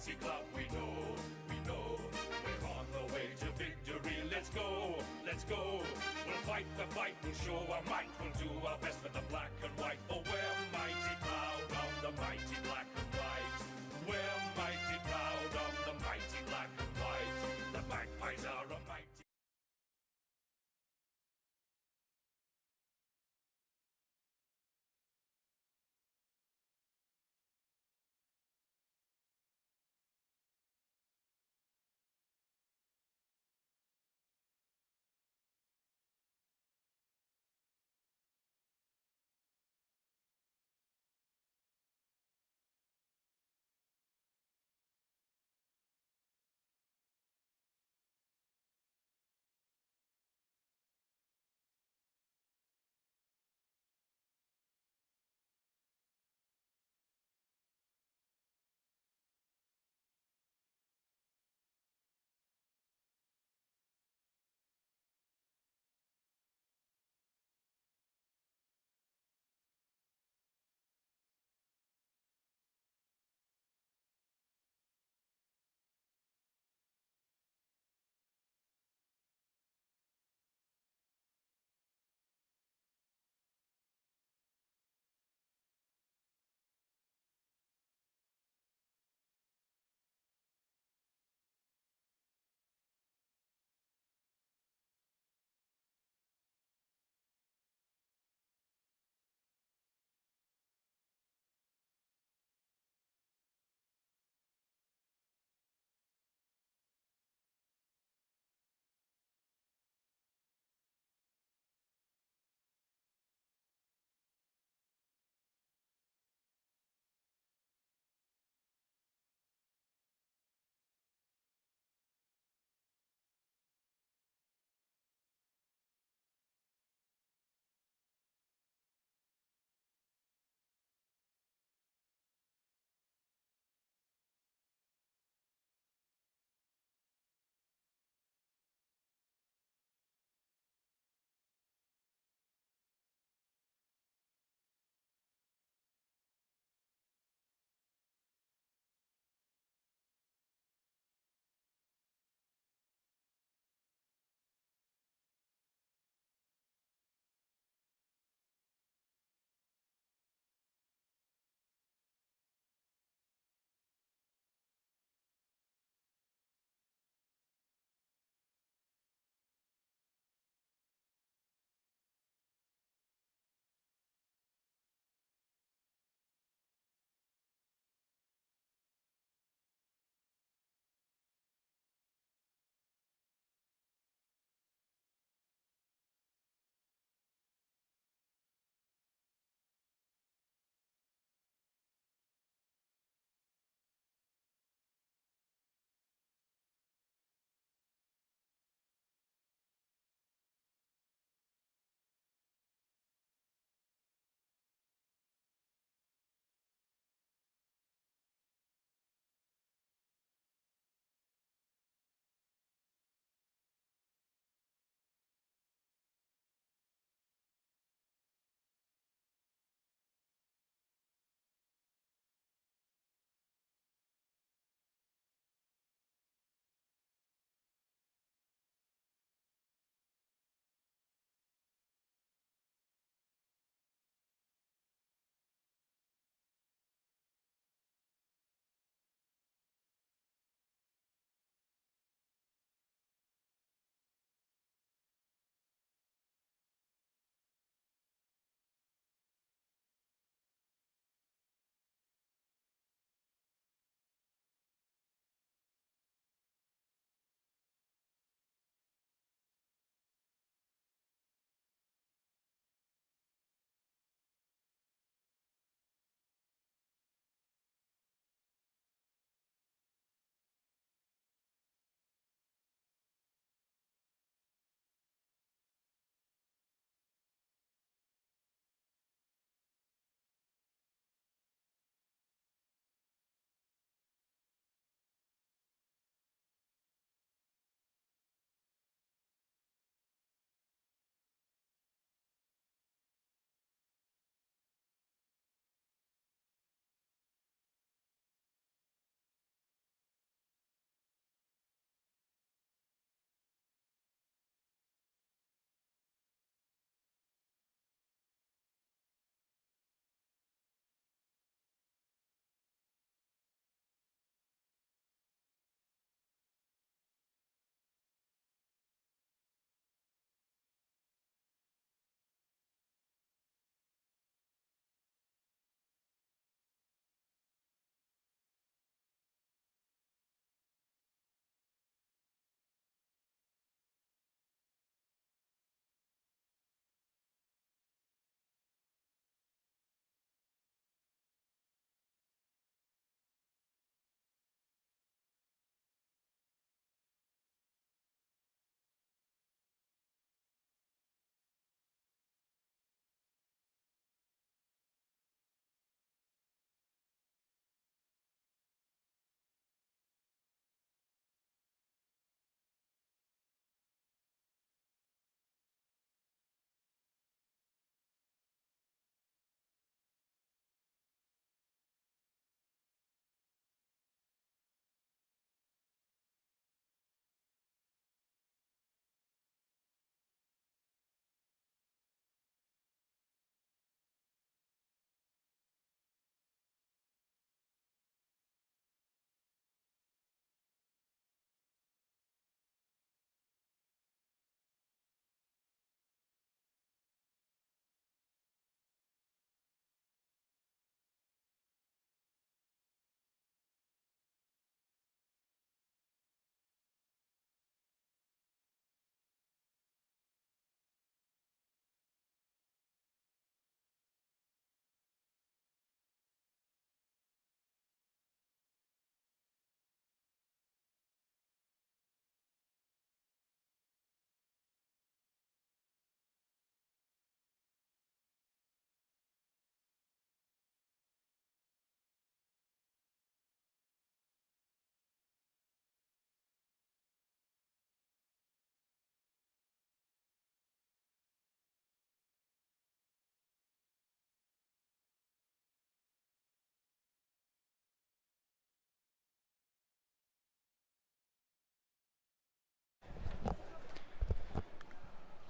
mighty club. We know, we're on the way to victory. Let's go, we'll fight the fight, we'll show our might, we'll do our best for the black and white. For we're mighty proud of the mighty black and white. We're mighty proud of the mighty black and white. The Magpies are a mighty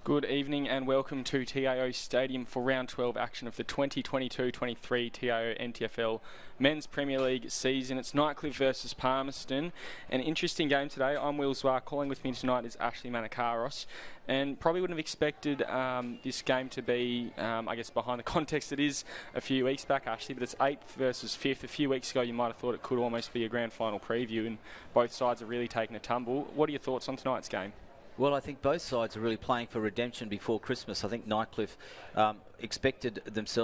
Good evening and welcome to TIO Stadium for round 12 action of the 2022-23 TIO NTFL Men's Premier League season. It's Nightcliff versus Palmerston. An interesting game today. I'm Will Zwar. Calling with me tonight is Ashley Manakaros. And probably wouldn't have expected this game to be, I guess, behind the context it is a few weeks back, Ashley, but it's 8th versus 5th. A few weeks ago you might have thought it could almost be a grand final preview, and both sides have really taken a tumble. What are your thoughts on tonight's game? Well, I think both sides are really playing for redemption before Christmas. I think Nightcliff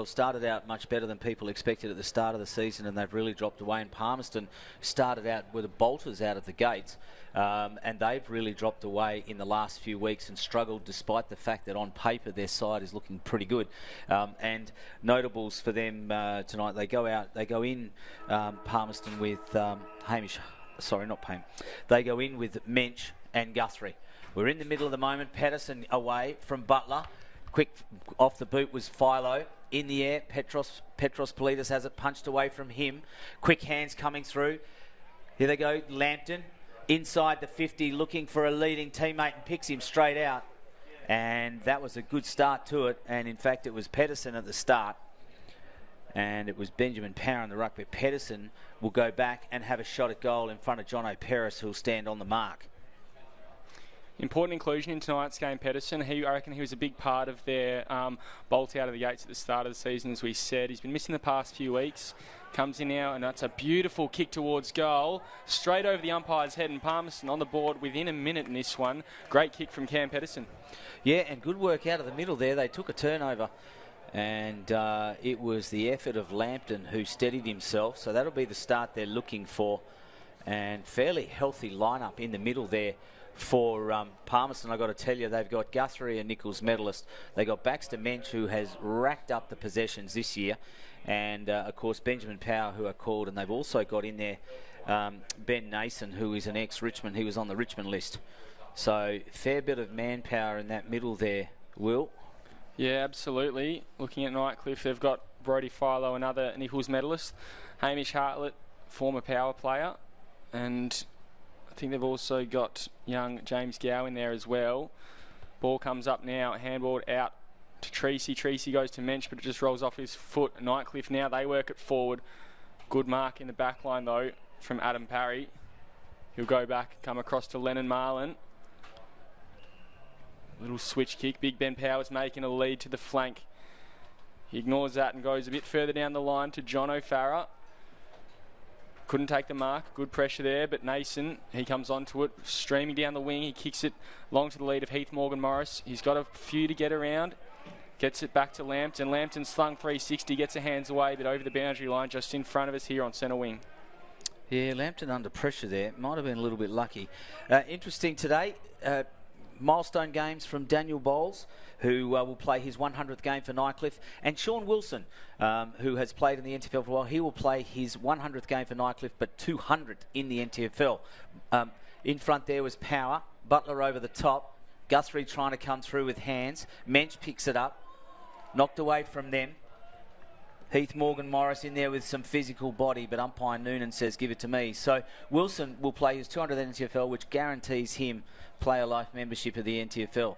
started out much better than people expected at the start of the season, and they've really dropped away. And Palmerston started out with the bolters out of the gates, and they've really dropped away in the last few weeks and struggled, despite the fact that on paper their side is looking pretty good. And notables for them tonight, they go in Palmerston with They go in with Mensch and Guthrie. We're in the middle of the moment. Pedersen away from Butler. Quick off the boot was Philo. In the air, Petros Politis has it punched away from him. Quick hands coming through. Here they go, Lambton. Inside the 50, looking for a leading teammate and picks him straight out. And that was a good start to it. And in fact, it was Pedersen at the start. And it was Benjamin Power in the ruck, but Pedersen will go back and have a shot at goal in front of John O'Peris, who'll stand on the mark. Important inclusion in tonight's game, Pedersen. I reckon he was a big part of their bolt out of the gates at the start of the season, as we said. He's been missing the past few weeks. Comes in now, and that's a beautiful kick towards goal. Straight over the umpire's head, and Palmerston on the board within a minute in this one. Great kick from Cam Pedersen. Yeah, and good work out of the middle there. They took a turnover, and it was the effort of Lambton who steadied himself. So that'll be the start they're looking for. And fairly healthy lineup in the middle there for Palmerston. I've got to tell you, they've got Guthrie, a Nichols medalist. They got Baxter Mensch, who has racked up the possessions this year, and of course Benjamin Power, who are called, and they've also got in there Ben Nason, who is an ex-Richmond. He was on the Richmond list. So fair bit of manpower in that middle there, Will. Yeah, absolutely. Looking at Nightcliff, they've got Brodie Philo, another Nichols medalist, Hamish Hartlett, former Power player, and I think they've also got young James Gow in there as well. Ball comes up now, handball out to Treacy. Treacy goes to Mensch, but it just rolls off his foot. Nightcliff now, they work it forward. Good mark in the back line though from Adam Parry. He'll go back, come across to Lennon Marlin. Little switch kick. Big Ben Powers making a lead to the flank. He ignores that and goes a bit further down the line to John O'Farah. Couldn't take the mark. Good pressure there, but Nason, he comes onto it, streaming down the wing. He kicks it long to the lead of Heath Morgan Morris. He's got a few to get around. Gets it back to Lambton. Lambton slung 360, gets her hands away, but over the boundary line just in front of us here on centre wing. Yeah, Lambton under pressure there. Might have been a little bit lucky. Interesting today. Milestone games from Daniel Bowles, who will play his 100th game for Nightcliff, and Sean Wilson, who has played in the NTFL for a while. He will play his 100th game for Nightcliff, but 200 in the NTFL. In front there was Power, Butler over the top, Guthrie trying to come through with hands. Mensch picks it up, knocked away from them. Heath Morgan Morris in there with some physical body, but umpire Noonan says give it to me. So Wilson will play his 200th NTFL, which guarantees him player life membership of the NTFL.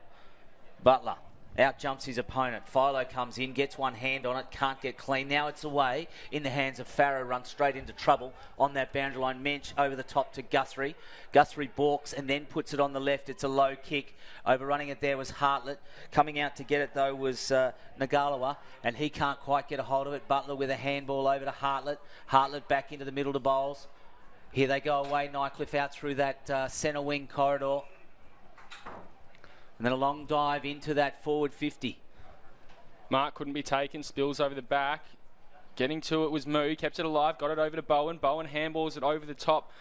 Butler out jumps his opponent. Philo comes in, gets one hand on it, can't get clean. Now it's away in the hands of Farrow, runs straight into trouble on that boundary line. Mensch over the top to Guthrie. Guthrie balks and then puts it on the left. It's a low kick. Overrunning it there was Hartlett. Coming out to get it though was Nagalawa, and he can't quite get a hold of it. Butler with a handball over to Hartlett. Hartlett back into the middle to Bowles. Here they go away. Nightcliff out through that centre wing corridor. And then a long dive into that forward 50. Mark couldn't be taken, spills over the back. Getting to it was Moo, kept it alive, got it over to Bowen. Bowen handballs it over the top.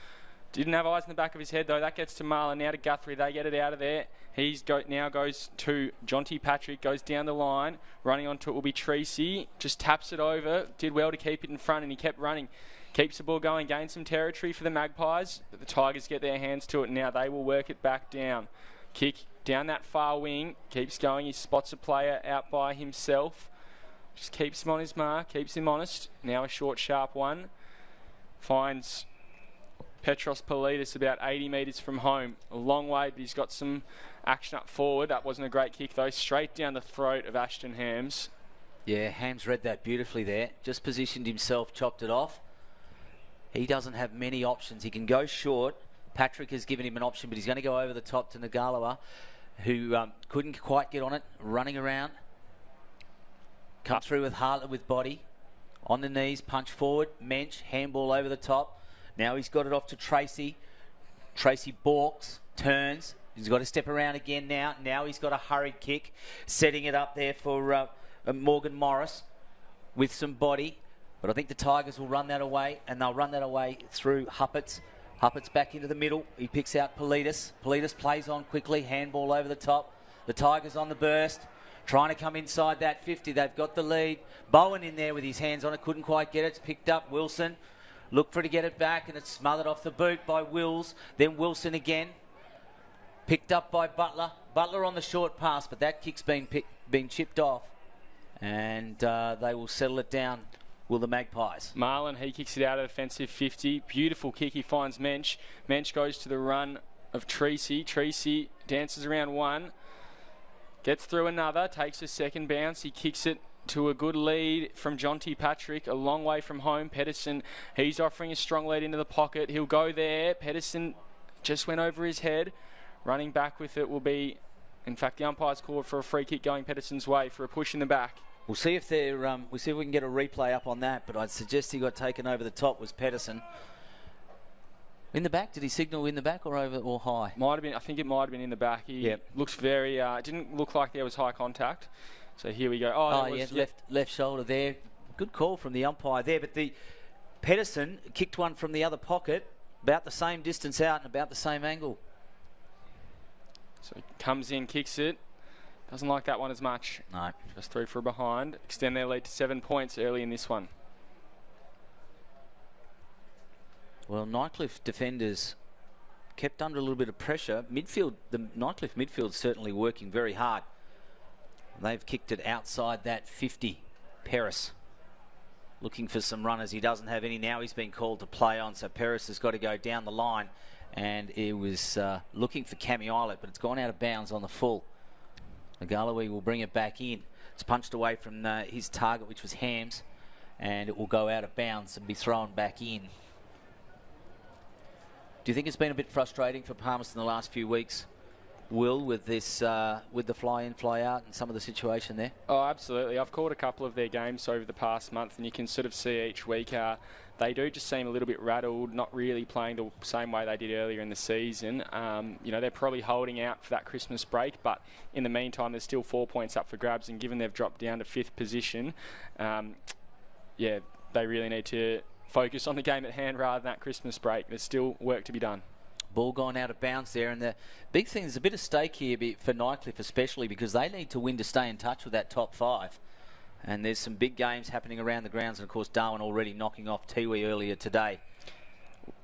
Didn't have eyes in the back of his head though. That gets to Marlon, now to Guthrie. They get it out of there. Now goes to Jonty Patrick, goes down the line. Running onto it will be Treacy. Just taps it over. Did well to keep it in front, and he kept running. Keeps the ball going, gains some territory for the Magpies. But the Tigers get their hands to it. Now they will work it back down. Kick down that far wing, keeps going. He spots a player out by himself. Just keeps him on his mark, keeps him honest. Now a short, sharp one. Finds Petros Politis about 80 metres from home. A long way, but he's got some action up forward. That wasn't a great kick, though. Straight down the throat of Ashton Hams. Yeah, Hams read that beautifully there. Just positioned himself, chopped it off. He doesn't have many options. He can go short. Patrick has given him an option, but he's going to go over the top to Ngalawa, who couldn't quite get on it, running around. Come through with Hartlett with body. On the knees, punch forward, Mensch, handball over the top. Now he's got it off to Tracy. Tracy balks, turns. He's got to step around again now. Now he's got a hurried kick, setting it up there for Morgan Morris with some body. But I think the Tigers will run that away, and they'll run that away through Hupperts. Hupperts back into the middle. He picks out Politis. Politis plays on quickly, handball over the top. The Tigers on the burst, trying to come inside that 50. They've got the lead. Bowen in there with his hands on it, couldn't quite get it. It's picked up. Wilson looked for it to get it back, and it's smothered off the boot by Wills. Then Wilson again. Picked up by Butler. Butler on the short pass, but that kick's been chipped off. And they will settle it down, will the Magpies. Marlon, he kicks it out of defensive 50. Beautiful kick. He finds Mensch. Mensch goes to the run of Treacy. Treacy dances around one. Gets through another. Takes a second bounce. He kicks it to a good lead from Jonty Patrick. A long way from home. Pedersen, he's offering a strong lead into the pocket. He'll go there. Pedersen just went over his head. Running back with it will be, in fact, the umpire's called for a free kick going Pedersen's way for a push in the back. We'll see if they're. We'll see if we can get a replay up on that. But I'd suggest he got taken over the top was Pedersen. In the back? Did he signal in the back or over or high? Might have been. I think it might have been in the back. He looks very. It didn't look like there was high contact. So here we go. Left shoulder there. Good call from the umpire there. But the Pedersen kicked one from the other pocket, about the same distance out and about the same angle. So he comes in, kicks it. Doesn't like that one as much. No. Just through for a behind. Extend their lead to 7 points early in this one. Well, Nightcliff defenders kept under a little bit of pressure. Midfield, the Nightcliff midfield certainly working very hard. They've kicked it outside that 50. Paris looking for some runners. He doesn't have any now. He's been called to play on, so Paris has got to go down the line. And it was looking for Cammy Islet, but it's gone out of bounds on the full. Ngalawi will bring it back in. It's punched away from his target, which was Hams, and it will go out of bounds and be thrown back in. Do you think it's been a bit frustrating for Palmerston the last few weeks, Will, with this, with the fly-in, fly-out and some of the situation there? Oh, absolutely. I've called a couple of their games over the past month, and you can sort of see each week they do just seem a little bit rattled, not really playing the same way they did earlier in the season. You know, they're probably holding out for that Christmas break, but in the meantime, there's still 4 points up for grabs, and given they've dropped down to 5th position, they really need to focus on the game at hand rather than that Christmas break. There's still work to be done. Ball gone out of bounds there, and the big thing is a bit of stake here for Nightcliff, especially because they need to win to stay in touch with that top 5. And there's some big games happening around the grounds, and of course Darwin already knocking off Tiwi earlier today.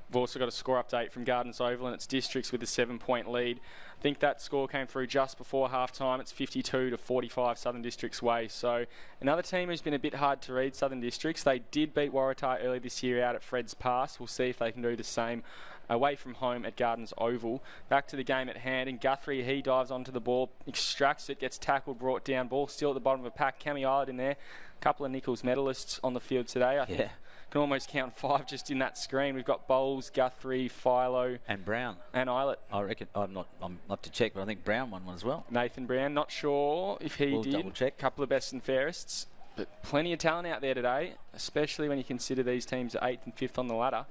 We've also got a score update from Gardens Oval, and it's Districts with a 7-point lead. I think that score came through just before half-time. It's 52-45 Southern Districts way. So another team who's been a bit hard to read, Southern Districts. They did beat Waratah early this year out at Fred's Pass. We'll see if they can do the same away from home at Gardens Oval. Back to the game at hand, and Guthrie, he dives onto the ball, extracts it, gets tackled, brought down. Ball still at the bottom of the pack. Cammy Islet in there. A couple of Nichols medalists on the field today. I think can almost count 5 just in that screen. We've got Bowles, Guthrie, Philo, and Brown, and Islet. I reckon I'm not to check, but I think Brown won one as well. Nathan Brown, not sure if he did. Double check. Couple of best and fairest, but plenty of talent out there today, especially when you consider these teams are 8th and 5th on the ladder.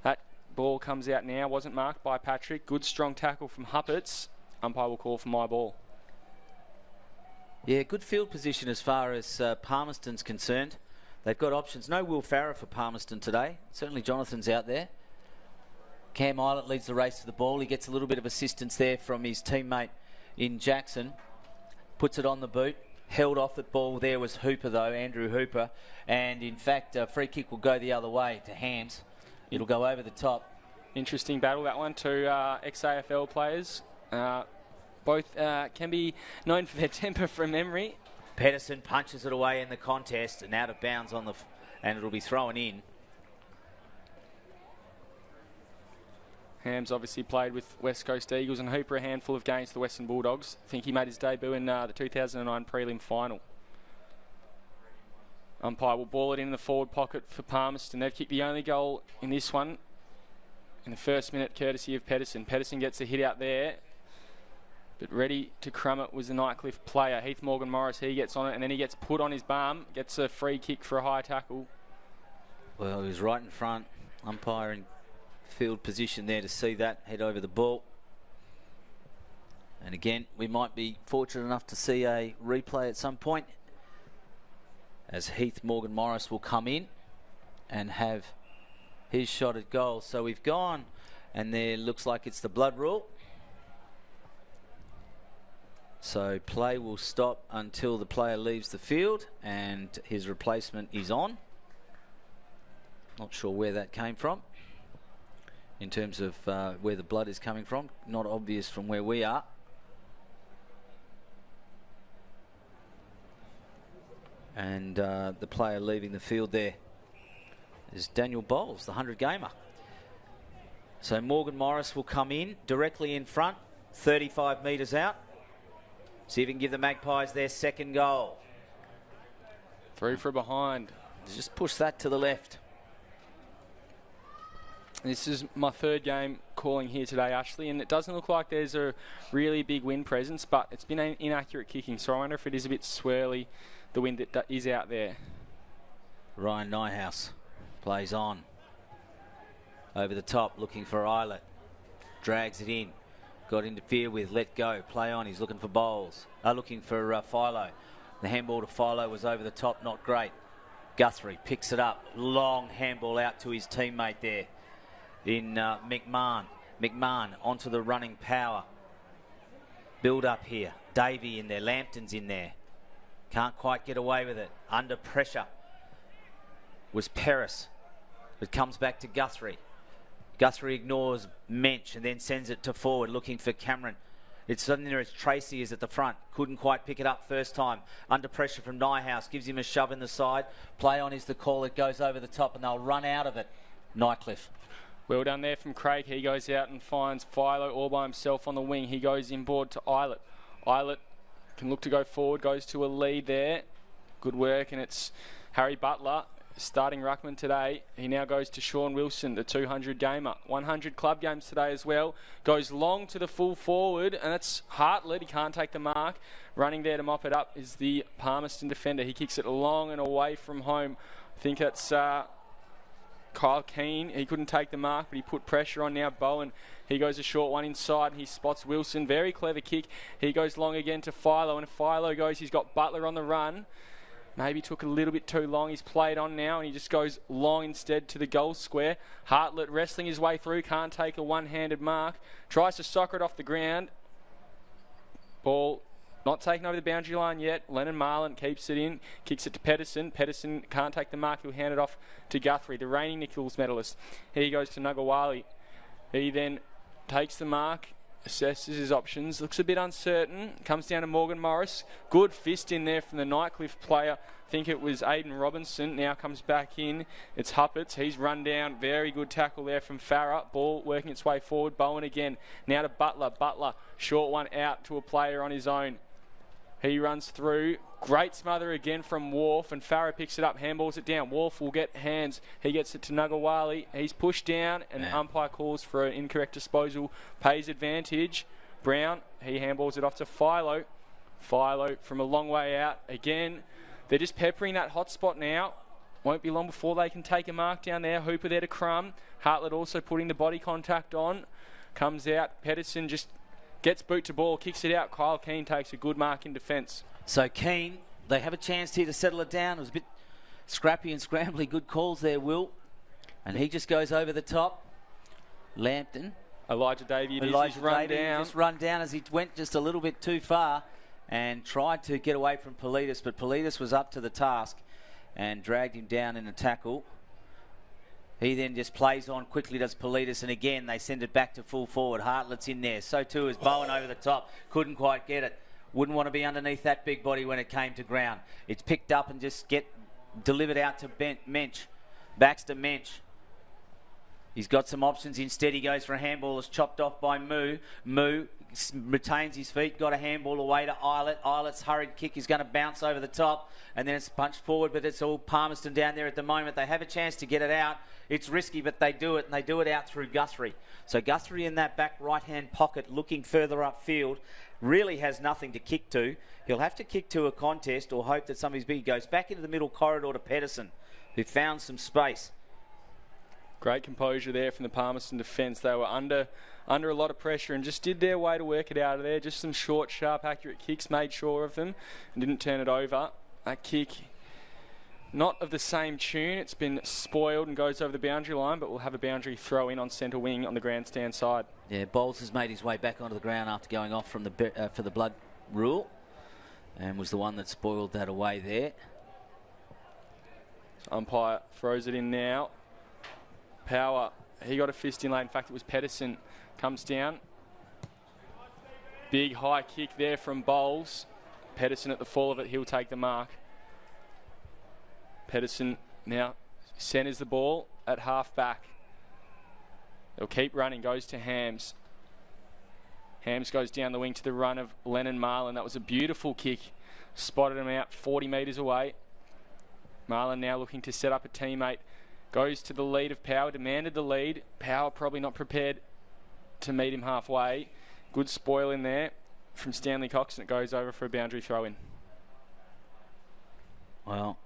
That ball comes out now. Wasn't marked by Patrick. Good strong tackle from Hupperts. Umpire will call for my ball. Yeah, good field position as far as Palmerston's concerned. They've got options. No Will Farrer for Palmerston today. Certainly Jonathan's out there. Cam Islet leads the race to the ball. He gets a little bit of assistance there from his teammate in Jackson. Puts it on the boot. Held off the ball there was Hooper, though, Andrew Hooper. And, in fact, a free kick will go the other way to Hams. It'll go over the top. Interesting battle, that one. 2 ex-AFL players. Both can be known for their temper from memory. Pedersen punches it away in the contest and out of bounds on and it'll be thrown in. Hams obviously played with West Coast Eagles and Hooper a handful of games for the Western Bulldogs. I think he made his debut in the 2009 prelim final. Umpire will ball it in the forward pocket for Palmerston. They've kicked the only goal in this one in the first minute, courtesy of Pedersen. Pedersen gets a hit out there, but ready to crumb it was the Nightcliff player, Heath Morgan-Morris. He gets on it, and then he gets put on his bum, gets a free kick for a high tackle. Well, he was right in front, umpire in field position there to see that, head over the ball. And again, we might be fortunate enough to see a replay at some point, as Heath Morgan-Morris will come in and have his shot at goal. So we've gone, and there looks like it's the blood rule. So play will stop until the player leaves the field and his replacement is on. Not sure where that came from in terms of where the blood is coming from. Not obvious from where we are. And the player leaving the field there is Daniel Bowles, the 100-gamer. So Morgan-Morris will come in directly in front, 35 metres out. See if he can give the Magpies their second goal. Through for behind. Just push that to the left. This is my third game calling here today, Ashley, and it doesn't look like there's a really big wind presence, but it's been an inaccurate kicking, so I wonder if it is a bit swirly, the wind that is out there. Ryan Nyhouse plays on. Over the top, looking for Eilert. Drags it in. Got interfered with, let go, play on. He's looking for Bowles. Looking for Philo. The handball to Philo was over the top, not great. Guthrie picks it up. Long handball out to his teammate there in McMahon. McMahon onto the running power. Build up here. Davey in there, Lampton's in there. Can't quite get away with it. Under pressure was Paris. It comes back to Guthrie. Guthrie ignores Mensch and then sends it to forward, looking for Cameron. It's in there as Tracy is at the front. Couldn't quite pick it up first time. Under pressure from Nyhouse. Gives him a shove in the side. Play on is the call. It goes over the top and they'll run out of it. Nightcliff. Well done there from Craig. He goes out and finds Philo all by himself on the wing. He goes inboard to Eilert. Eilert can look to go forward. Goes to a lead there. Good work, and it's Harry Butler starting ruckman today. He now goes to Sean Wilson, the 200-gamer. 100 club games today as well. Goes long to the full forward, and that's Hartlett. He can't take the mark. Running there to mop it up is the Palmerston defender. He kicks it long and away from home. I think that's Kyle Keane. He couldn't take the mark, but he put pressure on now. Bowen, he goes a short one inside, and he spots Wilson. Very clever kick. He goes long again to Philo, and if Philo goes, he's got Butler on the run. Maybe took a little bit too long. He's played on now, and he just goes long instead to the goal square. Hartlett wrestling his way through, can't take a one-handed mark. Tries to soccer it off the ground. Ball not taken over the boundary line yet. Lennon Marlin keeps it in, kicks it to Pedersen. Pedersen can't take the mark. He'll hand it off to Guthrie, the reigning Nichols medalist. Here he goes to Nugawali. He then takes the mark, assesses his options, looks a bit uncertain, comes down to Morgan-Morris. Good fist in there from the Nightcliff player. I think it was Aiden Robinson. Now comes back in. It's Huppets. He's run down. Very good tackle there from Farah. Ball working its way forward. Bowen again. Now to Butler. Butler, short one out to a player on his own. He runs through. Great smother again from Wharf, and Farah picks it up, handballs it down. Wharf will get hands. He gets it to Nugawali. He's pushed down, and the umpire calls for an incorrect disposal. Pays advantage. Brown, he handballs it off to Philo. Philo from a long way out. Again, they're just peppering that hot spot now. Won't be long before they can take a mark down there. Hooper there to crumb. Hartlett also putting the body contact on. Comes out. Pedersen just gets boot to ball, kicks it out. Kyle Keane takes a good mark in defence. So Keane, they have a chance here to settle it down. It was a bit scrappy and scrambly. Good calls there, Will. And he just goes over the top. Lampton. Elijah Davey just run down as he went just a little bit too far and tried to get away from Politis, but Politis was up to the task and dragged him down in a tackle. He then just plays on quickly, does Politis, and again they send it back to full forward. Hartlett's in there. So too is Bowen over the top. Couldn't quite get it. Wouldn't want to be underneath that big body when it came to ground. It's picked up and just delivered out to Mensch. Baxter Mensch. He's got some options. Instead, he goes for a handball. It's chopped off by Moo. Moo retains his feet, got a handball away to Eilert. Eilert's hurried kick is going to bounce over the top, and then it's punched forward, but it's all Palmerston down there at the moment. They have a chance to get it out. It's risky, but they do it, and they do it out through Guthrie. So Guthrie in that back right-hand pocket, looking further upfield, really has nothing to kick to. He'll have to kick to a contest or hope that somebody's big. He goes back into the middle corridor to Pedersen, who found some space. Great composure there from the Palmerston defence. They were under a lot of pressure and just did their way to work it out of there. Just some short, sharp, accurate kicks, made sure of them and didn't turn it over. That kick, not of the same tune. It's been spoiled and goes over the boundary line, but we'll have a boundary throw in on centre wing on the grandstand side. Yeah, Bowles has made his way back onto the ground after going off from the for the blood rule, and was the one that spoiled that away there. So umpire throws it in now. Power, he got a fist in late. In fact, it was Pedersen. Comes down. Big high kick there from Bowles. Pedersen at the fall of it, he'll take the mark. Pedersen now centres the ball at half back. They'll keep running, goes to Hams. Hams goes down the wing to the run of Lennon Marlin. That was a beautiful kick. Spotted him out 40 metres away. Marlin now looking to set up a teammate. Goes to the lead of Power, demanded the lead. Power probably not prepared to meet him halfway. Good spoil in there from Stanley Cox, and it goes over for a boundary throw in. Well,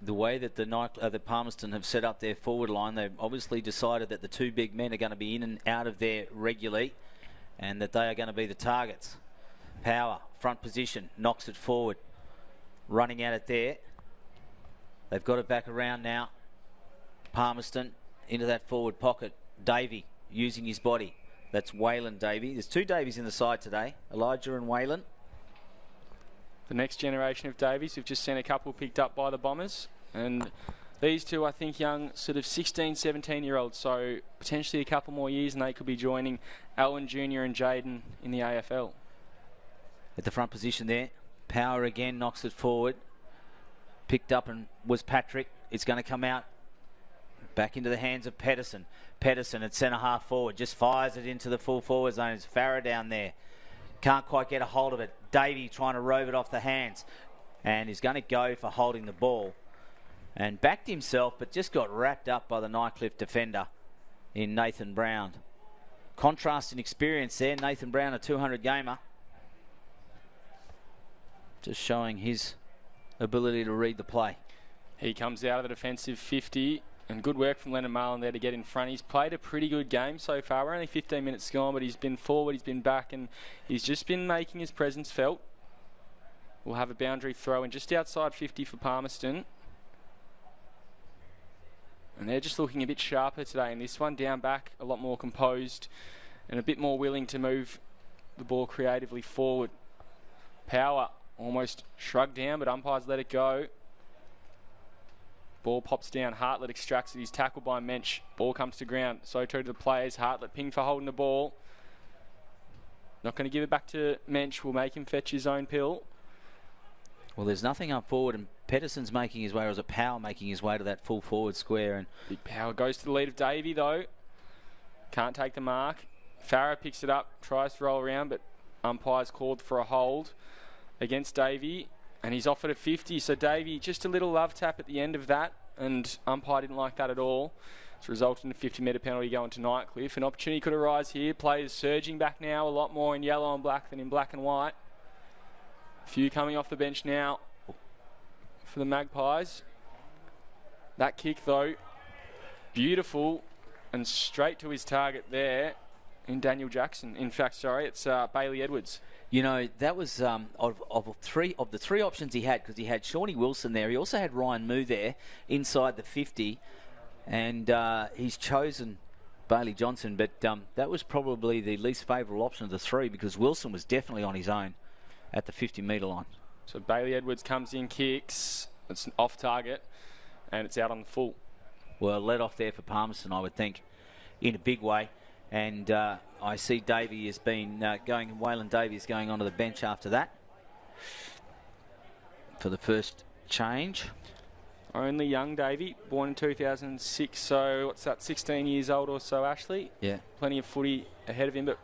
the way that the Palmerston have set up their forward line, they've obviously decided that the two big men are going to be in and out of there regularly, and that they are going to be the targets. Power, front position, knocks it forward, running at it there. They've got it back around now. Palmerston into that forward pocket. Davey using his body. That's Waylon Davey. There's two Davies in the side today, Elijah and Waylon. The next generation of Davies. We've just seen a couple picked up by the Bombers. And these two, I think, young sort of 16, 17-year-olds. So potentially a couple more years and they could be joining Alwyn Jr. and Jaden in the AFL. At the front position there. Power again knocks it forward. Picked up and was Patrick. It's going to come out back into the hands of Pedersen. Pedersen at centre half forward just fires it into the full forward zone. It's Farah down there. Can't quite get a hold of it. Davey trying to rove it off the hands. And he's going to go for holding the ball. And backed himself, but just got wrapped up by the Nightcliff defender in Nathan Brown. Contrast in experience there. Nathan Brown, a 200 gamer. Just showing his ability to read the play. He comes out of the defensive 50, and good work from Lennon Marlin there to get in front. He's played a pretty good game so far. We're only 15 minutes gone, but he's been forward, he's been back, and he's just been making his presence felt. We'll have a boundary throw in just outside 50 for Palmerston. And they're just looking a bit sharper today in this one. Down back, a lot more composed, and a bit more willing to move the ball creatively forward. Power almost shrugged down, but umpires let it go. Ball pops down. Hartlett extracts it. He's tackled by Mensch. Ball comes to ground. So too to the players. Hartlett ping for holding the ball. Not going to give it back to Mensch. Will make him fetch his own pill. Well, there's nothing up forward, and Pedersen's making his way, or is it Power making his way to that full forward square? And Big Power goes to the lead of Davey, though. Can't take the mark. Farah picks it up, tries to roll around, but umpires called for a hold against Davey, and he's offered a 50. So Davey, just a little love tap at the end of that, and umpire didn't like that at all. It's resulted in a 50-metre penalty going to Nightcliff. An opportunity could arise here. Players surging back now, a lot more in yellow and black than in black and white. A few coming off the bench now for the Magpies. That kick, though, beautiful and straight to his target there in Daniel Jackson. In fact, sorry, it's Bailey Edwards. you know, that was of the three options he had, because he had Shawnee Wilson there. He also had Ryan Moo there inside the 50, and he's chosen Bailey Johnson, but that was probably the least favourable option of the three, because Wilson was definitely on his own at the 50-metre line. So Bailey Edwards comes in, kicks. It's off target, and it's out on the full. Well, let off there for Palmerston, I would think, in a big way. And I see Davey has been going, Waylon Davey is going onto the bench after that for the first change. Only young Davey, born in 2006, so what's that, 16 years old or so, Ashley? Yeah. Plenty of footy ahead of him, but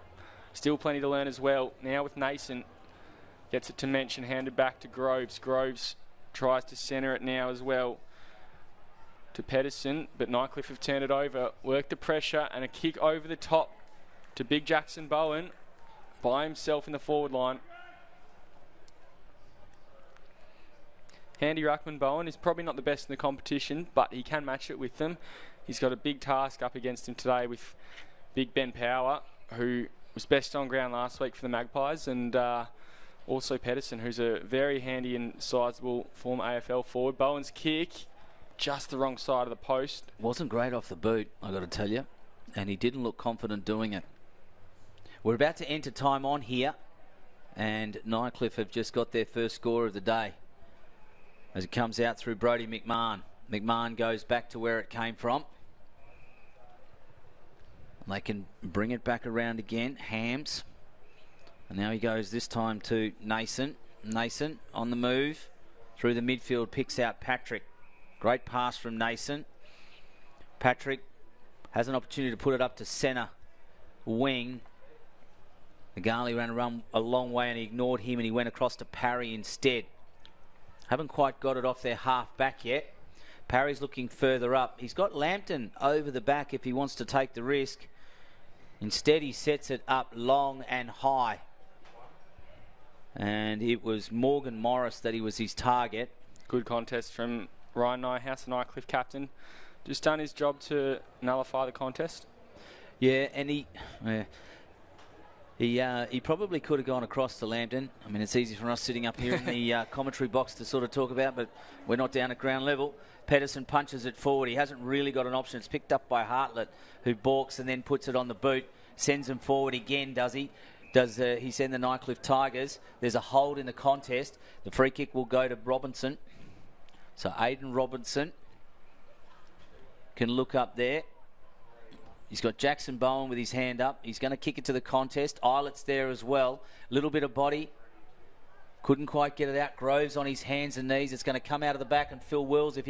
still plenty to learn as well. Now with Nason, gets it to Mention, handed back to Groves. Groves tries to centre it now as well to Pedersen, but Nightcliff have turned it over. Work the pressure and a kick over the top to Big Jackson Bowen by himself in the forward line. Handy ruckman Bowen is probably not the best in the competition, but he can match it with them. He's got a big task up against him today with Big Ben Power, who was best on ground last week for the Magpies, and also Pedersen, who's a very handy and sizable former AFL forward. Bowen's kick, just the wrong side of the post. Wasn't great off the boot, I got to tell you, and he didn't look confident doing it. We're about to enter time on here, and Nightcliff have just got their first score of the day as it comes out through Brodie McMahon. McMahon goes back to where it came from. They can bring it back around again. Hams. And now he goes this time to Nason. Nason on the move. Through the midfield, picks out Patrick. Great pass from Nason. Patrick has an opportunity to put it up to centre wing. Nagali ran a long way and he ignored him and he went across to Parry instead. Haven't quite got it off their half back yet. Parry's looking further up. He's got Lambton over the back if he wants to take the risk. Instead, he sets it up long and high. And it was Morgan Morris that he was his target. Good contest from Ryan Nyhouse, the Nightcliff captain. Just done his job to nullify the contest. Yeah, and he probably could have gone across to Lambton. I mean, it's easy for us sitting up here in the commentary box to sort of talk about, but we're not down at ground level. Pedersen punches it forward. He hasn't really got an option. It's picked up by Hartlett, who balks and then puts it on the boot. Sends him forward again, does he? Does he send the Nightcliff Tigers? There's a hold in the contest. The free kick will go to Robinson. So Aiden Robinson can look up there. He's got Jackson Bowen with his hand up. He's going to kick it to the contest. Islet's there as well. Little bit of body. Couldn't quite get it out. Groves on his hands and knees. It's going to come out of the back, and Phil Wills, if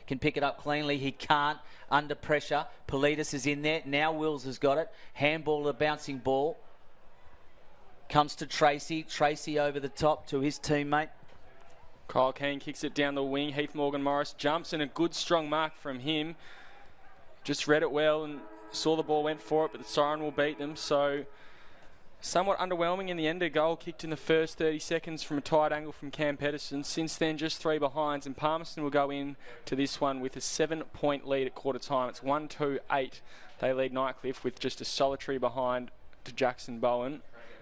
can pick it up cleanly. He can't. Under pressure. Politis is in there. Now Wills has got it. Handball, the bouncing ball. Comes to Tracy. Tracy over the top to his teammate. Kyle Keane kicks it down the wing. Heath Morgan Morris jumps, and a good strong mark from him. Just read it well and saw the ball, went for it, but the siren will beat them. So somewhat underwhelming in the end. A goal kicked in the first 30 seconds from a tight angle from Cam Pedersen. Since then, just 3 behinds, and Palmerston will go in to this one with a 7-point lead at quarter time. It's 1-2-8. They lead Nightcliff with just a solitary behind to Jackson Bowen.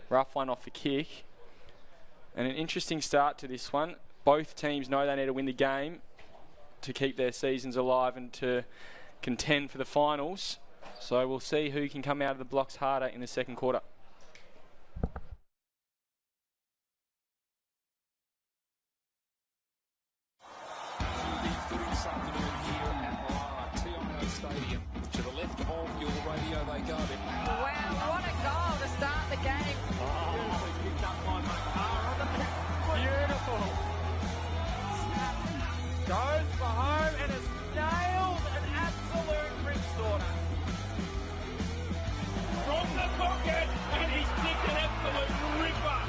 Rough one off the kick. And an interesting start to this one. Both teams know they need to win the game to keep their seasons alive and to contend for the finals. So we'll see who can come out of the blocks harder in the second quarter. Stadium. To the left of your radio they go. Wow, what a goal to start the game. Beautifully picked up by Beautiful. Goes for home and has nailed an absolute ripstorter. from the pocket, and he's kicked an absolute ripper.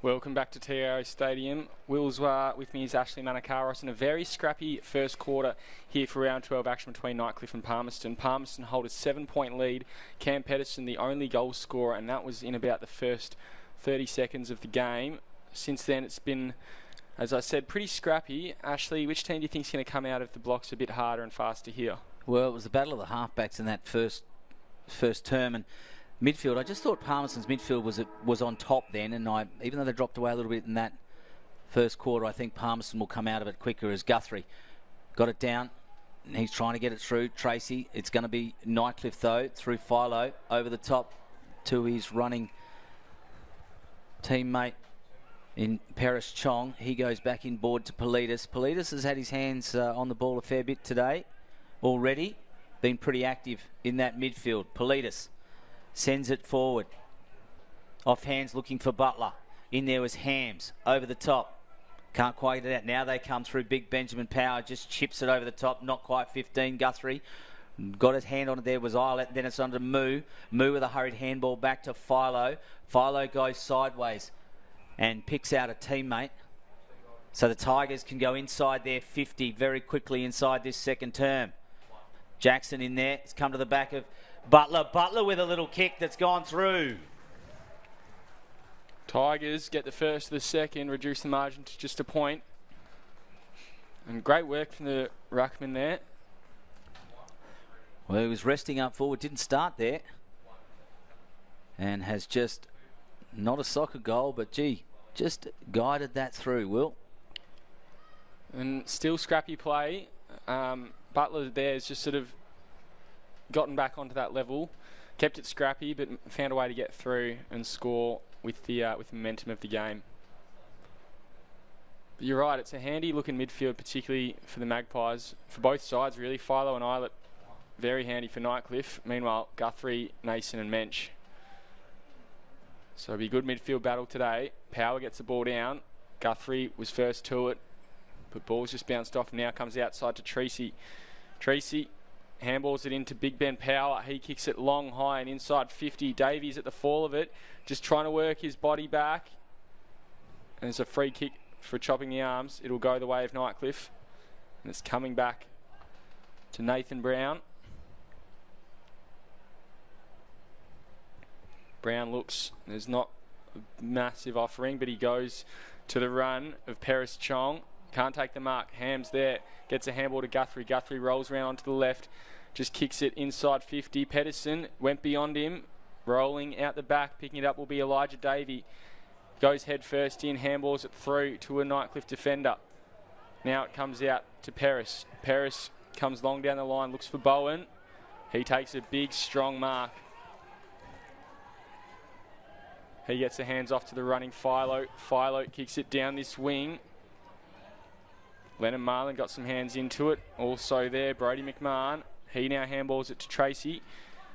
Welcome back to TIO Stadium. Will's with me is Ashley Manakaros in a very scrappy first quarter here for round 12 action between Nightcliff and Palmerston. Palmerston hold a 7-point lead. Cam Pedersen the only goal scorer, and that was in about the first 30 seconds of the game. Since then it's been, as I said, pretty scrappy. Ashley, which team do you think is going to come out of the blocks a bit harder and faster here? Well, it was the battle of the halfbacks in that first term, and midfield, I just thought Palmerston's midfield was on top then, and even though they dropped away a little bit in that first quarter, I think Palmerston will come out of it quicker as Guthrie got it down. And he's trying to get it through Tracy. It's going to be Nightcliff though, through Philo, over the top to his running teammate in Paris Chong. He goes back inboard to Politis. Politis has had his hands on the ball a fair bit today already, been pretty active in that midfield. Politis sends it forward. Off hands looking for Butler. In there was Hams. Over the top. Can't quite get it out. Now they come through. Big Benjamin Power just chips it over the top. Not quite 15. Guthrie got his hand on it there. Was Eyelet. Then it's under Moo. Moo with a hurried handball back to Philo. Philo goes sideways and picks out a teammate. So the Tigers can go inside their 50 very quickly inside this second term. Jackson in there. It's come to the back of Butler. Butler with a little kick that's gone through. Tigers get the first of the second, reduce the margin to just a point. And great work from the ruckman there. Well, he was resting up forward, didn't start there. And has just, not a soccer goal, but gee, just guided that through, Will. And still scrappy play. Butler there has just sort of gotten back onto that level, kept it scrappy, but found a way to get through and score with the momentum of the game. But you're right, it's a handy looking midfield, particularly for the Magpies, for both sides really. Philo and Eyelet, very handy for Nightcliff. Meanwhile, Guthrie, Nason and Mensch. So it'll be a good midfield battle today. Power gets the ball down. Guthrie was first to it, but ball's just bounced off. Now comes outside to Tracy. Tracy handballs it into Big Ben Power. He kicks it long, high and inside 50. Davies at the fall of it, just trying to work his body back. And there's a free kick for chopping the arms. It'll go the way of Nightcliff. And it's coming back to Nathan Brown. Brown looks, there's not a massive offering, but he goes to the run of Paris Chong. Can't take the mark. Hams there. Gets a handball to Guthrie. Guthrie rolls around onto the left. Just kicks it inside 50. Pedersen went beyond him. Rolling out the back. Picking it up will be Elijah Davey. Goes head first in. Handballs it through to a Nightcliff defender. Now it comes out to Paris. Paris comes long down the line. Looks for Bowen. He takes a big, strong mark. He gets the hands off to the running Philo. Philo kicks it down this wing. Lennon Marlin got some hands into it. Also there, Brody McMahon. He now handballs it to Tracy.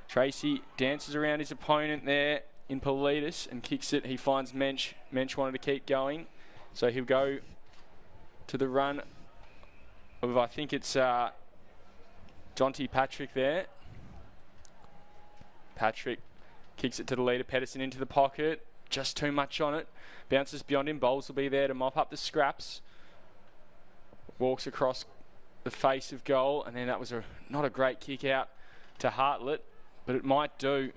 Tracy dances around his opponent there in Politis and kicks it. He finds Mensch. Mensch wanted to keep going. So he'll go to the run of, I think it's Jonty Patrick there. Patrick kicks it to the leader. Pedersen into the pocket. Just too much on it. Bounces beyond him. Bowles will be there to mop up the scraps. Walks across the face of goal, and then that was not a great kick out to Hartlett, but it might do.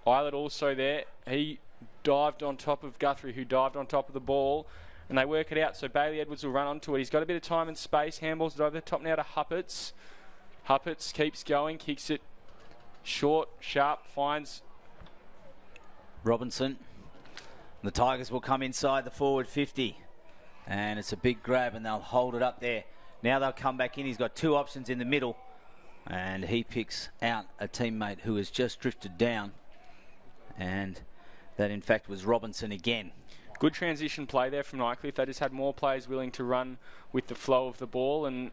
Eyelet also there. He dived on top of Guthrie, who dived on top of the ball, and they work it out. So Bailey Edwards will run onto it. He's got a bit of time and space. Handballs it over the top now to Huppets. Huppets keeps going, kicks it short, sharp, finds Robinson. The Tigers will come inside the forward 50. And it's a big grab, and they'll hold it up there. Now they'll come back in. He's got two options in the middle. And he picks out a teammate who has just drifted down. And that, in fact, was Robinson again. Good transition play there from Nightcliff. They just had more players willing to run with the flow of the ball. And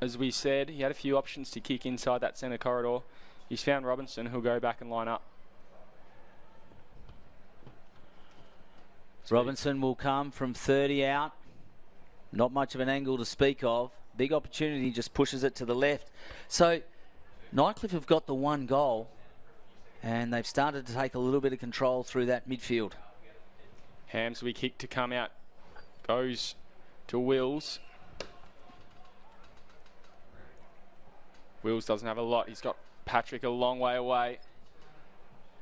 as we said, he had a few options to kick inside that centre corridor. He's found Robinson, who'll go back and line up. Robinson will come from 30 out. Not much of an angle to speak of. Big opportunity, just pushes it to the left. So Nightcliff have got the one goal, and they've started to take a little bit of control through that midfield. Hams will be kicked to come out. Goes to Wills. Wills doesn't have a lot. He's got Patrick a long way away.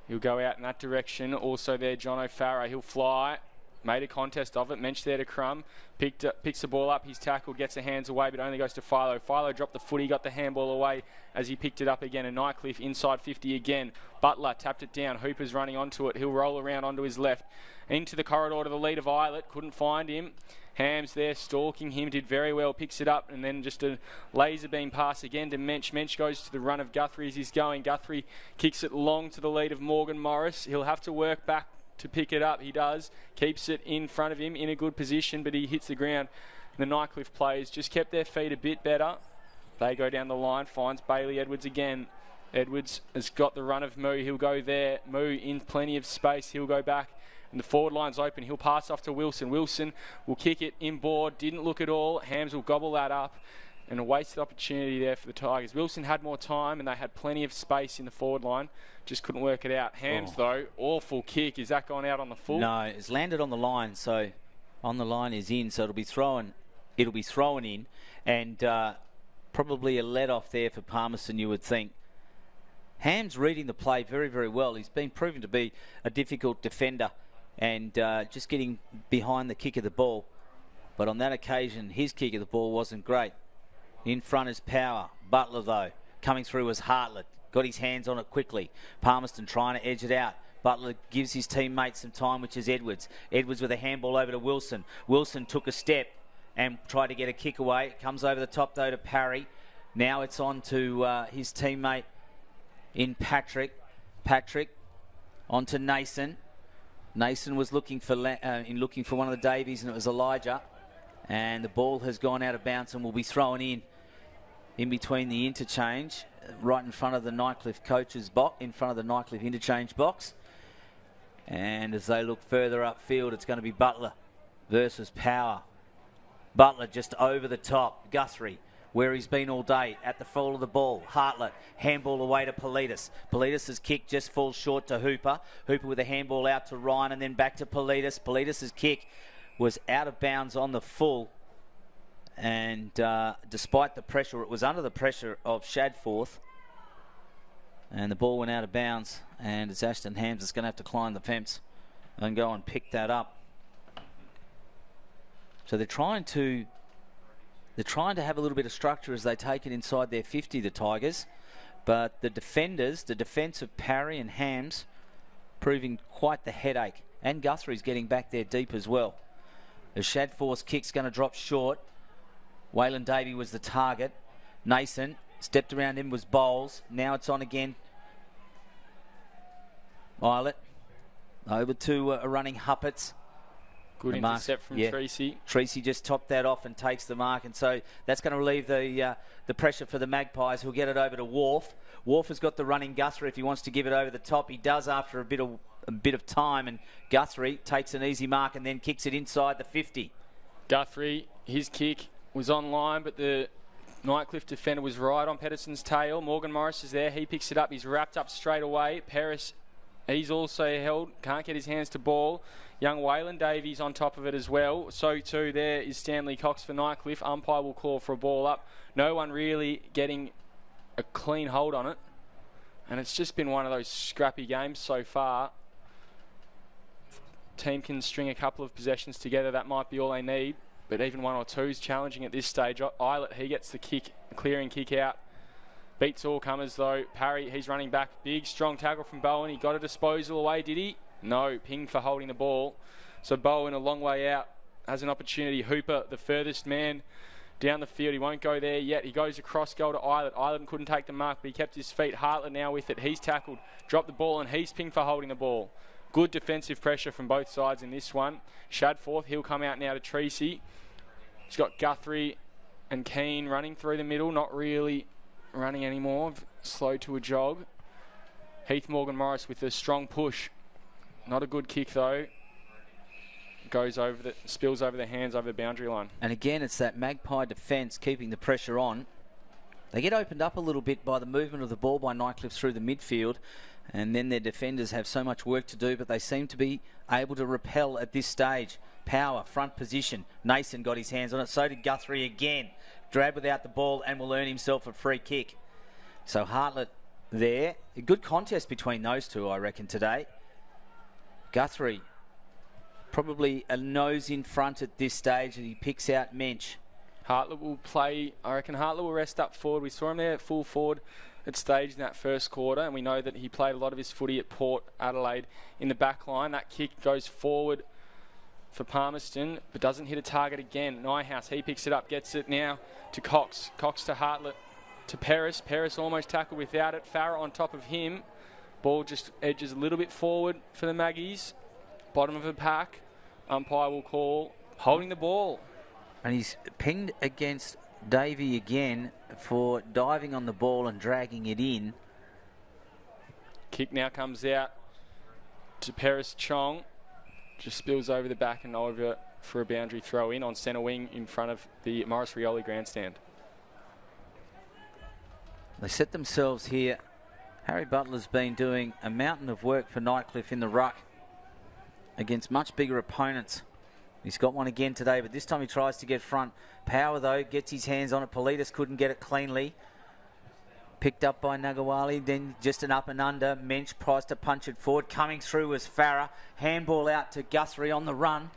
He'll go out in that direction. Also there, John O'Farrow. He'll fly. Made a contest of it. Mensch there to Crum. Picks the ball up. He's tackled. Gets the hands away, but only goes to Philo. Philo dropped the footy. Got the handball away as he picked it up again. And Nightcliff inside 50 again. Butler tapped it down. Hooper's running onto it. He'll roll around onto his left. Into the corridor to the lead of Islet. Couldn't find him. Hams there stalking him. Did very well. Picks it up. And then just a laser beam pass again to Mensch. Mensch goes to the run of Guthrie as he's going. Guthrie kicks it long to the lead of Morgan Morris. He'll have to work back to pick it up. He does. Keeps it in front of him in a good position, but he hits the ground. The Nightcliff players just kept their feet a bit better. They go down the line. Finds Bailey Edwards again. Edwards has got the run of Moo. He'll go there. Moo in plenty of space. He'll go back. And the forward line's open. He'll pass off to Wilson. Wilson will kick it inboard. Didn't look at all. Hams will gobble that up. And a wasted opportunity there for the Tigers. Wilson had more time and they had plenty of space in the forward line. Just couldn't work it out. Hams, though, awful kick. Is that gone out on the full? No, it's landed on the line. So on the line is in. So it'll be thrown in. And probably a let off there for Palmerston, you would think. Hams reading the play very, very well. He's been proven to be a difficult defender. And just getting behind the kick of the ball. But on that occasion, his kick of the ball wasn't great. In front is Power. Butler, though, coming through was Hartlett. Got his hands on it quickly. Palmerston trying to edge it out. Butler gives his teammate some time, which is Edwards. Edwards with a handball over to Wilson. Wilson took a step and tried to get a kick away. It comes over the top, though, to Parry. Now it's on to his teammate in Patrick. Patrick on to Nason. Nason was looking for one of the Davies, and it was Elijah. And the ball has gone out of bounds and will be thrown in between the interchange, right in front of the Nightcliff coach's box, in front of the Nightcliff interchange box. And as they look further upfield, it's going to be Butler versus Power. Butler just over the top. Guthrie, where he's been all day, at the fall of the ball. Hartlett, handball away to Politis. Politis' kick just falls short to Hooper. Hooper with a handball out to Ryan and then back to Politis. Politis' kick was out of bounds on the full. And despite the pressure, it was under the pressure of Shadforth. And the ball went out of bounds. And it's Ashton Hams that's going to have to climb the fence and go and pick that up. So they're trying to have a little bit of structure as they take it inside their 50, the Tigers. But the defence of Parry and Hams, proving quite the headache. And Guthrie's getting back there deep as well. The Shadforth's kick's going to drop short. Waylon Davey was the target. Nason stepped around him, was Bowles. Now it's on again. Islet over to a running Huppets. Good intercept from Treacy. Treacy just topped that off and takes the mark, and so that's going to relieve the pressure for the Magpies, who'll get it over to Wharf. Wharf has got the running Guthrie if he wants to give it over the top. He does after a bit of time, and Guthrie takes an easy mark and then kicks it inside the 50. Guthrie, his kick was on line, but the Nightcliff defender was right on Pedersen's tail. Morgan Morris is there. He picks it up. He's wrapped up straight away. Paris, he's also held. Can't get his hands to ball. Young Waylon Davies on top of it as well. So too there is Stanley Cox for Nightcliff. Umpire will call for a ball up. No one really getting a clean hold on it. And it's just been one of those scrappy games so far. Team can string a couple of possessions together. That might be all they need. But even one or two is challenging at this stage. Islet, he gets the kick, clearing kick out. Beats all comers though. Parry, he's running back. Big, strong tackle from Bowen. He got a disposal away, did he? No, ping for holding the ball. So Bowen, a long way out, has an opportunity. Hooper, the furthest man down the field. He won't go there yet. He goes across goal to Islet. Islet couldn't take the mark, but he kept his feet. Hartlett now with it. He's tackled, dropped the ball, and he's pinged for holding the ball. Good defensive pressure from both sides in this one. Shadforth, he'll come out now to Treacy. He's got Guthrie and Keane running through the middle. Not really running anymore. Slow to a jog. Heath Morgan Morris with a strong push. Not a good kick though. Goes over spills over the hands over the boundary line. And again, it's that Magpie defence keeping the pressure on. They get opened up a little bit by the movement of the ball by Nightcliff through the midfield. And then their defenders have so much work to do, but they seem to be able to repel at this stage. Power, front position. Nason got his hands on it. So did Guthrie again. Drab without the ball and will earn himself a free kick. So Hartlett there. A good contest between those two, I reckon, today. Guthrie, probably a nose in front at this stage, and he picks out Mensch. Hartlett will play, I reckon Hartlett will rest up forward. We saw him there at full forward at stage in that first quarter, and we know that he played a lot of his footy at Port Adelaide in the back line. That kick goes forward for Palmerston, but doesn't hit a target again. Nyhouse, he picks it up, gets it now to Cox. Cox to Hartlett, to Paris. Paris almost tackled without it. Farah on top of him. Ball just edges a little bit forward for the Maggies. Bottom of the pack. Umpire will call holding the ball. And he's pinged against Davey again for diving on the ball and dragging it in. Kick now comes out to Paris Chong. Just spills over the back and over for a boundary throw in on centre wing in front of the Morris Rioli grandstand. They set themselves here. Harry Butler's been doing a mountain of work for Nightcliff in the ruck against much bigger opponents. He's got one again today, but this time he tries to get front. Power, though, gets his hands on it. Politis couldn't get it cleanly. Picked up by Nagawali, then just an up and under. Mensch tries to punch it forward. Coming through was Farah. Handball out to Guthrie on the run.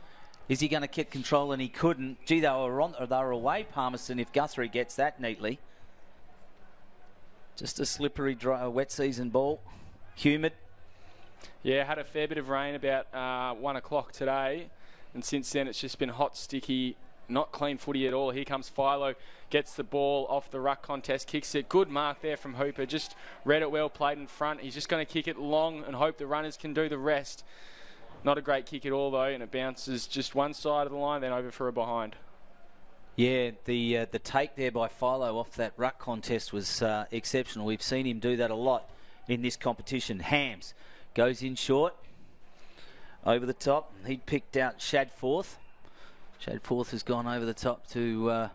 Is he going to get control? And he couldn't. Gee, they were away, Palmerston, if Guthrie gets that neatly. Just a slippery, dry, wet season ball. Humid. Yeah, had a fair bit of rain about 1 o'clock today. And since then, it's just been hot, sticky, not clean footy at all. Here comes Philo, gets the ball off the ruck contest, kicks it. Good mark there from Hooper. Just read it well, played in front. He's just going to kick it long and hope the runners can do the rest. Not a great kick at all, though, and it bounces just one side of the line, then over for a behind. Yeah, the take there by Philo off that ruck contest was exceptional. We've seen him do that a lot in this competition. Hams goes in short. Over the top, he picked out Shadforth. Shadforth has gone over the top to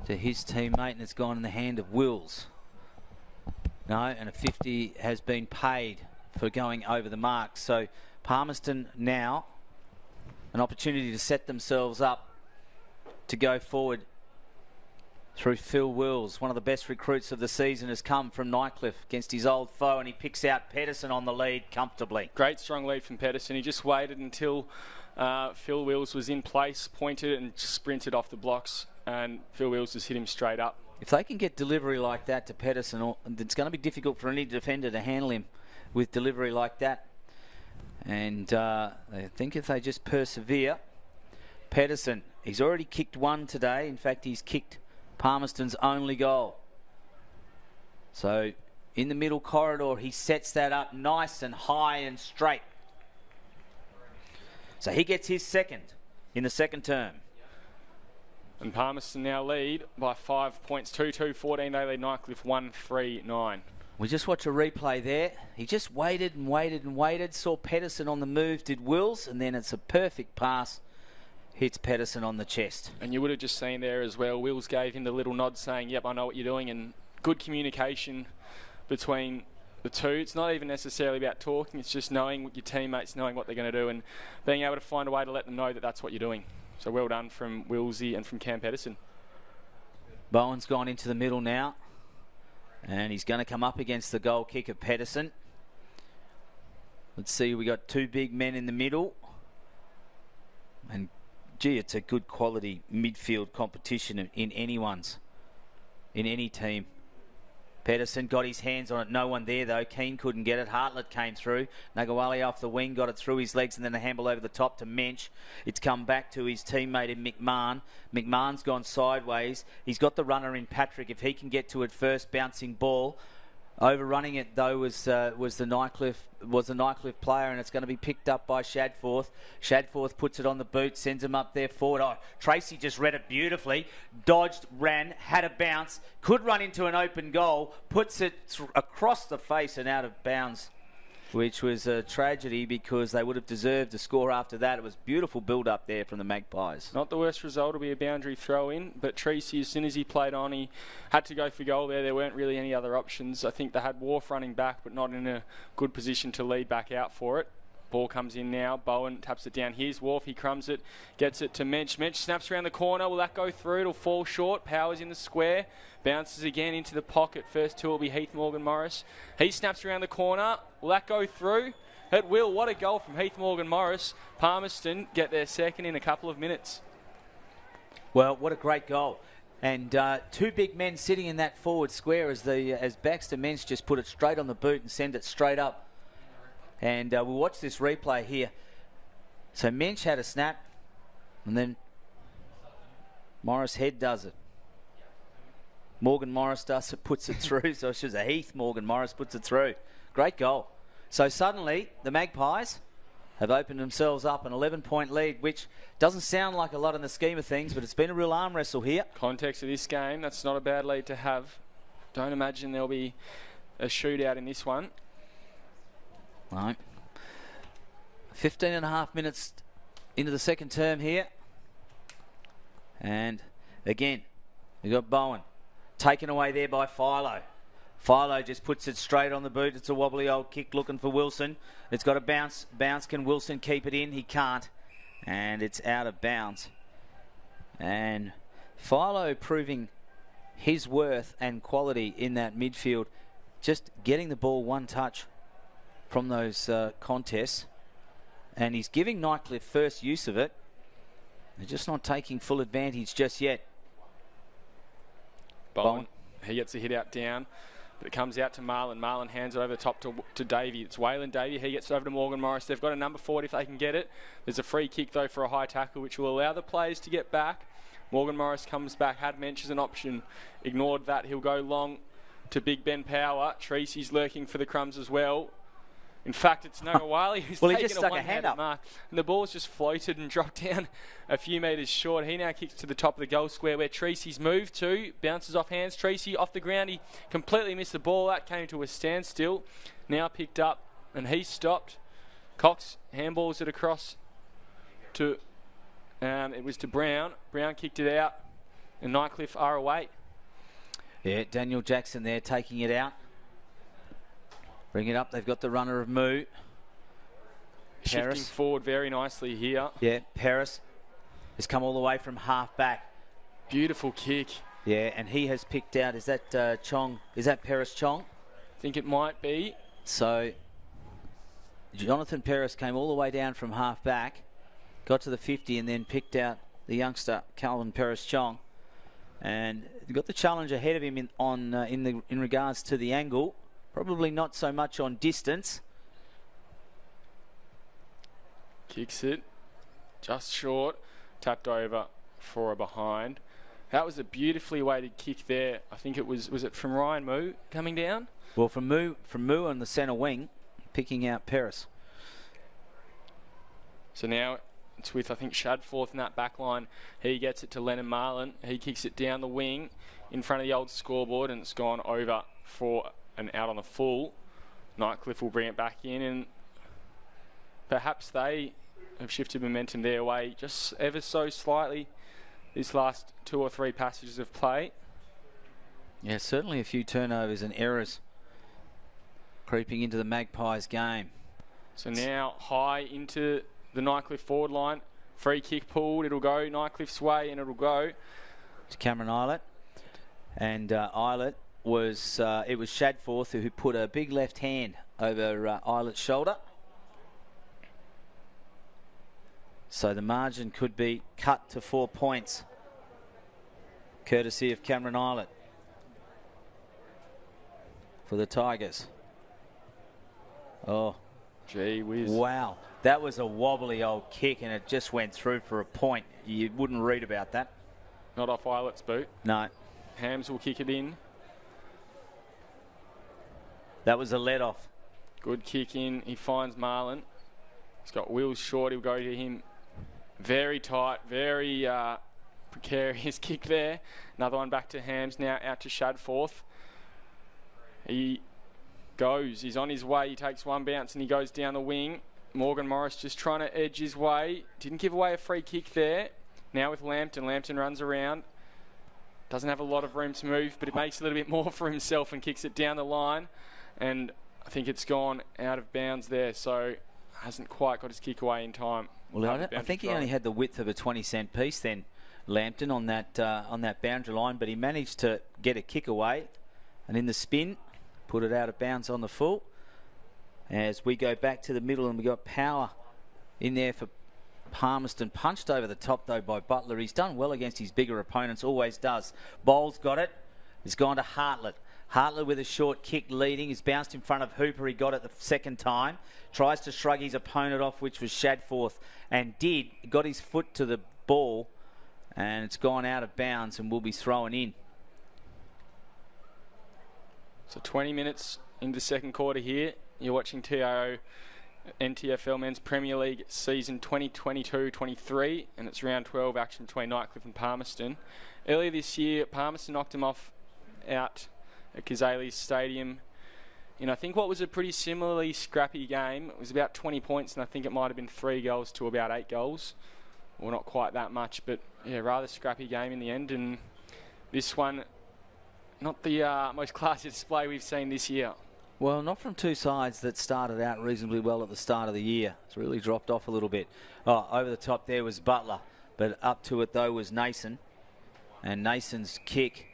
his teammate, and it's gone in the hand of Wills. No, and a 50 has been paid for going over the mark. So Palmerston now an opportunity to set themselves up to go forward through Phil Wills. One of the best recruits of the season has come from Nightcliff against his old foe, and he picks out Pedersen on the lead comfortably. Great strong lead from Pedersen. He just waited until Phil Wills was in place, pointed and sprinted off the blocks, and Phil Wills just hit him straight up. If they can get delivery like that to Pedersen, it's going to be difficult for any defender to handle him with delivery like that. And I think if they just persevere, Pedersen, he's already kicked one today. In fact, he's kicked Palmerston's only goal. So in the middle corridor, he sets that up nice and high and straight. So he gets his second in the second term. And Palmerston now lead by 5 points, 2-2-14. They lead Nightcliff 1-3-9. We just watch a replay there. He just waited and waited and waited. Saw Pedersen on the move, did Wills, and then it's a perfect pass. Hits Pedersen on the chest. And you would have just seen there as well, Wills gave him the little nod saying, yep, I know what you're doing, and good communication between the two. It's not even necessarily about talking, it's just knowing your teammates, knowing what they're going to do, and being able to find a way to let them know that that's what you're doing. So well done from Willsy and from Cam Pedersen. Bowen's gone into the middle now, and he's going to come up against the goal kick of Pedersen. Let's see, we got two big men in the middle, and gee, it's a good quality midfield competition in any team. Pedersen got his hands on it. No one there, though. Keane couldn't get it. Hartlett came through. Nagawali off the wing, got it through his legs, and then a handball over the top to Mensch. It's come back to his teammate in McMahon. McMahon's gone sideways. He's got the runner in Patrick. If he can get to it first, bouncing ball. Overrunning it, though, was the Nightcliff player, and it's going to be picked up by Shadforth. Shadforth puts it on the boot, sends him up there forward. Oh, Tracy just read it beautifully. Dodged, ran, had a bounce, could run into an open goal, puts it across the face and out of bounds which was a tragedy because they would have deserved a score after that. It was beautiful build-up there from the Magpies. Not the worst result. It'll be a boundary throw-in, but Treacy, as soon as he played on, he had to go for goal there. There weren't really any other options. I think they had Wharf running back, but not in a good position to lead back out for it. Ball comes in now. Bowen taps it down. Here's Wharf. He crumbs it. Gets it to Mensch. Mensch snaps around the corner. Will that go through? It'll fall short. Powers in the square. Bounces again into the pocket. First two will be Heath Morgan Morris. He snaps around the corner. Will that go through? It will. What a goal from Heath Morgan Morris. Palmerston get their second in a couple of minutes. Well, what a great goal. And two big men sitting in that forward square as Baxter Mensch just put it straight on the boot and send it straight up. And we'll watch this replay here. So Mensch had a snap, and then Morris Head does it. Morgan Morris does it, puts it through. So it's just a Heath Morgan Morris puts it through. Great goal. So suddenly the Magpies have opened themselves up an 11-point lead, which doesn't sound like a lot in the scheme of things, but it's been a real arm wrestle here. Context of this game, that's not a bad lead to have. Don't imagine there'll be a shootout in this one. Right. 15 and a half minutes into the second term here. And again, we've got Bowen taken away there by Philo. Philo just puts it straight on the boot. It's a wobbly old kick looking for Wilson. It's got a bounce. Bounce. Can Wilson keep it in? He can't. And it's out of bounds. And Philo proving his worth and quality in that midfield. Just getting the ball one touch from those contests, and he's giving Nightcliff first use of it. They're just not taking full advantage just yet. Bowen. He gets a hit out down, but it comes out to Marlon. Marlon hands it over the top to Davey. It's Waylon Davey. He gets it over to Morgan Morris. They've got a number forward if they can get it. There's a free kick though for a high tackle, which will allow the players to get back. Morgan Morris comes back. Had Mensch as an option. Ignored that. He'll go long to Big Ben Power. Treacy's lurking for the crumbs as well. In fact, it's Noah Wiley who's well, he taken just stuck a a hand up. mark. And the ball's just floated and dropped down a few metres short. He now kicks to the top of the goal square where Treacy's moved to. Bounces off hands. Treacy off the ground. He completely missed the ball. That came to a standstill. Now picked up and he stopped. Cox handballs it across to, it was to Brown. Brown kicked it out and Nightcliff are away. Yeah, Daniel Jackson there taking it out. Bring it up. They've got the runner of Moo. Shifting forward very nicely here. Yeah, Paris has come all the way from half back. Beautiful kick. Yeah, and he has picked out, is that Chong? Is that Paris Chong? I think it might be. So Jonathan Paris came all the way down from half back, got to the 50 and then picked out the youngster Calvin Paris Chong. And got the challenge ahead of him in regards to the angle. Probably not so much on distance. Kicks it just short. Tapped over for a behind. That was a beautifully weighted kick there. I think it was it from Ryan Moo coming down? Well, from Moo on the centre wing, picking out Paris. So now it's with, I think, Shadforth in that back line. He gets it to Lennon Marlon. He kicks it down the wing in front of the old scoreboard, and it's gone over for an out on the full. Nightcliff will bring it back in, and perhaps they have shifted momentum their way just ever so slightly this last 2 or 3 passages of play. Yeah, certainly a few turnovers and errors creeping into the Magpies game. So now high into the Nightcliff forward line. Free kick pulled. It'll go Nightcliff's way, and it'll go to Cameron Eilert. And Eilert was it was Shadforth who put a big left hand over Eilert's shoulder. So the margin could be cut to 4 points, courtesy of Cameron Eilert for the Tigers. Oh, gee whiz. Wow. That was a wobbly old kick and it just went through for a point. You wouldn't read about that. Not off Eilert's boot. No. Hams will kick it in. That was a let-off. Good kick in. He finds Marlon. He's got wheels short. He'll go to him. Very tight, very precarious kick there. Another one back to Hams now, out to Shadforth. He goes. He's on his way. He takes one bounce and he goes down the wing. Morgan Morris just trying to edge his way. Didn't give away a free kick there. Now with Lambton. Lambton runs around. Doesn't have a lot of room to move, but it makes a little bit more for himself and kicks it down the line. And I think it's gone out of bounds there, so hasn't quite got his kick away in time. Well, I think he only had the width of a 20-cent piece then, Lambton, on that boundary line, but he managed to get a kick away, and in the spin, put it out of bounds on the full. As we go back to the middle, and we got Power in there for Palmerston. Punched over the top though by Butler. He's done well against his bigger opponents, always does. Bowles got it. It's gone to Hartlett. Hartlett with a short kick leading. He's bounced in front of Hooper. He got it the second time. Tries to shrug his opponent off, which was Shadforth, and did. Got his foot to the ball, and it's gone out of bounds and will be thrown in. So 20 minutes into the second quarter here. You're watching TIO NTFL Men's Premier League season 2022-23, and it's round 12 action between Nightcliff and Palmerston. Earlier this year, Palmerston knocked them off out at Kazali's Stadium in I think what was a pretty similarly scrappy game. It was about 20 points, and I think it might have been 3 goals to about 8 goals. Well, not quite that much, but yeah, rather scrappy game in the end. And this one, not the most classy display we've seen this year. Well, not from two sides that started out reasonably well at the start of the year. It's really dropped off a little bit. Oh, over the top there was Butler, but up to it though was Nason. And Nason's kick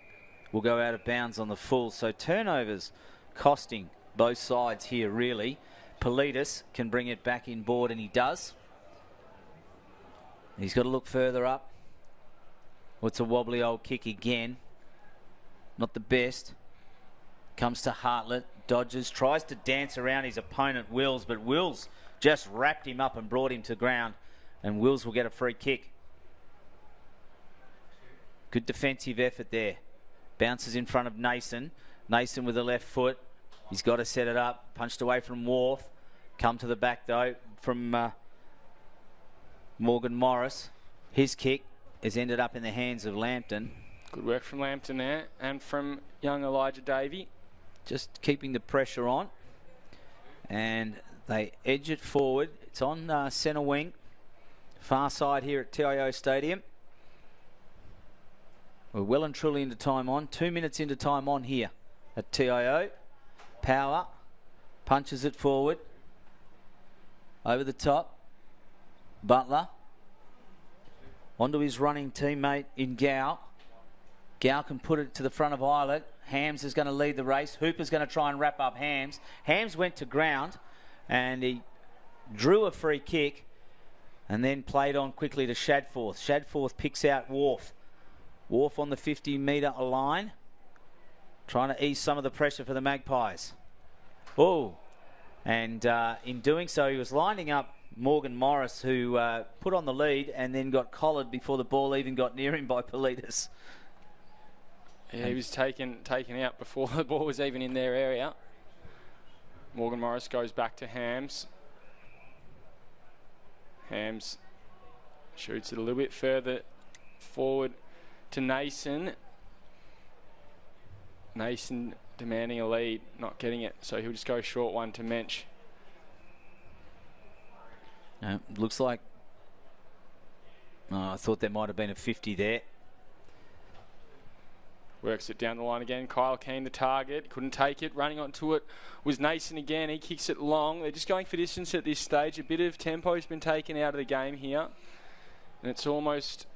will go out of bounds on the full. So turnovers costing both sides here really. Politis can bring it back in board, and he does. He's got to look further up. What's a wobbly old kick again. Not the best. Comes to Hartlett. Dodges, tries to dance around his opponent Wills, but Wills just wrapped him up and brought him to ground, and Wills will get a free kick. Good defensive effort there. Bounces in front of Nason. Nason with the left foot. He's got to set it up. Punched away from Wharf. Come to the back though from Morgan Morris. His kick has ended up in the hands of Lambton. Good work from Lambton there, and from young Elijah Davey. Just keeping the pressure on, and they edge it forward. It's on centre wing, far side here at TIO Stadium. We're well and truly into time on. 2 minutes into time on here at TIO. Power punches it forward, over the top. Butler onto his running teammate in Gow. Gow can put it to the front of Eilert. Hams is going to lead the race. Hooper's going to try and wrap up Hams. Hams went to ground and he drew a free kick and then played on quickly to Shadforth. Shadforth picks out Wharf. Wharf on the 50-metre line, trying to ease some of the pressure for the Magpies. Oh, and in doing so, he was lining up Morgan Morris, who put on the lead and then got collared before the ball even got near him by Politis. Yeah, he was taken out before the ball was even in their area. Morgan Morris goes back to Hams. Hams shoots it a little bit further forward to Nason. Nason demanding a lead, not getting it, so he'll just go short one to Mensch. Looks like... I thought there might have been a 50 there. Works it down the line again. Kyle Keane, the target. Couldn't take it. Running onto it was Nason again. He kicks it long. They're just going for distance at this stage. A bit of tempo has been taken out of the game here. And it's almost...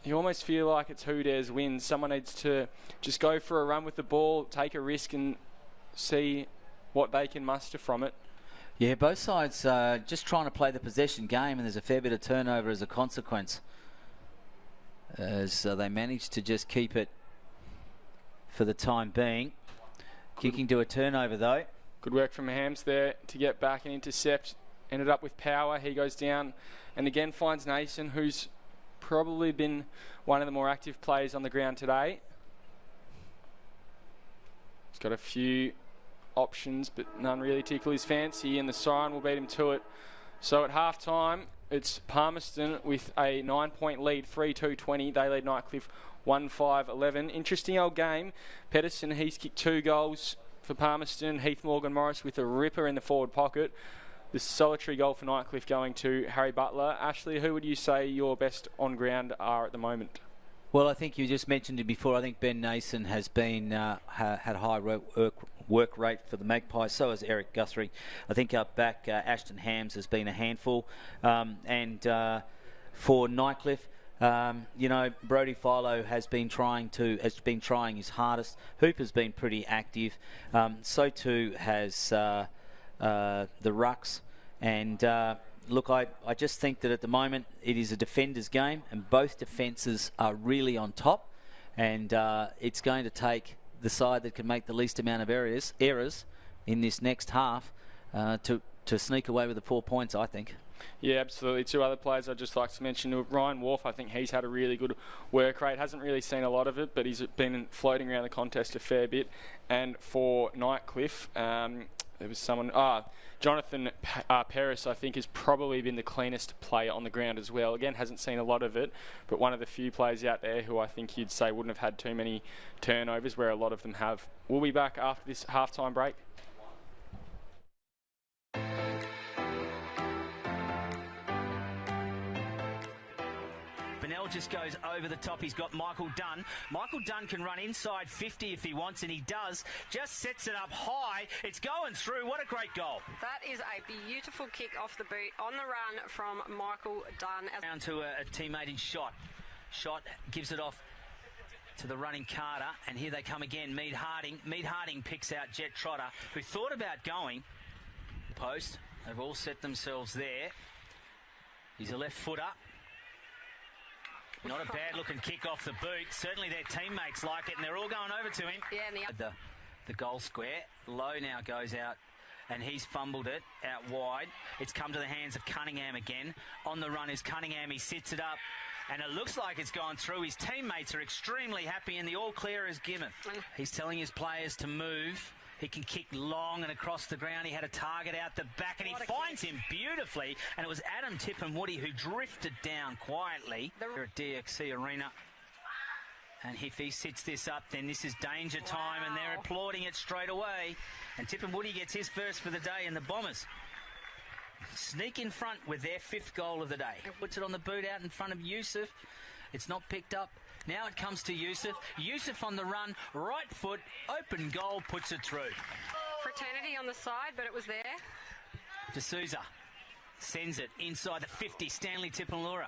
You almost feel like it's who dares wins. Someone needs to just go for a run with the ball, take a risk and see what they can muster from it. Yeah, both sides just trying to play the possession game, and there's a fair bit of turnover as a consequence. As they manage to just keep it for the time being. Kicking to a turnover though. Good work from Hams there to get back and intercept. Ended up with Power. He goes down and again finds Nason, who's probably been one of the more active players on the ground today. He's got a few options, but none really tickle his fancy, and the siren will beat him to it. So at half time, it's Palmerston with a 9-point lead, 3-2-20. They lead Nightcliff 1-5-11. Interesting old game. Pedersen, he's kicked 2 goals. for Palmerston. Heath Morgan-Morris with a ripper in the forward pocket. The solitary goal for Nightcliff going to Harry Butler. Ashley, who would you say your best on ground are at the moment? Well, I think you just mentioned it before. I think Ben Nason has been had a high work rate for the Magpies. So has Eric Guthrie. I think up back, Ashton Hams has been a handful. And for Nightcliff, Brodie Philo has been trying his hardest. Hooper's been pretty active. So too has the Rucks. And look, I just think that at the moment it is a defender's game, and both defences are really on top. And it's going to take the side that can make the least amount of errors in this next half to sneak away with the 4 points, I think. Yeah, absolutely. Two other players I'd just like to mention. Ryan Wharf, I think he's had a really good work rate. Hasn't really seen a lot of it, but he's been floating around the contest a fair bit. And for Nightcliff, there was someone... Jonathan Paris, I think, has probably been the cleanest player on the ground as well. Again, hasn't seen a lot of it, but one of the few players out there who I think you'd say wouldn't have had too many turnovers, where a lot of them have. We'll be back after this halftime break. Bennell just goes over the top. He's got Michael Dunn. Michael Dunn can run inside 50 if he wants, and he does. Just sets it up high. It's going through. What a great goal. That is a beautiful kick off the boot on the run from Michael Dunn. Down to a teammate in Shot. Shot gives it off to the running Carter, and here they come again. Mead Harding. Mead Harding picks out Jet Trotter, who thought about going. Post. They've all set themselves there. He's a left footer. Not a bad-looking kick off the boot. Certainly their teammates like it, and they're all going over to him. Yeah, and the goal square. Lowe now goes out, and he's fumbled it out wide. It's come to the hands of Cunningham again. On the run is Cunningham. He sits it up, and it looks like it's gone through. His teammates are extremely happy, and the all-clear is given. He's telling his players to move. He can kick long and across the ground. He had a target out the back, and he finds him beautifully. And it was Adam Tippenwoody who drifted down quietly. They're at DXC Arena. And if he sits this up, then this is danger time, and they're applauding it straight away. And Tippenwoody gets his first for the day, and the Bombers sneak in front with their 5th goal of the day. Puts it on the boot out in front of Yusuf. It's not picked up. Now it comes to Yusuf. Yusuf on the run, right foot, open goal, puts it through. Fraternity on the side, but it was there. D'Souza sends it inside the 50. Stanley Tippenlura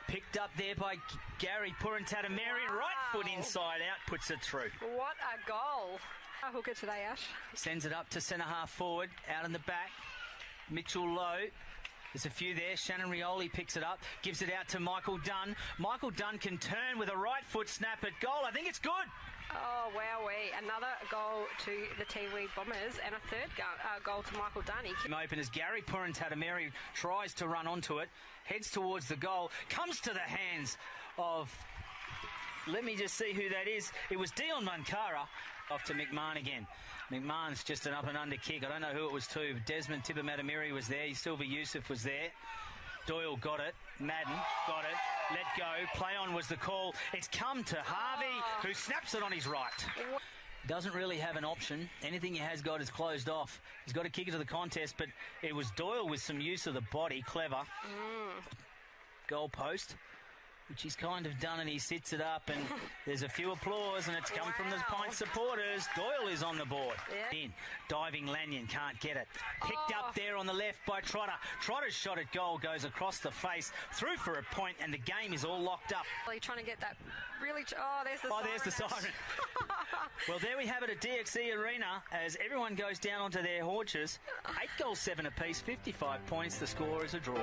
picked up there by Gary Purantatameri. Right foot inside out, puts it through. What a goal. A hooker today, Ash. Sends it up to centre half forward, out in the back. Mitchell Lowe. There's a few there. Shannon Rioli picks it up, gives it out to Michael Dunn. Michael Dunn can turn with a right foot snap at goal. I think it's good. Oh, wowee. Another goal to the Tiwi Bombers, and a third goal to Michael Dunn. Open as Gary Purantatameri tries to run onto it, heads towards the goal, comes to the hands of... Let me just see who that is. It was Dion Mankara. Off to McMahon again. McMahon's just an up and under kick. I don't know who it was to. Desmond Tipamatamiri was there. Silver Yusuf was there. Doyle got it. Madden got it. Let go. Play on was the call. It's come to Harvey, who snaps it on his right. Doesn't really have an option. Anything he has got is closed off. He's got to kick it to the contest, but it was Doyle with some use of the body. Clever. Goal post, which he's kind of done, and he sits it up, and there's a few applause, and it's come from the Pint supporters. Doyle is on the board. Yeah. In. Diving Lanyon can't get it. Picked up there on the left by Trotter. Trotter's shot at goal goes across the face, through for a point, and the game is all locked up. Really trying to get that really... there's the siren. There's the siren. Well, there we have it at DXC Arena as everyone goes down onto their haunches. 8 goals, 7 apiece, 55 points. The score is a draw.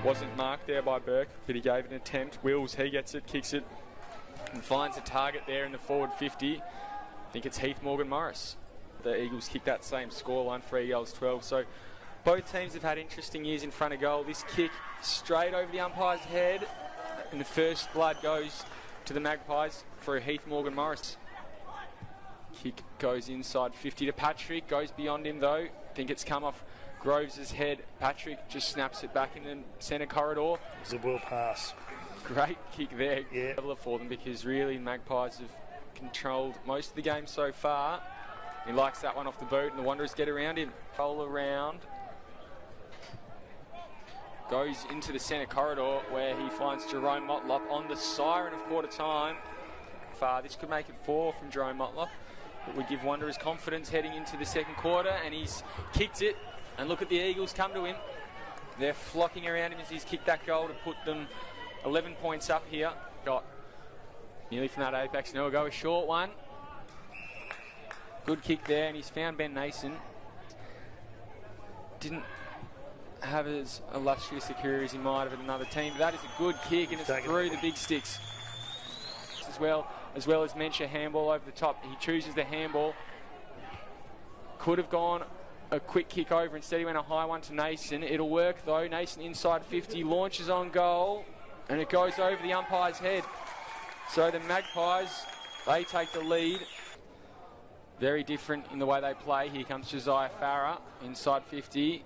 Wasn't marked there by Burke, but he gave it an attempt. Wills, he gets it, kicks it, and finds a target there in the forward 50. I think it's Heath Morgan Morris. The Eagles kick that same scoreline, 3 goals 12. So both teams have had interesting years in front of goal. This kick straight over the umpire's head, and the first blood goes to the Magpies for Heath Morgan Morris. Kick goes inside 50 to Patrick, goes beyond him though. I think it's come off Groves' head. Patrick just snaps it back in the centre corridor. It's a well pass. Great kick there. Yeah. For them, because really Magpies have controlled most of the game so far. He likes that one off the boot, and the Wanderers get around him. Roll around. Goes into the centre corridor where he finds Jerome Motlop on the siren of quarter time. This could make it 4 from Jerome Motlop. It would give Wanderers confidence heading into the second quarter, and he's kicked it. And look at the Eagles come to him. They're flocking around him as he's kicked that goal to put them 11 points up here. Got nearly from that apex. Now we'll go a short one. Good kick there, and he's found Ben Nason. Didn't have as illustrious a career as he might have at another team, but that is a good kick, and it's through the big sticks. As well as Mencha handball over the top. He chooses the handball. Could have gone a quick kick over. Instead he went a high one to Nason. It'll work though. Nason inside 50, launches on goal, and it goes over the umpire's head. So the Magpies, they take the lead. Very different in the way they play. Here comes Josiah Farah inside 50.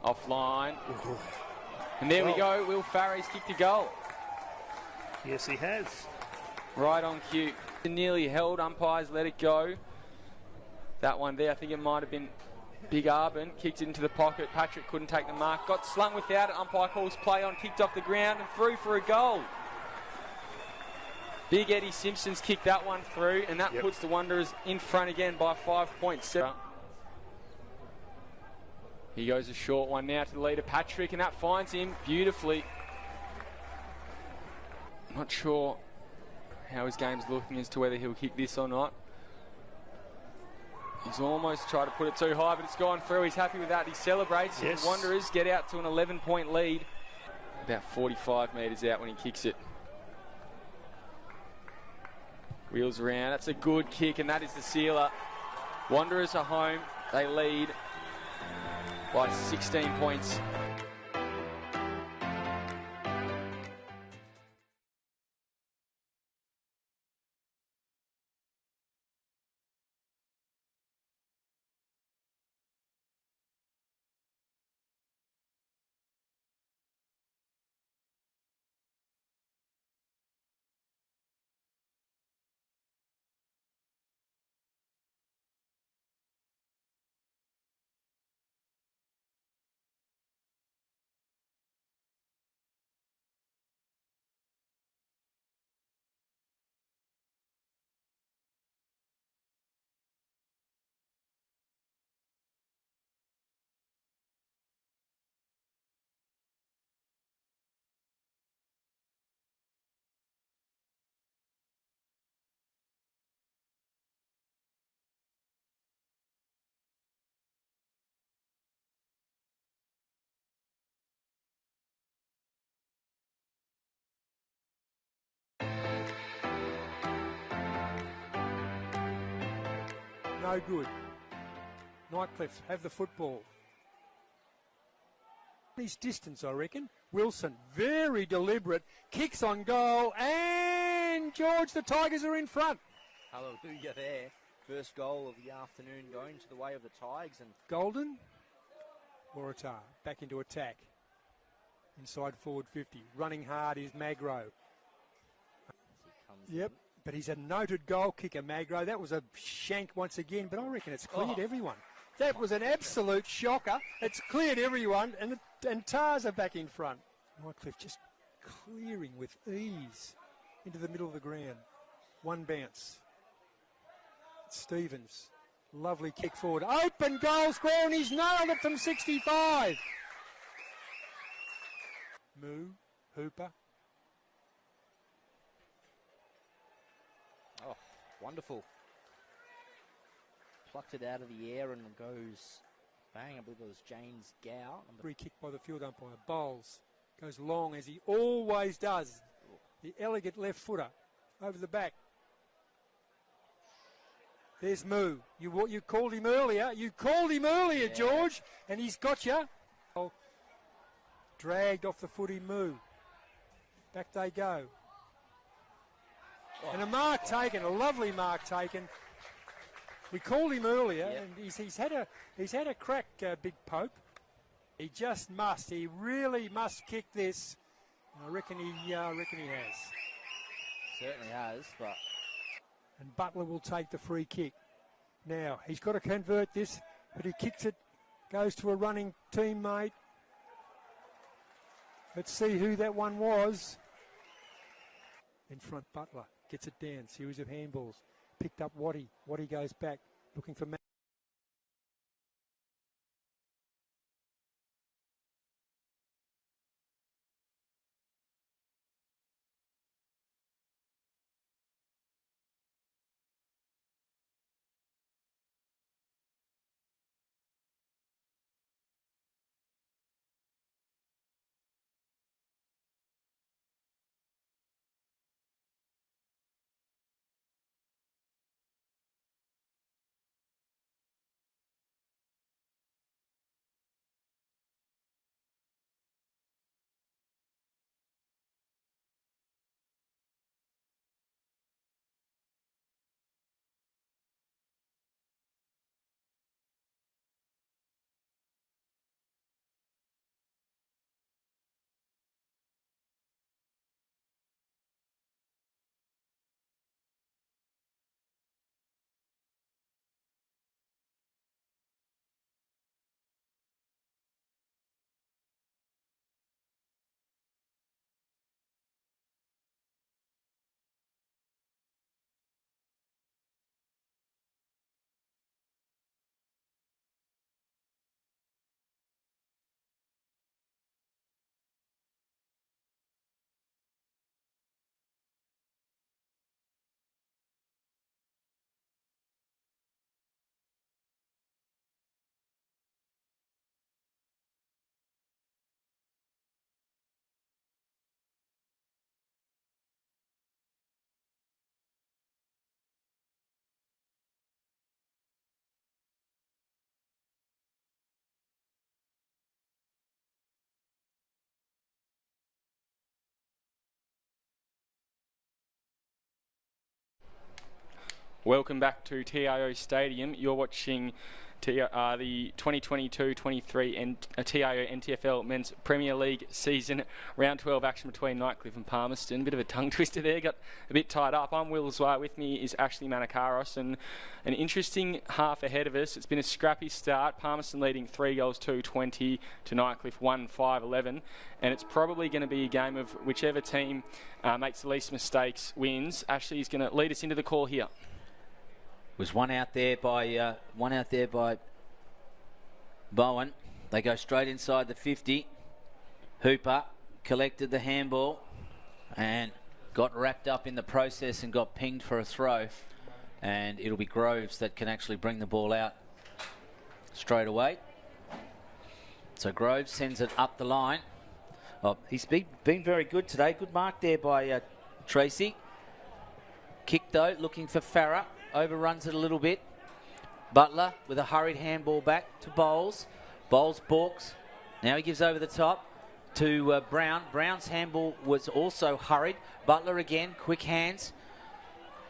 Offline. And there we go. Will Farah's kicked a goal. Yes, he has. Right on cue. Nearly held. Umpires let it go. That one there, I think it might have been Big Arbin. Kicked it into the pocket. Patrick couldn't take the mark. Got slung without it. Umpire calls play on. Kicked off the ground and through for a goal. Big Eddie Simpson's kicked that one through, and that puts the Wanderers in front again by 5 points. He goes a short one now to the leader, Patrick, and that finds him beautifully. Not sure how his game's looking as to whether he'll kick this or not. He's almost tried to put it too high, but it's gone through. He's happy with that. He celebrates. Yes. The Wanderers get out to an 11-point lead. About 45 metres out when he kicks it. Wheels around. That's a good kick, and that is the sealer. Wanderers are home. They lead by 16 points. No good. Nightcliff have the football. His distance, I reckon. Wilson, very deliberate, kicks on goal, and George, the Tigers are in front. Hallelujah there. First goal of the afternoon going to the way of the Tigers. And Golden, Waratah back into attack. Inside forward 50. Running hard is Magro. Yep. But he's a noted goal kicker, Magro. That was a shank once again, but I reckon it's cleared everyone. That was an absolute shocker. It's cleared everyone, and Tars are back in front. Nightcliff just clearing with ease into the middle of the ground. One bounce. Stevens, lovely kick forward. Open goal square, and he's nailed it from 65. Moo, Hooper. Oh, wonderful. Plucked it out of the air and goes bang. I believe it was James Gow. Free kick by the field umpire. Bowles goes long as he always does. The elegant left footer over the back. There's Moo. You called him earlier. You called him earlier, yeah. George, and he's got you. Oh, dragged off the footy, Moo. Back they go. And a mark taken, a lovely mark taken. We called him earlier, and he's had a crack, Big Pope. He just must. He really must kick this. I reckon he has. Certainly has, but. And Butler will take the free kick. Now he's got to convert this, but he kicks it, goes to a running teammate. Let's see who that one was. In front, Butler gets it down. Series of handballs. Picked up Waddy. Waddy goes back, looking for Matt. Welcome back to TIO Stadium. You're watching the 2022-23 TIO NTFL Men's Premier League season round 12 action between Nightcliff and Palmerston. Bit of a tongue twister there, got a bit tied up. I'm Will Zwart. With me is Ashley Manakaros, and an interesting half ahead of us. It's been a scrappy start. Palmerston leading 3 goals 2-20 to Nightcliff 1-5-11, and it's probably going to be a game of whichever team makes the least mistakes wins. Ashley is going to lead us into the call here. Was one out there by Bowen. They go straight inside the 50. Hooper collected the handball and got wrapped up in the process and got pinged for a throw. And it'll be Groves that can actually bring the ball out straight away. So Groves sends it up the line. Oh, he's been very good today. Good mark there by Tracy. Kick though, looking for Farah. Overruns it a little bit. Butler with a hurried handball back to Bowles. Bowles balks. Now he gives over the top to Brown. Brown's handball was also hurried. Butler again, quick hands.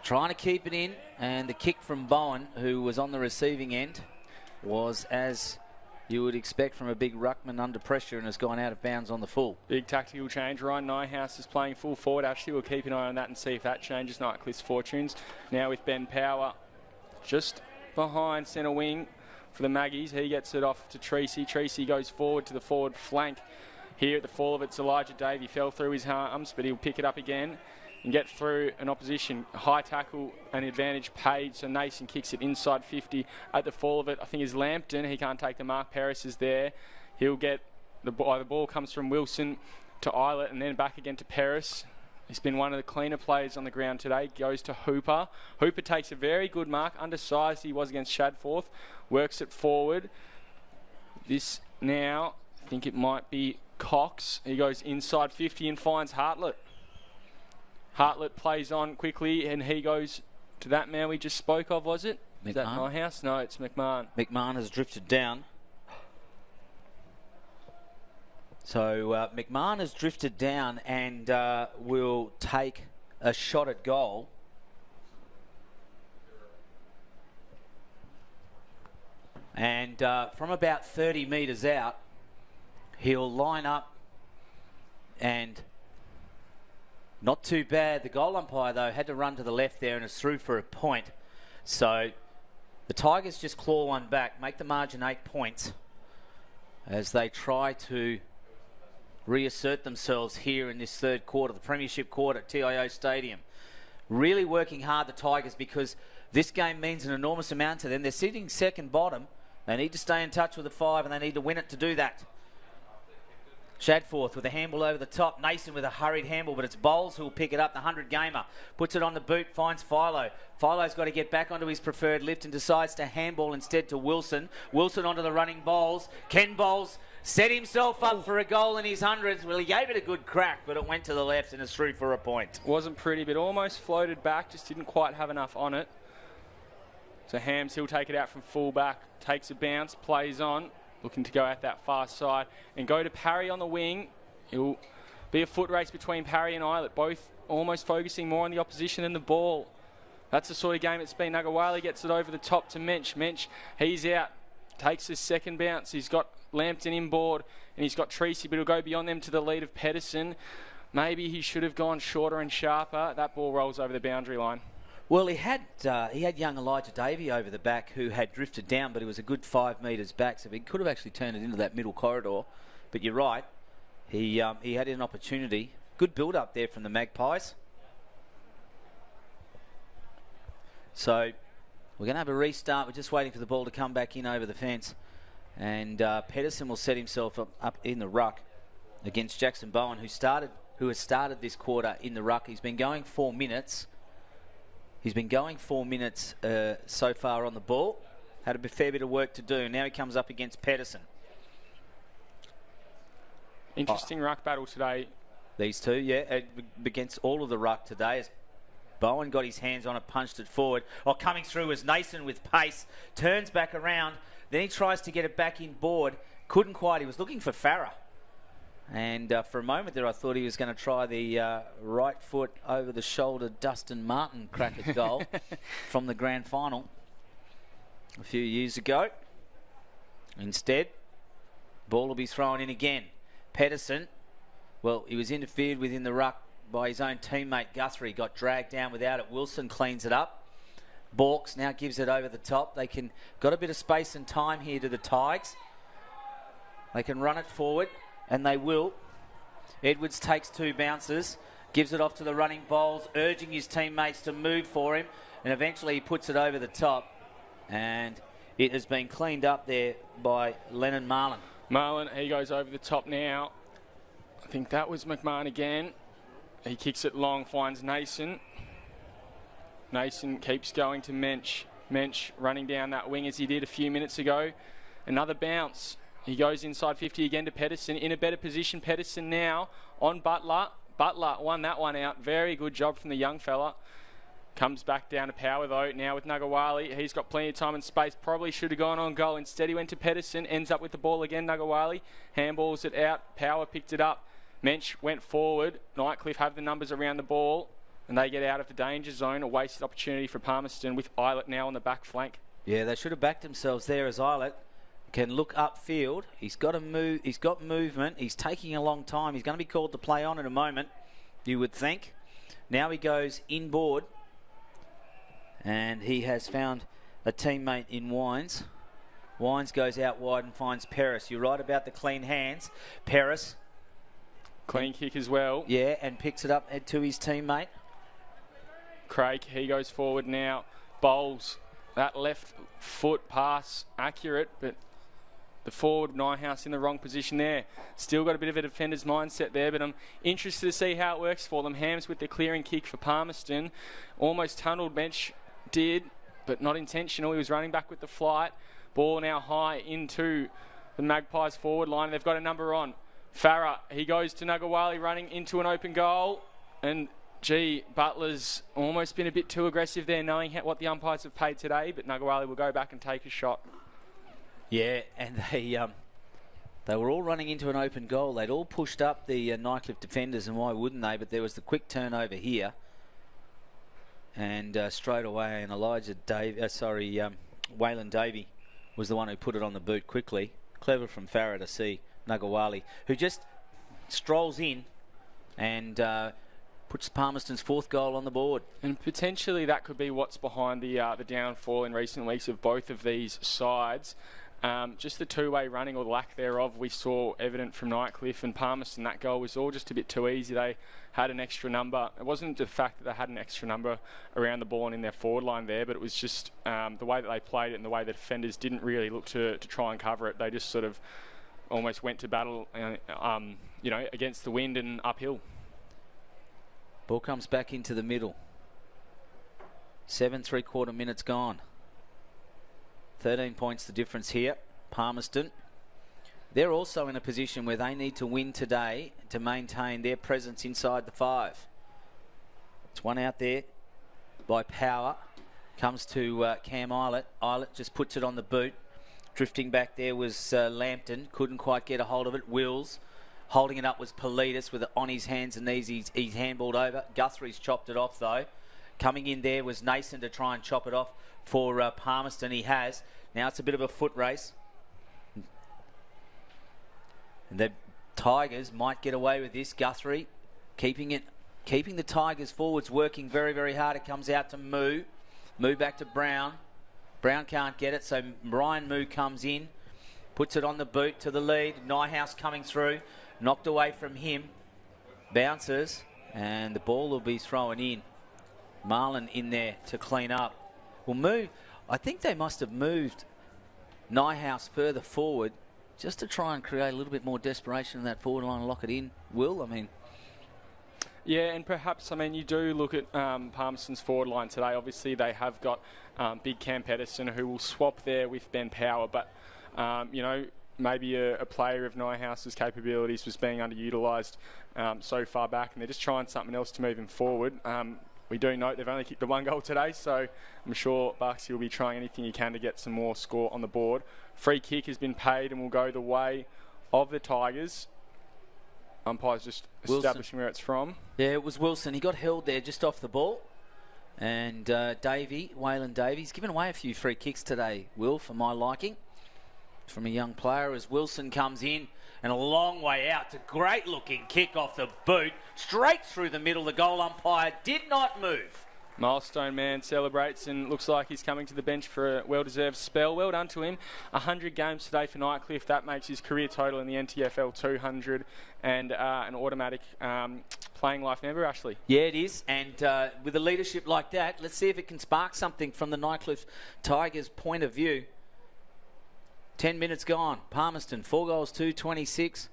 Trying to keep it in. And the kick from Bowen, who was on the receiving end, was as you would expect from a big ruckman under pressure, and has gone out of bounds on the full. Big tactical change. Ryan Nyhouse is playing full forward. Actually, we'll keep an eye on that and see if that changes Nightcliff's fortunes. Now with Ben Power just behind centre wing for the Maggies. He gets it off to Treacy. Treacy goes forward to the forward flank. Here at the fall of it's Elijah Davey. Fell through his arms, but he'll pick it up again and get through an opposition. High tackle and advantage paid, so Nason kicks it inside 50. At the fall of it, I think is Lampton. He can't take the mark. Paris is there. He'll get the ball comes from Wilson to Eilert and then back again to Paris. He's been one of the cleaner players on the ground today. Goes to Hooper. Hooper takes a very good mark. Undersized he was against Shadforth. Works it forward. This now, I think it might be Cox. He goes inside 50 and finds Hartlett. Hartlett plays on quickly, and he goes to that man we just spoke of, was it? Is that Nyhouse? No, it's McMahon. McMahon has drifted down. So McMahon has drifted down and will take a shot at goal. And from about 30 metres out, he'll line up, and not too bad. The goal umpire, though, had to run to the left there and is through for a point. So the Tigers just claw one back, make the margin 8 points as they try to reassert themselves here in this third quarter, the premiership quarter at TIO Stadium. Really working hard, the Tigers, because this game means an enormous amount to them. They're sitting second bottom. They need to stay in touch with the 5, and they need to win it to do that. Shadforth with a handball over the top. Nason with a hurried handball, but it's Bowles who will pick it up. The 100-gamer puts it on the boot, finds Philo. Philo's got to get back onto his preferred lift and decides to handball instead to Wilson. Wilson onto the running Bowles. Ken Bowles set himself up for a goal in his hundreds. Well, he gave it a good crack, but it went to the left and is through for a point. Wasn't pretty, but almost floated back. Just didn't quite have enough on it. So Hams, he'll take it out from full back. Takes a bounce, plays on. Looking to go out that far side and go to Parry on the wing. It'll be a foot race between Parry and Eilert, both almost focusing more on the opposition than the ball. That's the sort of game it's been. Nagawali gets it over the top to Mensch. Mensch, he's out. Takes his second bounce. He's got Lambton inboard and he's got Treacy, but he'll go beyond them to the lead of Pedersen. Maybe he should have gone shorter and sharper. That ball rolls over the boundary line. Well, he had young Elijah Davey over the back who had drifted down, but he was a good 5 metres back, so he could have actually turned it into that middle corridor. But you're right, he had an opportunity. Good build-up there from the Magpies. So we're going to have a restart. We're just waiting for the ball to come back in over the fence. And Pedersen will set himself up in the ruck against Jackson Bowen, who has started this quarter in the ruck. He's been going 4 minutes. He's been going 4 minutes so far on the ball. Had a fair bit of work to do. Now he comes up against Pedersen. Interesting ruck battle today. These two, yeah, against all of the ruck today. As Bowen got his hands on it, punched it forward. Coming through was Nason with pace. Turns back around. Then he tries to get it back in board. Couldn't quite. He was looking for Farah. And for a moment there, I thought he was going to try the right foot over the shoulder Dustin Martin crack at goal from the grand final a few years ago. Instead, ball will be thrown in again. Pedersen, well, he was interfered with in the ruck by his own teammate Guthrie. Got dragged down without it. Wilson cleans it up. Borks now gives it over the top. They got a bit of space and time here to the Tigers. They can run it forward. And they will. Edwards takes 2 bounces, gives it off to the running Bowles, urging his teammates to move for him, and eventually he puts it over the top. And it has been cleaned up there by Lennon Marlin. Marlin, he goes over the top now. I think that was McMahon again. He kicks it long, finds Nason. Nason keeps going to Mensch. Mensch running down that wing as he did a few minutes ago. Another bounce. He goes inside 50 again to Pedersen. In a better position, Pedersen now on Butler. Butler won that one out. Very good job from the young fella. Comes back down to Power, though. Now with Nagawali. He's got plenty of time and space. Probably should have gone on goal. Instead, he went to Pedersen. Ends up with the ball again, Nagawali. Handballs it out. Power picked it up. Mensch went forward. Nightcliff have the numbers around the ball. And they get out of the danger zone. A wasted opportunity for Palmerston with Eilert now on the back flank. Yeah, they should have backed themselves there as Eilert can look upfield. He's got to move. He's got movement. He's taking a long time. He's going to be called to play on in a moment, you would think. Now he goes inboard, and he has found a teammate in Wines. Wines goes out wide and finds Paris. You're right about the clean hands. Paris. Clean kick as well. Yeah, and picks it up to his teammate. Craig, he goes forward now. Bowles, that left foot pass accurate, but the forward Nyhouse in the wrong position there. Still got a bit of a defender's mindset there, but I'm interested to see how it works for them. Hams with the clearing kick for Palmerston. Almost tunnelled, Mensch did, but not intentional. He was running back with the flight. Ball now high into the Magpies forward line. They've got a number on. Farah, he goes to Nagawali running into an open goal. And, gee, Butler's almost been a bit too aggressive there, knowing what the umpires have paid today. But Nagawali will go back and take a shot. Yeah, and they were all running into an open goal. They'd all pushed up the Nightcliff defenders, and why wouldn't they? But there was the quick turnover here. And straight away, and Waylon Davey was the one who put it on the boot quickly. Clever from Farah to see Nagawali, who just strolls in and puts Palmerston's 4th goal on the board. And potentially that could be what's behind the downfall in recent weeks of both of these sides. Just the two-way running or the lack thereof we saw evident from Nightcliff and Palmerston. That goal was all just a bit too easy. They had an extra number. It wasn't the fact that they had an extra number around the ball and in their forward line there, but it was just the way that they played it and the way the defenders didn't really look to try and cover it. They just sort of almost went to battle, against the wind and uphill. Ball comes back into the middle. 7 3/4 minutes gone. 13 points the difference here. Palmerston. They're also in a position where they need to win today to maintain their presence inside the 5. It's one out there by Power. Comes to Cam Eilert. Eilert just puts it on the boot. Drifting back there was Lambton. Couldn't quite get a hold of it. Wills. Holding it up was Politis with it on his hands and knees. He's handballed over. Guthrie's chopped it off though. Coming in there was Nason to try and chop it off for Palmerston. He has. Now it's a bit of a foot race. And the Tigers might get away with this. Guthrie keeping the Tigers forwards, working very, very hard. It comes out to Moo. Moo back to Brown. Brown can't get it, so Ryan Moo comes in. Puts it on the boot to the lead. Nyhouse coming through. Knocked away from him. Bounces. And the ball will be thrown in. Marlin in there to clean up. Well, Moo, I think they must have moved Nyhouse further forward just to try and create a little bit more desperation in that forward line and lock it in. Yeah, and perhaps, you do look at Palmerston's forward line today. Obviously, they have got big Cam Pedersen who will swap there with Ben Power, but, maybe a player of Nyhouse's capabilities was being underutilised so far back, and they're just trying something else to move him forward. We do note they've only kicked the 1 goal today, so I'm sure Bucksy will be trying anything he can to get some more score on the board. Free kick has been paid and will go the way of the Tigers. Umpire's just establishing where it's from. Yeah, it was Wilson. He got held there just off the ball. And Waylon Davies, given away a few free kicks today, Will, for my liking, from a young player as Wilson comes in. And a long way out. It's a great looking kick off the boot. Straight through the middle. The goal umpire did not move. Milestone man celebrates and looks like he's coming to the bench for a well-deserved spell. Well done to him. 100 games today for Nightcliff. That makes his career total in the NTFL 200 and an automatic playing life member, Ashley. Yeah, it is. And with a leadership like that, let's see if it can spark something from the Nightcliff Tigers' point of view. 10 minutes gone. Palmerston, 4 goals, 2-26.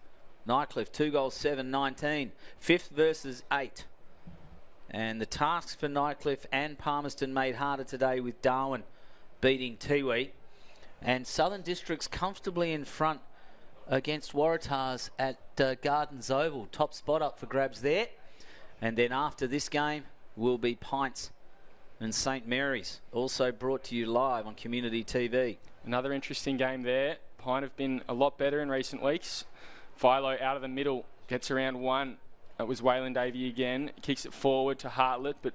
Nightcliff, 2 goals, 7-19. 5th versus 8. And the tasks for Nightcliff and Palmerston made harder today with Darwin beating Tiwi. And Southern District's comfortably in front against Waratahs at Gardens Oval. Top spot up for grabs there. And then after this game will be Pints and St Mary's. Also brought to you live on Community TV. Another interesting game there. Pine have been a lot better in recent weeks. Philo out of the middle, gets around 1. It was Waylon Davey again. Kicks it forward to Hartlett, but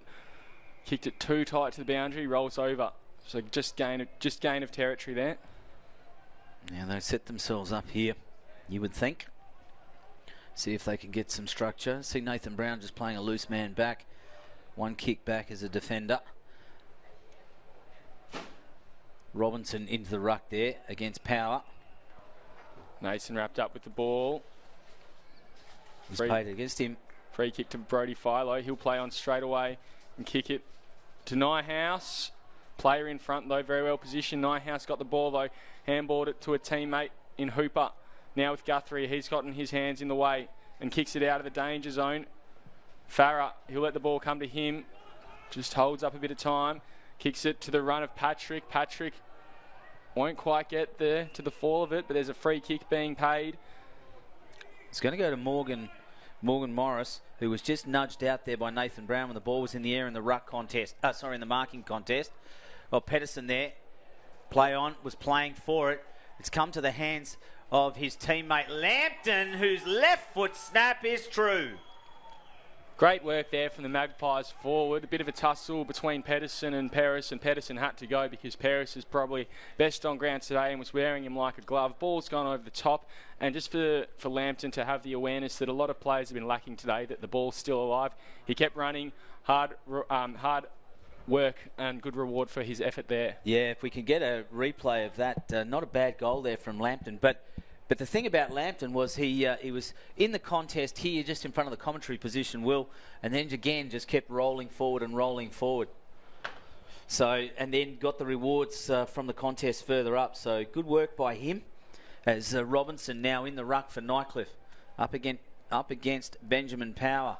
kicked it too tight to the boundary, rolls over. So just gain of territory there. Yeah, they set themselves up here, you would think. See if they can get some structure. See Nathan Brown just playing a loose man back. 1 kick back as a defender. Robinson into the ruck there against Power. Nason wrapped up with the ball. He's played against him. Free kick to Brody Philo. He'll play on straight away and kick it to Nyhouse. Player in front though, very well positioned. Nyhouse got the ball though. Handballed it to a teammate in Hooper. Now with Guthrie, he's gotten his hands in the way and kicks it out of the danger zone. Farah, he'll let the ball come to him. Just holds up a bit of time. Kicks it to the run of Patrick. Patrick Won't quite get there to the fall of it, but there's a free kick being paid. It's going to go to Morgan Morris, who was just nudged out there by Nathan Brown when the ball was in the air in the ruck contest. In the marking contest. Well, Pedersen there, play on, was playing for it. It's come to the hands of his teammate Lampton, whose left foot snap is true. Great work there from the Magpies forward. A bit of a tussle between Pedersen and Paris, and Pedersen had to go because Paris is probably best on ground today and was wearing him like a glove. Ball's gone over the top, and just for Lampton to have the awareness that a lot of players have been lacking today, that the ball's still alive. He kept running, hard work and good reward for his effort there. Yeah, if we can get a replay of that, not a bad goal there from Lampton, but the thing about Lampton was he was in the contest here just in front of the commentary position, Will, and then again just kept rolling forward and rolling forward. So, and then got the rewards from the contest further up. So good work by him as Robinson now in the ruck for Nightcliff up against Benjamin Power.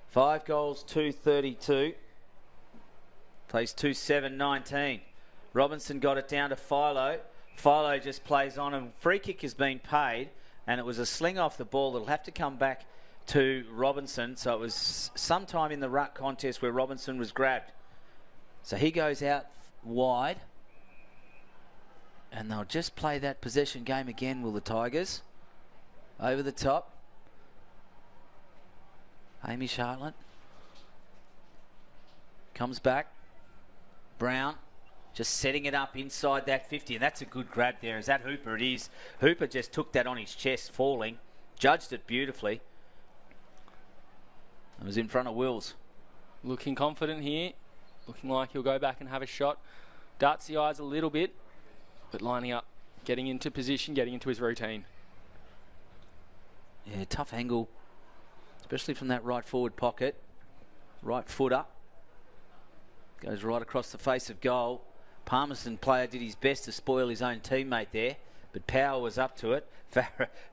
5 goals, 232. Plays 2-7-19. Robinson got it down to Philo. Philo just plays on, and free kick has been paid, and it was a sling off the ball that'll have to come back to Robinson. So it was sometime in the ruck contest where Robinson was grabbed. So he goes out wide, and they'll just play that possession game again, will the Tigers? Over the top. Amy Chartland comes back. Brown just setting it up inside that 50, and that's a good grab there. Is that Hooper? It is. Hooper just took that on his chest, falling. Judged it beautifully. It was in front of Wills. Looking confident here. Looking like he'll go back and have a shot. Darts the eyes a little bit, but lining up, getting into position, getting into his routine. Yeah, tough angle, especially from that right forward pocket. Right foot up. Goes right across the face of goal. Palmerston player did his best to spoil his own teammate there, but Power was up to it.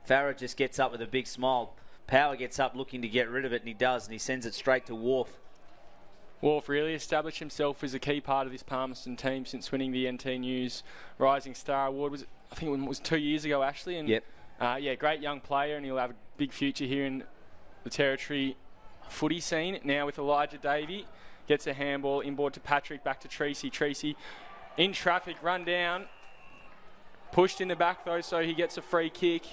Farah just gets up with a big smile. Power gets up looking to get rid of it, and he does, and he sends it straight to Wharf. Wharf really established himself as a key part of this Palmerston team since winning the NT News Rising Star Award. I think it was 2 years ago, Ashley. And yep. Great young player, and he'll have a big future here in the Territory footy scene. Now with Elijah Davey, gets a handball inboard to Patrick, back to Treacy. Treacy in traffic, run down, pushed in the back though, so he gets a free kick.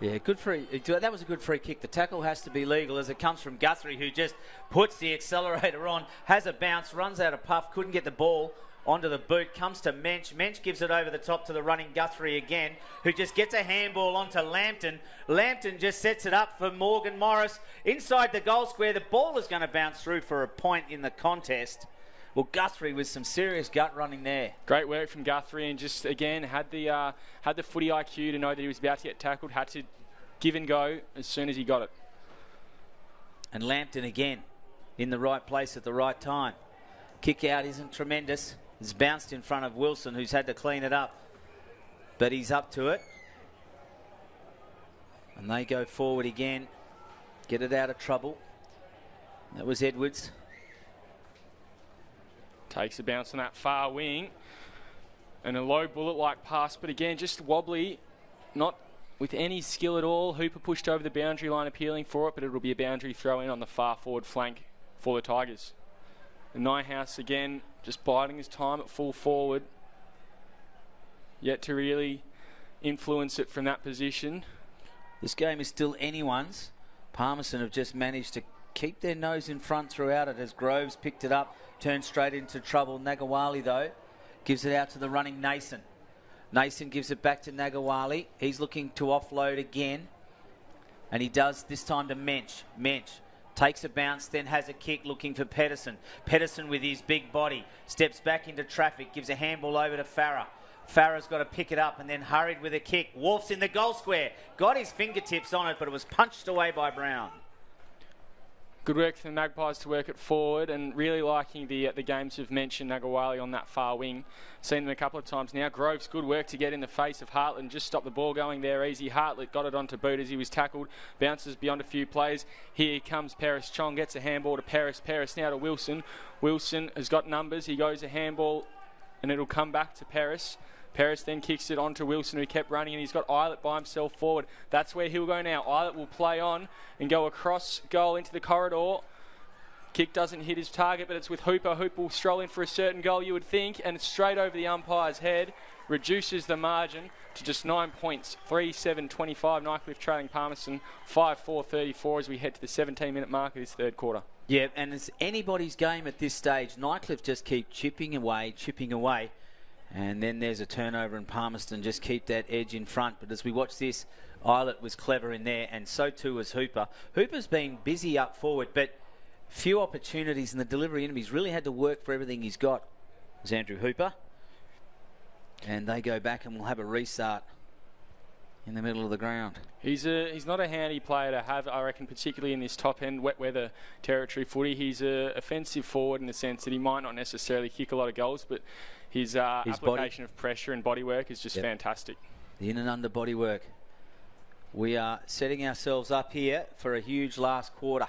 Yeah, good free. That was a good free kick. The tackle has to be legal as it comes from Guthrie, who just puts the accelerator on, has a bounce, runs out of puff, couldn't get the ball onto the boot, comes to Mensch. Mensch gives it over the top to the running Guthrie again, who just gets a handball onto Lampton. Lampton just sets it up for Morgan Morris inside the goal square. The ball is going to bounce through for a point in the contest. Well, Guthrie with some serious gut running there. Great work from Guthrie, and just again had the footy IQ to know that he was about to get tackled. Had to give and go as soon as he got it. And Lampton again in the right place at the right time. Kick out isn't tremendous. It's bounced in front of Wilson, who's had to clean it up, but he's up to it. And they go forward again, get it out of trouble. That was Edwards. Takes a bounce on that far wing. And a low bullet-like pass, but again, just wobbly, not with any skill at all. Hooper pushed over the boundary line appealing for it, but it'll be a boundary throw-in on the far forward flank for the Tigers. And Nyhouse again, just biding his time at full forward. Yet to really influence it from that position. This game is still anyone's. Palmerston have just managed to keep their nose in front throughout it as Groves picked it up, turned straight into trouble. Nagawali, though, gives it out to the running Nason. Nason gives it back to Nagawali. He's looking to offload again. And he does this time to Mensch. Mensch takes a bounce, then has a kick looking for Pedersen. Pedersen with his big body steps back into traffic, gives a handball over to Farah. Farah's got to pick it up and then hurried with a kick. Wolf's in the goal square. Got his fingertips on it, but it was punched away by Brown. Good work for the Magpies to work it forward, and really liking the games of Mensch and Nagawali on that far wing. Seen them a couple of times now. Groves, good work to get in the face of Hartlett, just stop the ball going there easy. Hartlett got it onto boot as he was tackled. Bounces beyond a few plays. Here comes Paris Chong, gets a handball to Paris. Paris now to Wilson. Wilson has got numbers. He goes a handball and it'll come back to Paris. Paris then kicks it on to Wilson, who kept running, and he's got Eilert by himself forward. That's where he'll go now. Eilert will play on and go across goal into the corridor. Kick doesn't hit his target, but it's with Hooper. Hooper will stroll in for a certain goal, you would think, and it's straight over the umpire's head. Reduces the margin to just 9 points. 3-7-25. Nightcliff trailing Palmerston 5-4-34 as we head to the 17-minute mark of this third quarter. Yeah, and it's anybody's game at this stage. Nightcliff just keep chipping away. And then there's a turnover and Palmerston just keep that edge in front. But as we watch this, Eilert was clever in there, and so too was Hooper. Hooper's been busy up forward, but few opportunities in the delivery end. He's really had to work for everything he's got. There's Andrew Hooper. And they go back and we'll have a restart in the middle of the ground. He's not a handy player to have, I reckon, particularly in this top-end wet weather territory footy. He's an offensive forward in the sense that he might not necessarily kick a lot of goals, but his application of pressure and body work is just fantastic. The in and under body work. We are setting ourselves up here for a huge last quarter.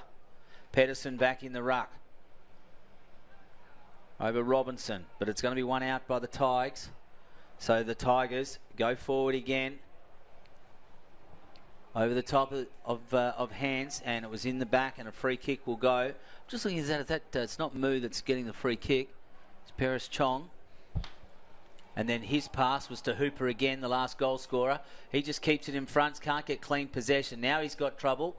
Pedersen back in the ruck. Over Robinson, but it's going to be one out by the Tigers. So the Tigers go forward again. Over the top of hands, and it was in the back, and a free kick will go. Just looking at that, it's not Moo that's getting the free kick. It's Paris Chong. And then his pass was to Hooper again, the last goal scorer. He just keeps it in front, can't get clean possession. Now he's got trouble,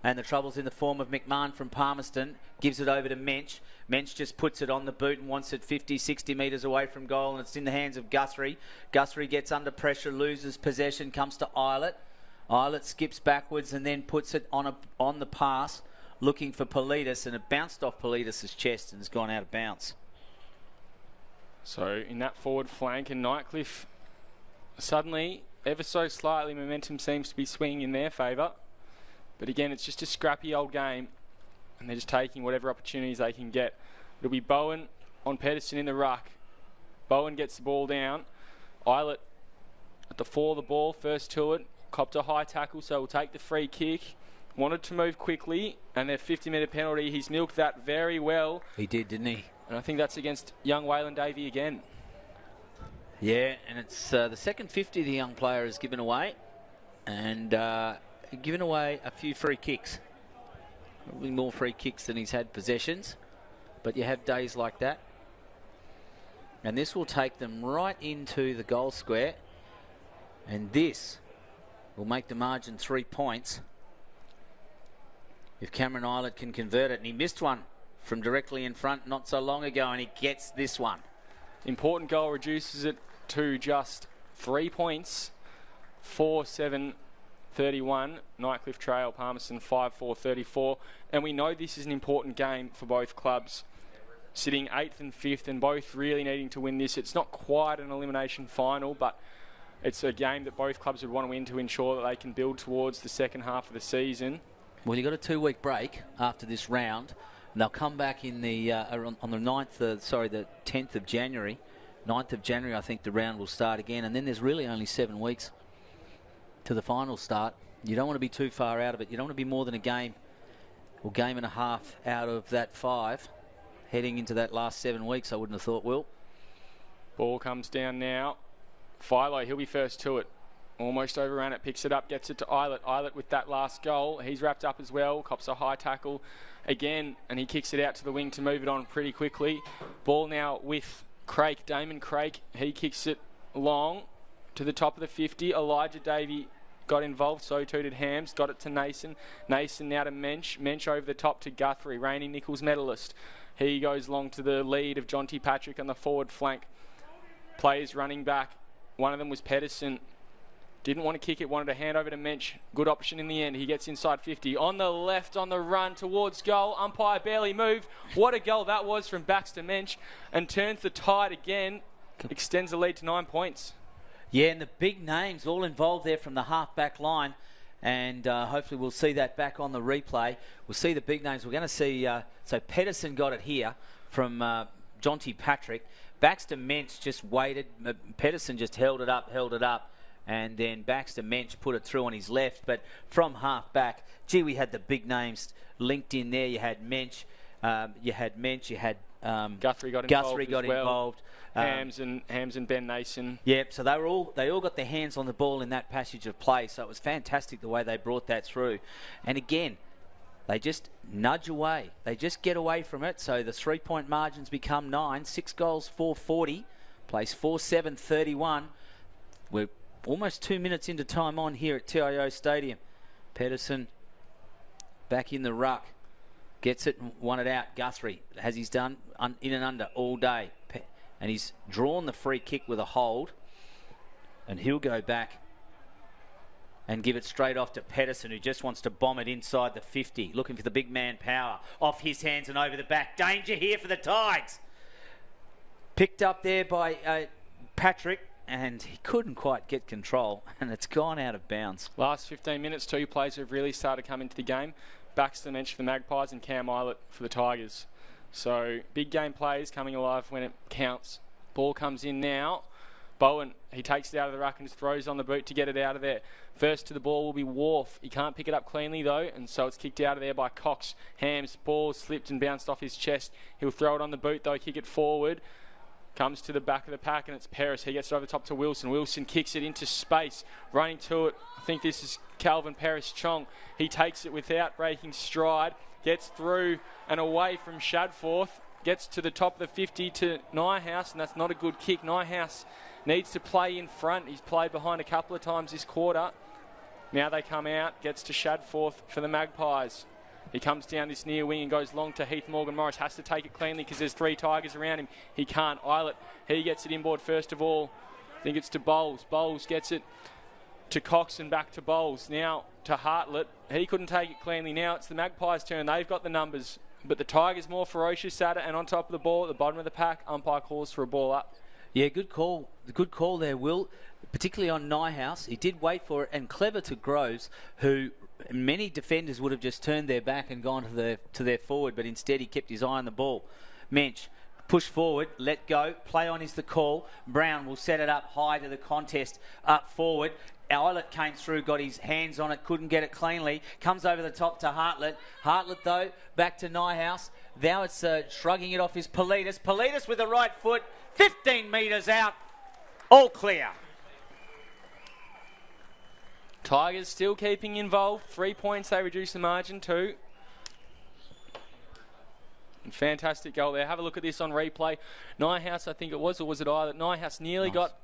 and the trouble's in the form of McMahon from Palmerston. Gives it over to Mensch. Mensch just puts it on the boot and wants it 50, 60 metres away from goal, and it's in the hands of Guthrie. Guthrie gets under pressure, loses possession, comes to Eilert. Eilert skips backwards and then puts it on the pass, looking for Politis, and it bounced off Politis' chest and has gone out of bounds. So in that forward flank, and Nightcliff suddenly, ever so slightly, momentum seems to be swinging in their favour. But again, it's just a scrappy old game, and they're just taking whatever opportunities they can get. It'll be Bowen on Pedersen in the ruck. Bowen gets the ball down. Eilert at the fore of the ball, first to it. Copped a high tackle, so we'll take the free kick. Wanted to move quickly, and their 50-minute penalty, he's milked that very well. He did, didn't he? And I think that's against young Waylon Davey again. Yeah, and it's the second 50 the young player has given away, and given away a few free kicks. Probably more free kicks than he's had possessions, but you have days like that. And this will take them right into the goal square, and this will make the margin 3 points if Cameron Eilert can convert it. And he missed one from directly in front not so long ago, and he gets this one. Important goal, reduces it to just 3 points. 4-7-31. Nightcliff trail Palmerston 5-4-34. And we know this is an important game for both clubs, sitting 8th and 5th and both really needing to win this. It's not quite an elimination final, but it's a game that both clubs would want to win to ensure that they can build towards the second half of the season. Well, you've got a 2-week break after this round, and they'll come back in the on the 10th of January. 9th of January, I think the round will start again, and then there's really only 7 weeks to the final start. You don't want to be too far out of it. You don't want to be more than a game or game and a half out of that 5 heading into that last 7 weeks, I wouldn't have thought, Will. Ball comes down now. Philo, he'll be first to it. Almost overran it, picks it up, gets it to Eilert. Eilert with that last goal. He's wrapped up as well, cops a high tackle again, and he kicks it out to the wing to move it on pretty quickly. Ball now with Craik, Damon Craik. He kicks it long to the top of the 50. Elijah Davey got involved, so too did Hams. Got it to Nason. Nason now to Mensch. Mensch over the top to Guthrie, reigning Nichols medalist. He goes long to the lead of Jonty Patrick on the forward flank. Players running back. One of them was Pedersen. Didn't want to kick it, wanted to hand over to Mensch. Good option in the end. He gets inside 50. On the left, on the run towards goal. Umpire barely moved. What a goal that was from Baxter Mensch, and turns the tide again. Extends the lead to 9 points. Yeah, and the big names all involved there from the half-back line. And hopefully we'll see that back on the replay. We'll see the big names. We're going to see... so Pedersen got it here from Jonty Patrick. Baxter Mensch just waited. Pedersen just held it up. And then Baxter Mensch put it through on his left. But from half-back, gee, we had the big names linked in there. You had Mensch, you had Guthrie got involved. Hams and Ben Nason. Yep, so they all got their hands on the ball in that passage of play, so it was fantastic the way they brought that through. And again, they just nudge away. They just get away from it, so the 3-point margins become 9. 6 goals, 440. Place 4-7-31. We're almost 2 minutes into time on here at TIO Stadium. Pedersen back in the ruck. Gets it and won it out. Guthrie, as he's done in and under all day. And he's drawn the free kick with a hold. And he'll go back and give it straight off to Pedersen, who just wants to bomb it inside the 50. Looking for the big man power. Off his hands and over the back. Danger here for the Tigers. Picked up there by Patrick. And he couldn't quite get control. And it's gone out of bounds. Last 15 minutes, 2 players have really started to come into the game. Baxter mentioned for the Magpies and Cam Eilert for the Tigers. So big game plays coming alive when it counts. Ball comes in now. Bowen, he takes it out of the ruck and just throws on the boot to get it out of there. First to the ball will be Wharf. He can't pick it up cleanly though, and so it's kicked out of there by Cox. Hams, ball slipped and bounced off his chest. He'll throw it on the boot though, kick it forward. Comes to the back of the pack and it's Paris. He gets it over the top to Wilson. Wilson kicks it into space. Running to it, I think this is Calvin Paris-Chong. He takes it without breaking stride. Gets through and away from Shadforth. Gets to the top of the 50 to Nyhouse, and that's not a good kick. Nyhouse needs to play in front. He's played behind a couple of times this quarter. Now they come out. Gets to Shadforth for the Magpies. He comes down this near wing and goes long to Heath Morgan Morris. Has to take it cleanly because there's 3 Tigers around him. He can't. Eilert, he gets it inboard first of all. I think it's to Bowles. Bowles gets it to Cox and back to Bowles. Now to Hartlett. He couldn't take it cleanly. Now it's the Magpies' turn. They've got the numbers. But the Tigers more ferocious at it and on top of the ball at the bottom of the pack. Umpire calls for a ball up. Yeah, good call. Good call there, Will. Particularly on Nyhouse. He did wait for it, and clever to Groves, who many defenders would have just turned their back and gone to their forward, but instead he kept his eye on the ball. Mensch, push forward, let go, play on is the call. Brown will set it up high to the contest, up forward. Eilert came through, got his hands on it, couldn't get it cleanly. Comes over the top to Hartlett. Hartlett, though, back to Nyhouse. Now it's shrugging it off is Politis. Politis with the right foot, 15 metres out. All clear. Tigers still keeping involved. 3 points they reduce the margin to. And fantastic goal there. Have a look at this on replay. Nyhouse, I think it was, or was it Eilert? Nyhouse nearly got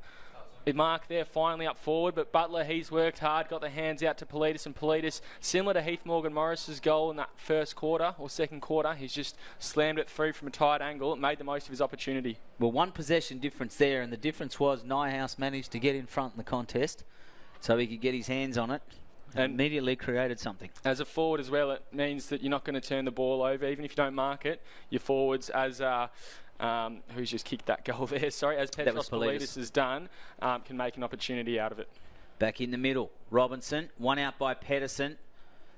it marked there, finally up forward, but Butler, he's worked hard, got the hands out to Politis, and Politis, similar to Heath Morgan Morris's goal in that first quarter or second quarter, he's just slammed it through from a tight angle. It made the most of his opportunity. Well, 1 possession difference there, and the difference was Nyhouse managed to get in front in the contest so he could get his hands on it and immediately created something. As a forward as well, it means that you're not going to turn the ball over, even if you don't mark it. Your forwards, as who's just kicked that goal there, sorry, as Petros Politis has done, can make an opportunity out of it. Back in the middle, Robinson, one out by Pedersen,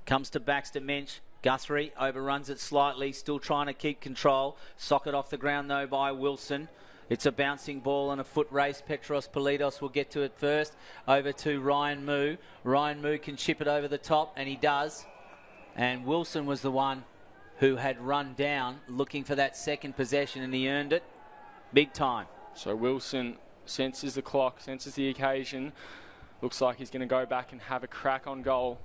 comes to Baxter Mensch. Guthrie overruns it slightly, still trying to keep control. Socket off the ground though by Wilson. It's a bouncing ball and a foot race. Petros Politis will get to it first. Over to Ryan Moo. Ryan Moo can chip it over the top, and he does. And Wilson was the one who had run down looking for that second possession, and he earned it big time. So Wilson senses the clock, senses the occasion. Looks like he's going to go back and have a crack on goal.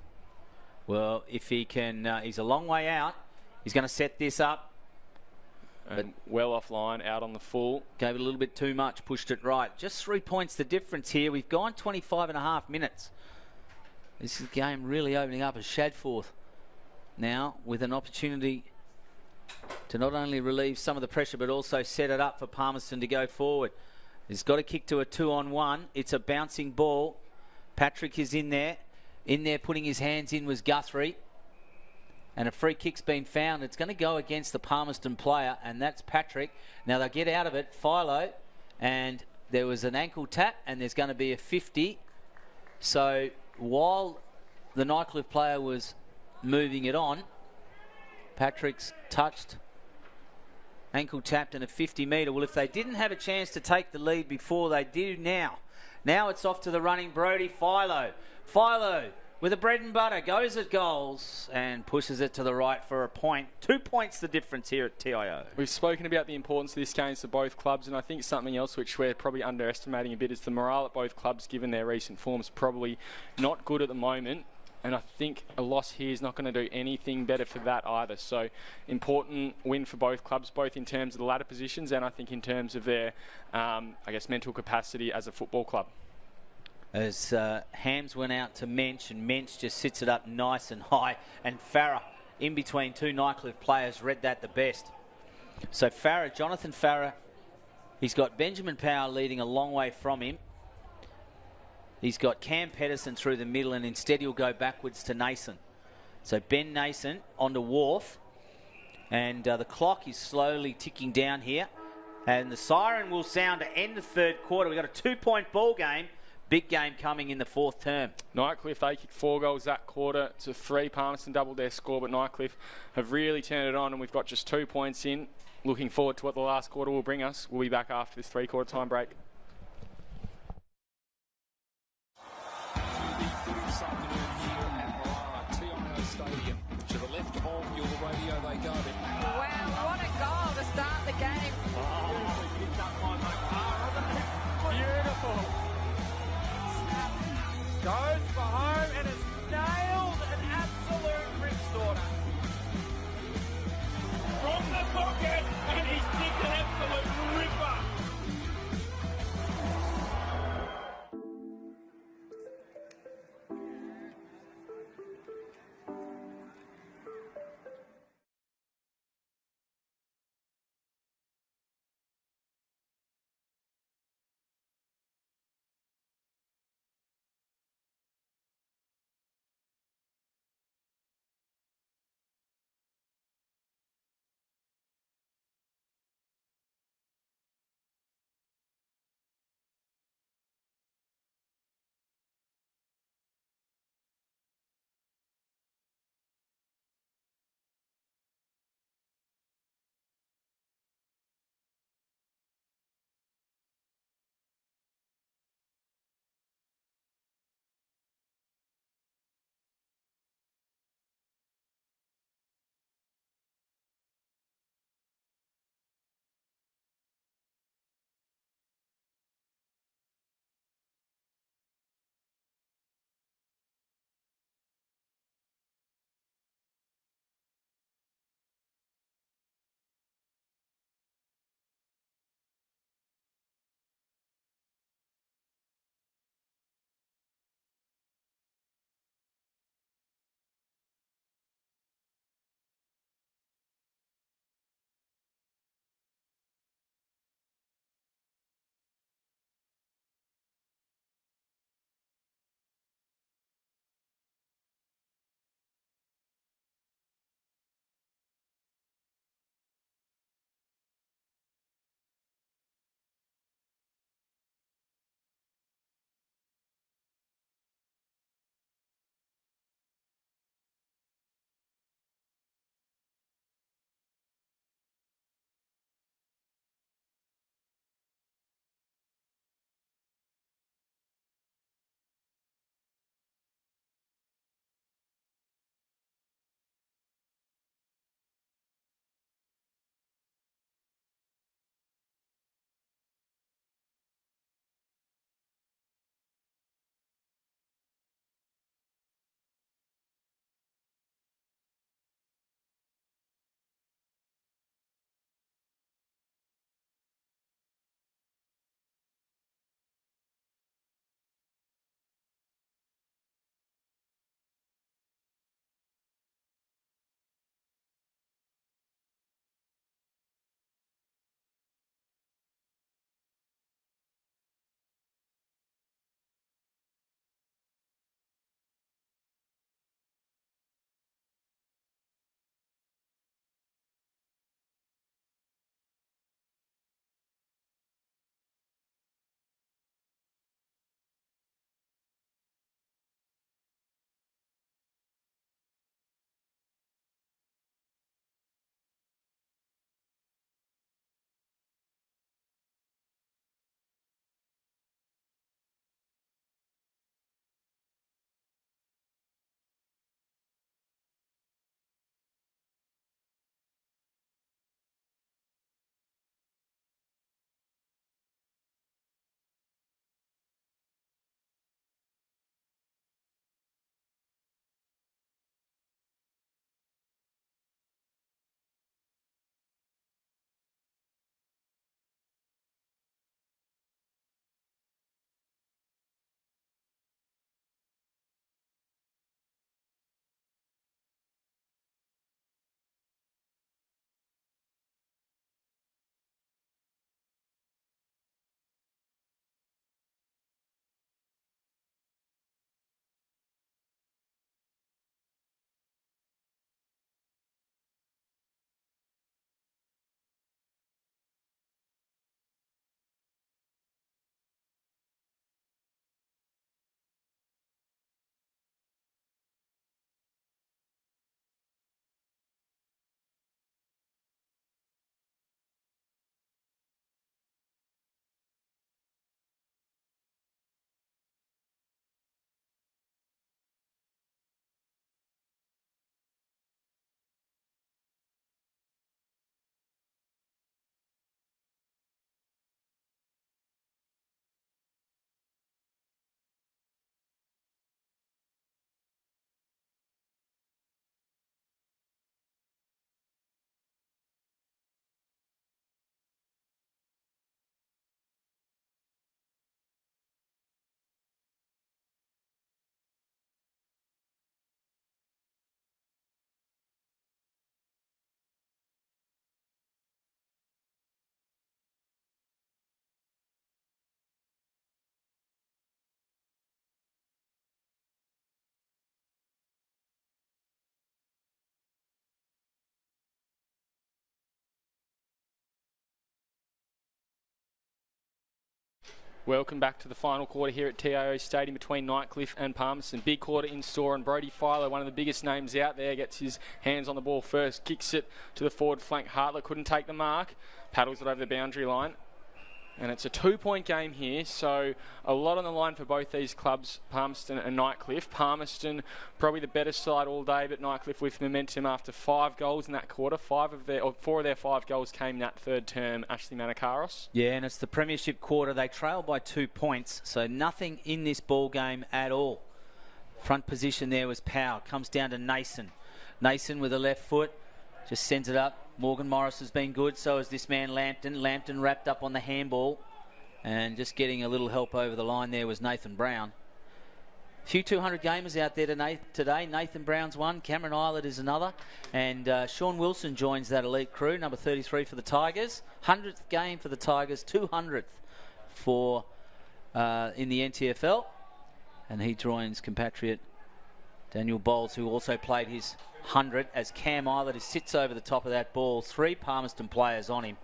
Well, if he can, he's a long way out. He's going to set this up. And well offline, out on the full. Gave it a little bit too much, pushed it right. Just 3 points the difference here. We've gone 25 and a half minutes. This is the game really opening up as Shadforth now with an opportunity to not only relieve some of the pressure but also set it up for Palmerston to go forward. He's got to kick to a 2-on-1. It's a bouncing ball. Patrick is in there. In there putting his hands in was Guthrie. And a free kick's been found. It's going to go against the Palmerston player, and that's Patrick. Now they'll get out of it. Philo, and there was an ankle tap, and there's going to be a 50. So while the Nightcliff player was moving it on, Patrick's touched, ankle tapped, and a 50 metre. Well, if they didn't have a chance to take the lead before, they do now. Now it's off to the running Brody Philo. Philo with the bread and butter, goes at goals and pushes it to the right for a point. 2 points the difference here at TIO. We've spoken about the importance of this game to both clubs, and I think something else which we're probably underestimating a bit is the morale at both clubs, given their recent forms probably not good at the moment. And I think a loss here is not going to do anything better for that either. So important win for both clubs, both in terms of the ladder positions and I think in terms of their, mental capacity as a football club. As Hams went out to Mensch, and Mensch just sits it up nice and high. And Farah, in between two Nightcliff players, read that the best. So Farah, Jonathan Farah, he's got Benjamin Power leading a long way from him. He's got Cam Pedersen through the middle, and instead he'll go backwards to Nason. So Ben Nason onto Wharf. And the clock is slowly ticking down here. And the siren will sound to end the third quarter. We've got a 2-point ball game. Big game coming in the fourth term. Nightcliff, they kicked 4 goals that quarter to 3. Palmerston doubled their score, but Nightcliff have really turned it on, and we've got just 2 points in. Looking forward to what the last quarter will bring us. We'll be back after this 3-quarter time break. Stadium. To the left of your radio they go. Wow, what a goal to start the game. Beautiful. Goes for home and has nailed an absolute rip's order. From the pocket, and he's kicked an absolute ripper. Welcome back to the final quarter here at TIO Stadium between Nightcliff and Palmerston. Big quarter in store, and Brody Philo, one of the biggest names out there, gets his hands on the ball first, kicks it to the forward flank. Hartlett couldn't take the mark, paddles it over the boundary line. And it's a 2-point game here, so a lot on the line for both these clubs, Palmerston and Nightcliff. Palmerston probably the better side all day, but Nightcliff with momentum after 5 goals in that quarter. 4 of their 5 goals came in that third term, Ashley Manakaros. Yeah, and it's the premiership quarter. They trail by 2 points, so nothing in this ball game at all. Front position there was Power. Comes down to Nason. Nason with a left foot, just sends it up. Morgan Morris has been good, so has this man Lampton. Lampton wrapped up on the handball, and just getting a little help over the line there was Nathan Brown. A few 200 gamers out there today. Nathan Brown's one, Cameron Eilert is another, and Sean Wilson joins that elite crew, number 33 for the Tigers. 100th game for the Tigers, 200th for in the NTFL, and he joins compatriot Daniel Bowles, who also played his 100, as Cam Eilert sits over the top of that ball. 3 Palmerston players on him,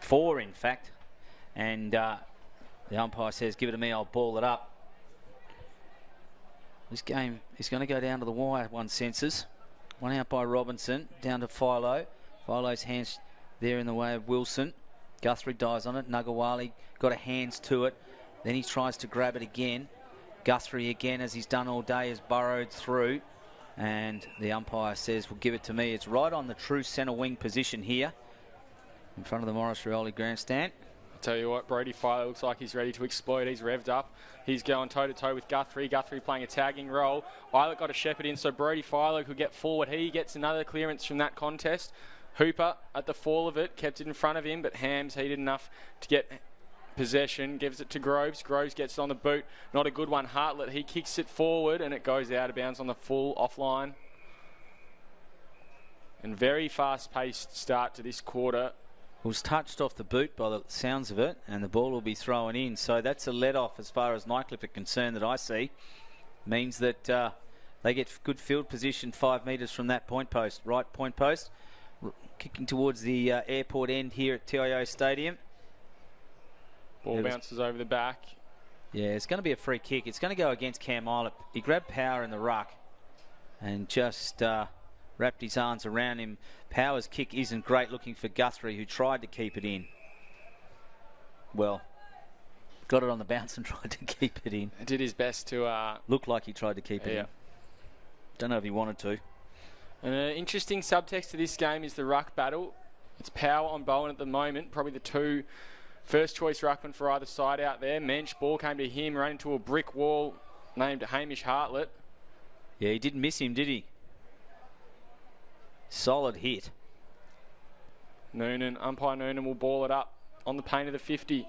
4 in fact, and the umpire says, give it to me, I'll ball it up. This game is going to go down to the wire, one senses. One out by Robinson, down to Philo. Philo's hands there in the way of Wilson. Guthrie dies on it. Nugawali got a hands to it, then he tries to grab it again. Guthrie again, as he's done all day, has burrowed through, and the umpire says, well, give it to me. It's right on the true centre wing position here in front of the Morris Rioli grandstand. I'll tell you what, Brody Philo looks like he's ready to explode. He's revved up. He's going toe-to-toe with Guthrie. Guthrie playing a tagging role. Eilert got a shepherd in, so Brody Philo could get forward. He gets another clearance from that contest. Hooper, at the fall of it, kept it in front of him, but Hams heated enough to get possession, gives it to Groves. Groves gets it on the boot. Not a good one. Hartlett, he kicks it forward, and it goes out of bounds on the full offline. And very fast-paced start to this quarter. It was touched off the boot by the sounds of it, and the ball will be thrown in. So that's a let-off as far as Nightcliff are concerned that I see. Means that they get good field position 5 metres from that point post. Right point post. Kicking towards the airport end here at TIO Stadium. Ball bounces over the back. Yeah, it's going to be a free kick. It's going to go against Cam Eilert. He grabbed Power in the ruck and just wrapped his arms around him. Power's kick isn't great, looking for Guthrie, who tried to keep it in. Well, got it on the bounce and tried to keep it in. Did his best to... Looked like he tried to keep it in. Don't know if he wanted to. An interesting subtext to this game is the ruck battle. It's Power on Bowen at the moment, probably the 2 first choice ruckman for either side out there. Mensch, ball came to him, ran into a brick wall named Hamish Hartlett. Yeah, he didn't miss him, did he? Solid hit. Umpire Noonan will ball it up on the paint of the 50.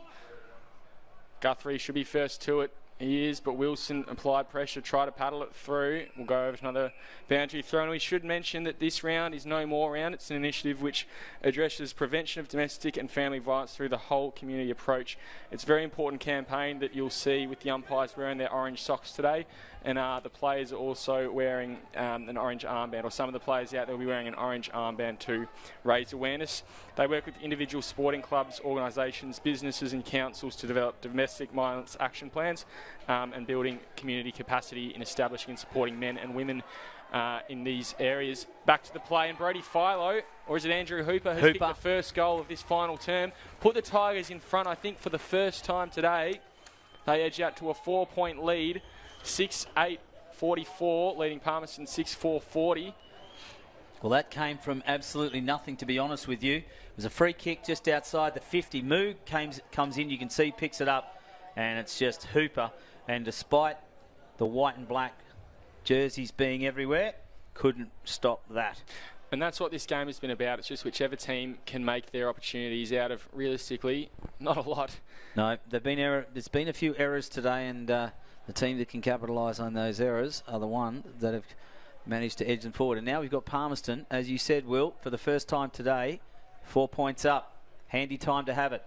Guthrie should be first to it. He is, but Wilson applied pressure, tried to paddle it through. We'll go over to another boundary throw. And we should mention that this round is No More round. It's an initiative which addresses prevention of domestic and family violence through the whole community approach. It's a very important campaign that you'll see with the umpires wearing their orange socks today. And the players are also wearing an orange armband, or some of the players out there will be wearing an orange armband to raise awareness. They work with individual sporting clubs, organisations, businesses and councils to develop domestic violence action plans and building community capacity in establishing and supporting men and women in these areas. Back to the play, and Brody Philo, or is it Andrew Hooper, has kicked the first goal of this final term. Put the Tigers in front, I think, for the first time today. They edge out to a 4-point lead. 6-8-44, leading Palmerston 6-4-40. Well, that came from absolutely nothing, to be honest with you. It was a free kick just outside the 50. Moog comes in, you can see, picks it up, and it's just Hooper. And despite the white and black jerseys being everywhere, couldn't stop that. And that's what this game has been about. It's just whichever team can make their opportunities out of, realistically, not a lot. No, there's been a few errors today, and the team that can capitalise on those errors are the one that have managed to edge them forward. And now we've got Palmerston, as you said, Will, for the first time today, 4 points up. Handy time to have it.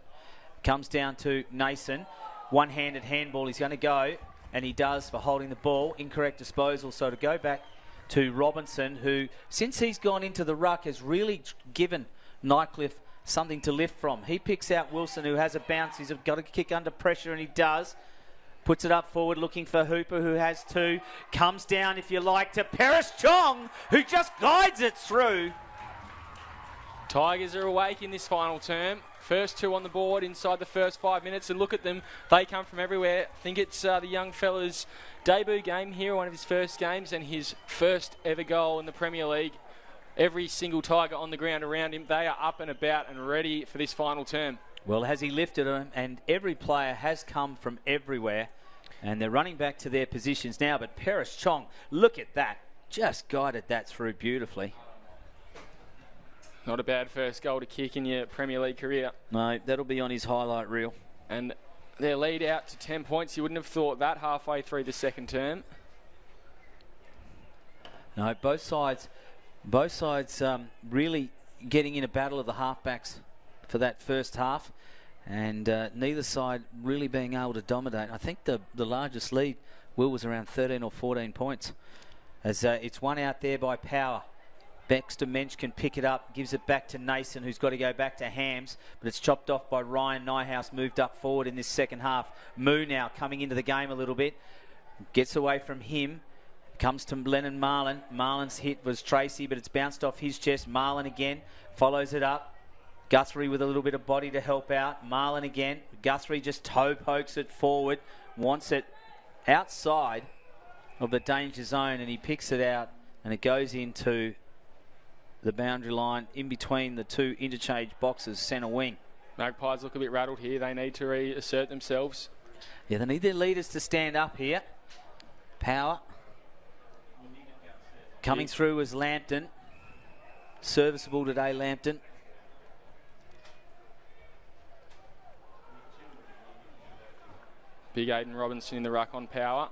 Comes down to Nason. One-handed handball. He's going to go, and he does, for holding the ball. Incorrect disposal. So to go back to Robinson, who, since he's gone into the ruck, has really given Nightcliff something to lift from. He picks out Wilson, who has a bounce. He's got to kick under pressure, and he does. Puts it up forward, looking for Hooper, who has two. Comes down, if you like, to Paris Chong, who just guides it through. Tigers are awake in this final term. First two on the board inside the first 5 minutes, and look at them. They come from everywhere. I think it's the young fella's debut game here, one of his first games, and his first ever goal in the Premier League. Every single Tiger on the ground around him, they are up and about and ready for this final term. Well, has he lifted them? And every player has come from everywhere, and they're running back to their positions now. But Paris Chong, look at that. Just guided that through beautifully. Not a bad first goal to kick in your Premier League career. No, that'll be on his highlight reel. And their lead out to 10 points. You wouldn't have thought that halfway through the second term. No, both sides really getting in a battle of the halfbacks for that first half, and neither side really being able to dominate. I think the largest lead, Will, was around 13 or 14 points. As it's one out there by Power. Baxter Mensch can pick it up, gives it back to Nason, who's got to go back to Hams, but it's chopped off by Ryan Nyhouse, moved up forward in this second half. Moo now coming into the game a little bit, gets away from him, comes to Lennon Marlin. Marlin's hit was Tracy, but it's bounced off his chest. Marlin again, follows it up. Guthrie with a little bit of body to help out. Marlin again. Guthrie just toe pokes it forward, wants it outside of the danger zone, and he picks it out, and it goes into the boundary line in between the two interchange boxes, centre wing. Magpies look a bit rattled here. They need to reassert themselves. Yeah, they need their leaders to stand up here. Power. Coming through as Lambton. Serviceable today, Lambton. Big Aiden Robinson in the ruck on Power.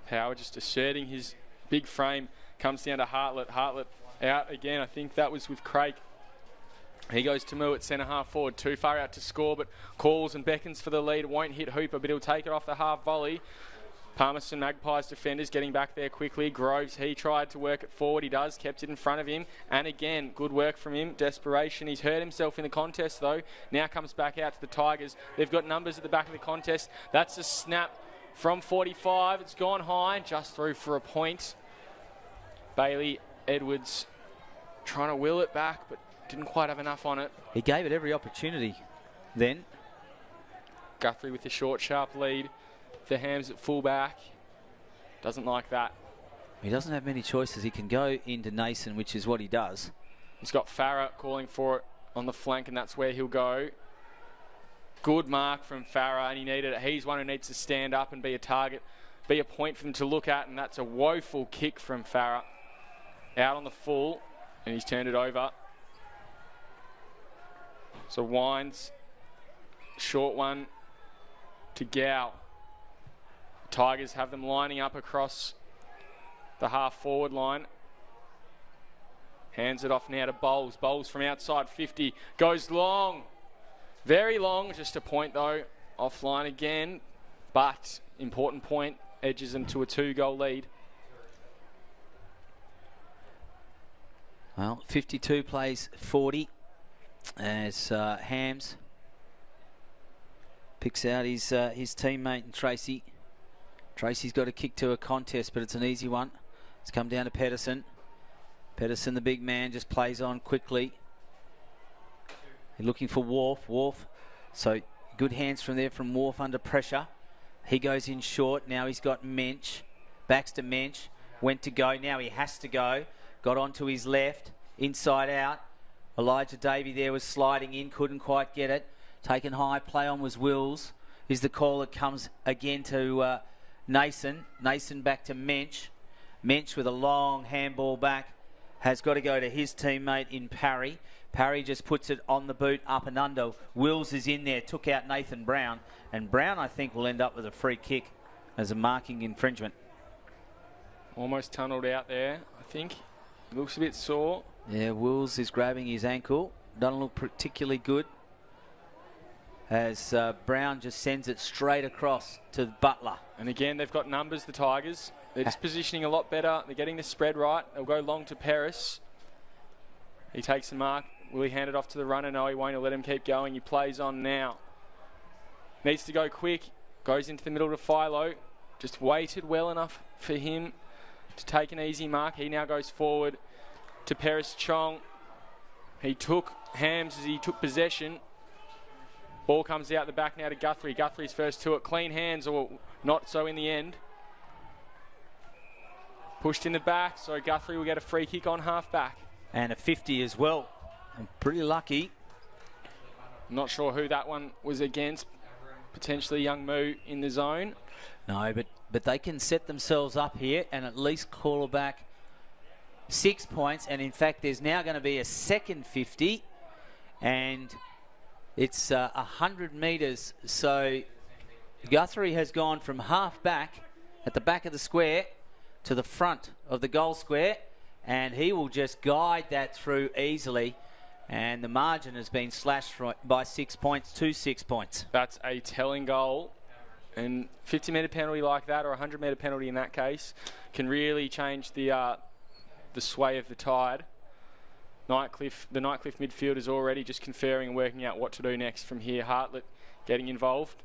Power just asserting his big frame. Comes down to Hartlett. Hartlett out again. I think that was with Craig. He goes to Moo at centre half forward. Too far out to score, but calls and beckons for the lead. Won't hit Hooper, but he'll take it off the half volley. Palmerston Magpies defenders getting back there quickly. Groves, he tried to work it forward. He does. Kept it in front of him. And again, good work from him. Desperation. He's hurt himself in the contest, though. Now comes back out to the Tigers. They've got numbers at the back of the contest. That's a snap from 45. It's gone high. Just through for a point. Bailey Edwards trying to will it back, but didn't quite have enough on it. He gave it every opportunity then. Guthrie with the short, sharp lead. The Hams at full back. Doesn't like that. He doesn't have many choices. He can go into Nason, which is what he does. He's got Farah calling for it on the flank, and that's where he'll go. Good mark from Farah, and he needed it. He's one who needs to stand up and be a target, be a point for them to look at, and that's a woeful kick from Farah. Out on the full, and he's turned it over. So Wines, short one to Gow. Tigers have them lining up across the half forward line. Hands it off now to Bowles. Bowles from outside 50 goes long. Very long, just a point though. Offline again, but important point, edges them to a 2-goal lead. Well, 52 plays 40 as Hams picks out his teammate and Tracy. Tracy's got a kick to a contest, but it's an easy one. It's come down to Pedersen. Pedersen, the big man, just plays on quickly. They're looking for Wharf. Wharf, so good hands from there from Wharf under pressure. He goes in short. Now he's got Mensch. Baxter Mensch went to go. Now he has to go. Got onto his left, inside out. Elijah Davey there was sliding in, couldn't quite get it. Taken high, play on was Wills. Is the call that comes again to Nason. Nason back to Mensch. Mensch with a long handball back. Has got to go to his teammate in Parry. Parry just puts it on the boot, up and under. Wills is in there, took out Nathan Brown. And Brown, I think, will end up with a free kick as a marking infringement. Almost tunnelled out there, I think. Looks a bit sore. Yeah, Wills is grabbing his ankle. Doesn't look particularly good. As Brown just sends it straight across to Butler. And again, they've got numbers, the Tigers. They're just positioning a lot better. They're getting the spread right. They'll go long to Paris. He takes the mark. Will he hand it off to the runner? No, he won't. He'll let him keep going. He plays on now. Needs to go quick. Goes into the middle to Philo. Just waited well enough for him to take an easy mark. He now goes forward to Paris Chong. He took Hams as he took possession. Ball comes out the back now to Guthrie. Guthrie's first to it. Clean hands, or not so in the end. Pushed in the back, so Guthrie will get a free kick on half back. And a 50 as well. And pretty lucky. Not sure who that one was against. Potentially young Moo in the zone. No, but they can set themselves up here and at least call back 6 points. And in fact, there's now going to be a second 50. And it's 100 metres. So Guthrie has gone from half back at the back of the square to the front of the goal square. And he will just guide that through easily. And the margin has been slashed by 6 points to 6 points. That's a telling goal. And 50-metre penalty like that, or 100-metre penalty in that case, can really change the sway of the tide. The Nightcliff midfield is already just conferring and working out what to do next from here. Hartlett getting involved,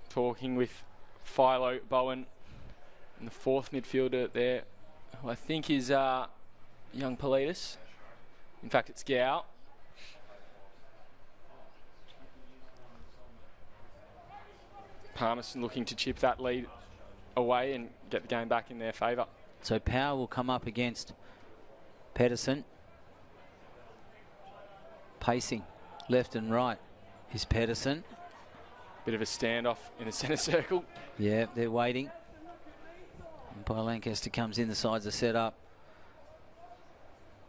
talking with Philo, Bowen, and the fourth midfielder there, who I think is young Politis. In fact, it's Gow. Palmerston looking to chip that lead away and get the game back in their favour. So Power will come up against Pedersen. Pacing left and right is Pedersen. Bit of a standoff in the centre circle. Yeah, they're waiting. Umpire Lancaster comes in, the sides are set up.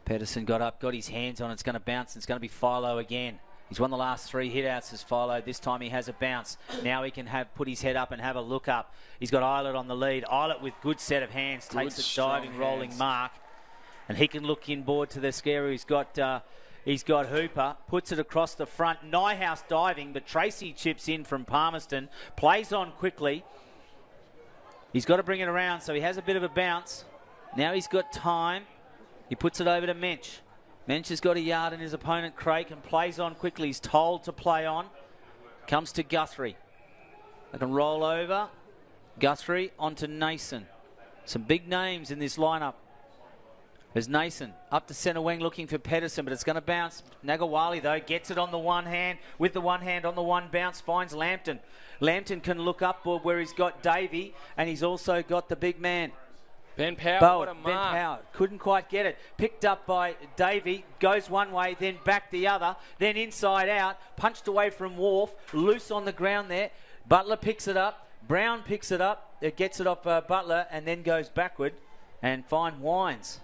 Pedersen got up, got his hands on it. It's going to bounce. It's going to be Philo again. He's won the last 3 hit-outs as Philo. This time he has a bounce. Now he can put his head up and have a look up. He's got Eilert on the lead. Eilert with good set of hands takes a diving, rolling mark. And he can look inboard to the scare. He's got Hooper. Puts it across the front. Nyhouse diving, but Tracy chips in from Palmerston. Plays on quickly. He's got to bring it around, so he has a bit of a bounce. Now he's got time. He puts it over to Mensch. Mensch has got a yard in his opponent, Craig, and plays on quickly. He's told to play on. Comes to Guthrie. They can roll over. Guthrie onto Nason. Some big names in this lineup. There's Nason up to centre wing looking for Pedersen, but it's going to bounce. Nagawali, though, gets it on the one hand. With the one hand on the one bounce, finds Lambton. Lambton can look upward where he's got Davey, and he's also got the big man. Ben Power, what a mark. Ben Power couldn't quite get it. Picked up by Davey, goes one way, then back the other, then inside out, punched away from Wharf, loose on the ground there. Butler picks it up, Brown picks it up, it gets it off Butler, and then goes backward and find Wines.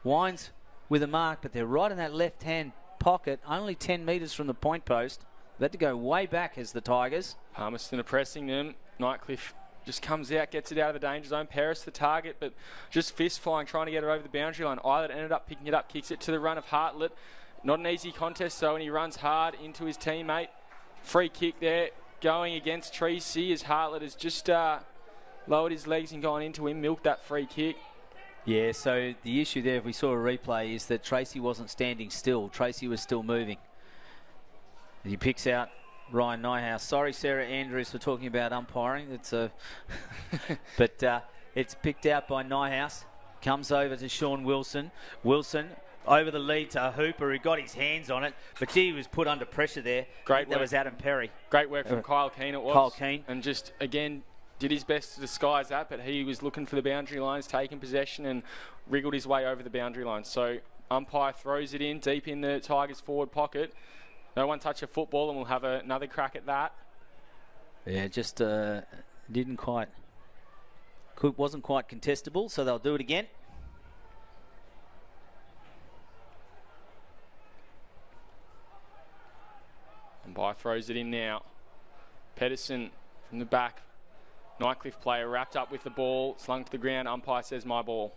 Wines with a mark, but they're right in that left-hand pocket, only 10 metres from the point post. They had to go way back as the Tigers. Palmerston are pressing them. Nightcliff just comes out, gets it out of the danger zone. Paris the target, but just fist flying, trying to get it over the boundary line. Eilert ended up picking it up, kicks it to the run of Hartlett. Not an easy contest, though, and he runs hard into his teammate. Free kick there, going against Tracy as Hartlett has just lowered his legs and gone into him, milked that free kick. Yeah, so the issue there, if we saw a replay, is that Tracy wasn't standing still. Tracy was still moving. He picks out Ryan Nyhouse. Sorry, Sarah Andrews, for talking about umpiring. It's but it's picked out by Nyhouse. Comes over to Sean Wilson. Wilson over the lead to Hooper, who got his hands on it, but he was put under pressure there. Great work. That was Adam Perry. Great work from Kyle Keane, it was. Kyle Keane. And just, again, did his best to disguise that, but he was looking for the boundary lines, taking possession and wriggled his way over the boundary line. So umpire throws it in deep in the Tigers' forward pocket. No one touch a football, and we'll have another crack at that. Yeah, just didn't quite, wasn't quite contestable, so they'll do it again. Umpire throws it in now. Pedersen from the back. Nightcliff player wrapped up with the ball, slung to the ground. Umpire says, my ball.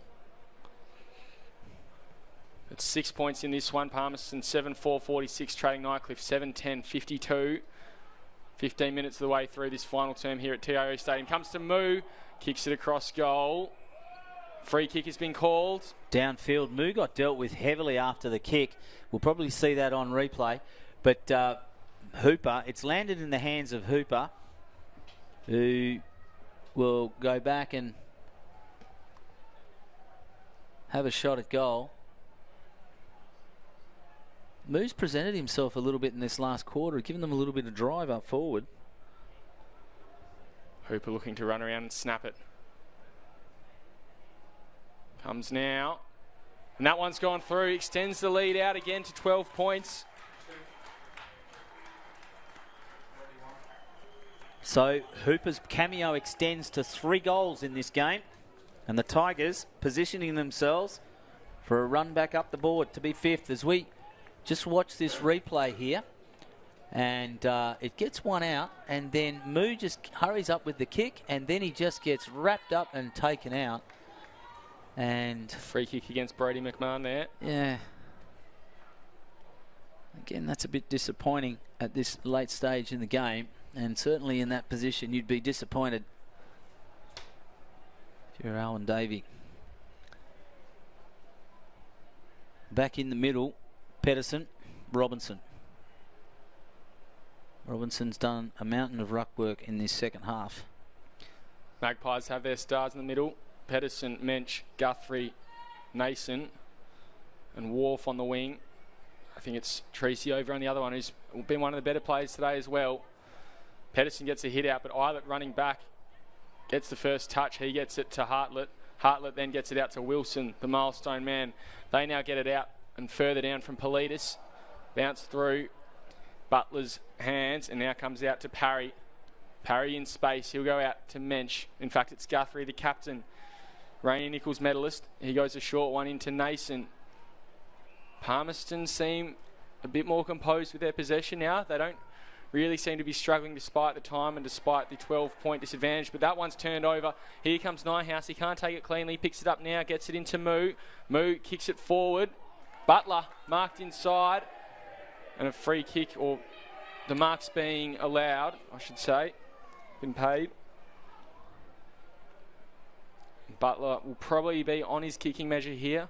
It's 6 points in this one. Palmerston 7-4-46, trailing Nightcliff 7-10-52. 15 minutes of the way through this final term here at TIO Stadium. Comes to Moo, kicks it across goal. Free kick has been called. Downfield, Moo got dealt with heavily after the kick. We'll probably see that on replay. But Hooper, it's landed in the hands of Hooper, who will go back and have a shot at goal. Moo's presented himself a little bit in this last quarter, giving them a little bit of drive up forward. Hooper looking to run around and snap it. Comes now. And that one's gone through. Extends the lead out again to 12 points. So Hooper's cameo extends to 3 goals in this game. And the Tigers positioning themselves for a run back up the board to be 5th as we just watch this replay here. And it gets one out, and then Moo just hurries up with the kick, and then he just gets wrapped up and taken out. And free kick against Brody McMahon there. Yeah. Again, that's a bit disappointing at this late stage in the game, and certainly in that position you'd be disappointed if you're Alan Davey. Back in the middle, Pedersen, Robinson. Robinson's done a mountain of ruck work in this second half. Magpies have their stars in the middle. Pedersen, Mensch, Guthrie, Nason, and Wharf on the wing. I think it's Tracy over on the other one, who's been one of the better players today as well. Pedersen gets a hit out, but Eilert running back gets the first touch. He gets it to Hartlett. Hartlett then gets it out to Wilson, the milestone man. They now get it out and further down from Politis. Bounce through Butler's hands, and now comes out to Parry. Parry in space. He'll go out to Mensch. In fact, it's Guthrie, the captain. Rainy Nichols medalist. He goes a short one into Nason. Palmerston seem a bit more composed with their possession now. They don't really seem to be struggling despite the time and despite the 12-point disadvantage. But that one's turned over. Here comes Nyhouse. He can't take it cleanly. Picks it up now. Gets it into Moo. Moo kicks it forward. Butler marked inside. And a free kick, or the marks being allowed, I should say. Been paid. Butler will probably be on his kicking measure here,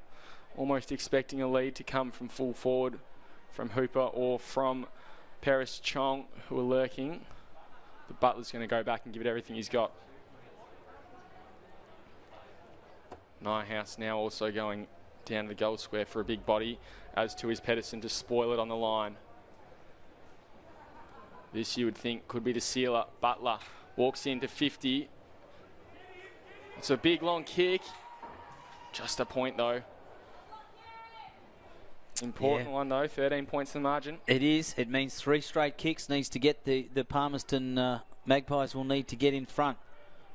almost expecting a lead to come from full forward from Hooper or from Paris Chong, who are lurking. But Butler's going to go back and give it everything he's got. Nyhouse now also going down the goal square for a big body, as to his Pedersen to spoil it on the line. This you would think could be the sealer. Butler walks into 50. It's a big long kick. Just a point though. Important one though, 13 points the margin. It is. It means 3 straight kicks. Needs to get the Palmerston Magpies will need to get in front,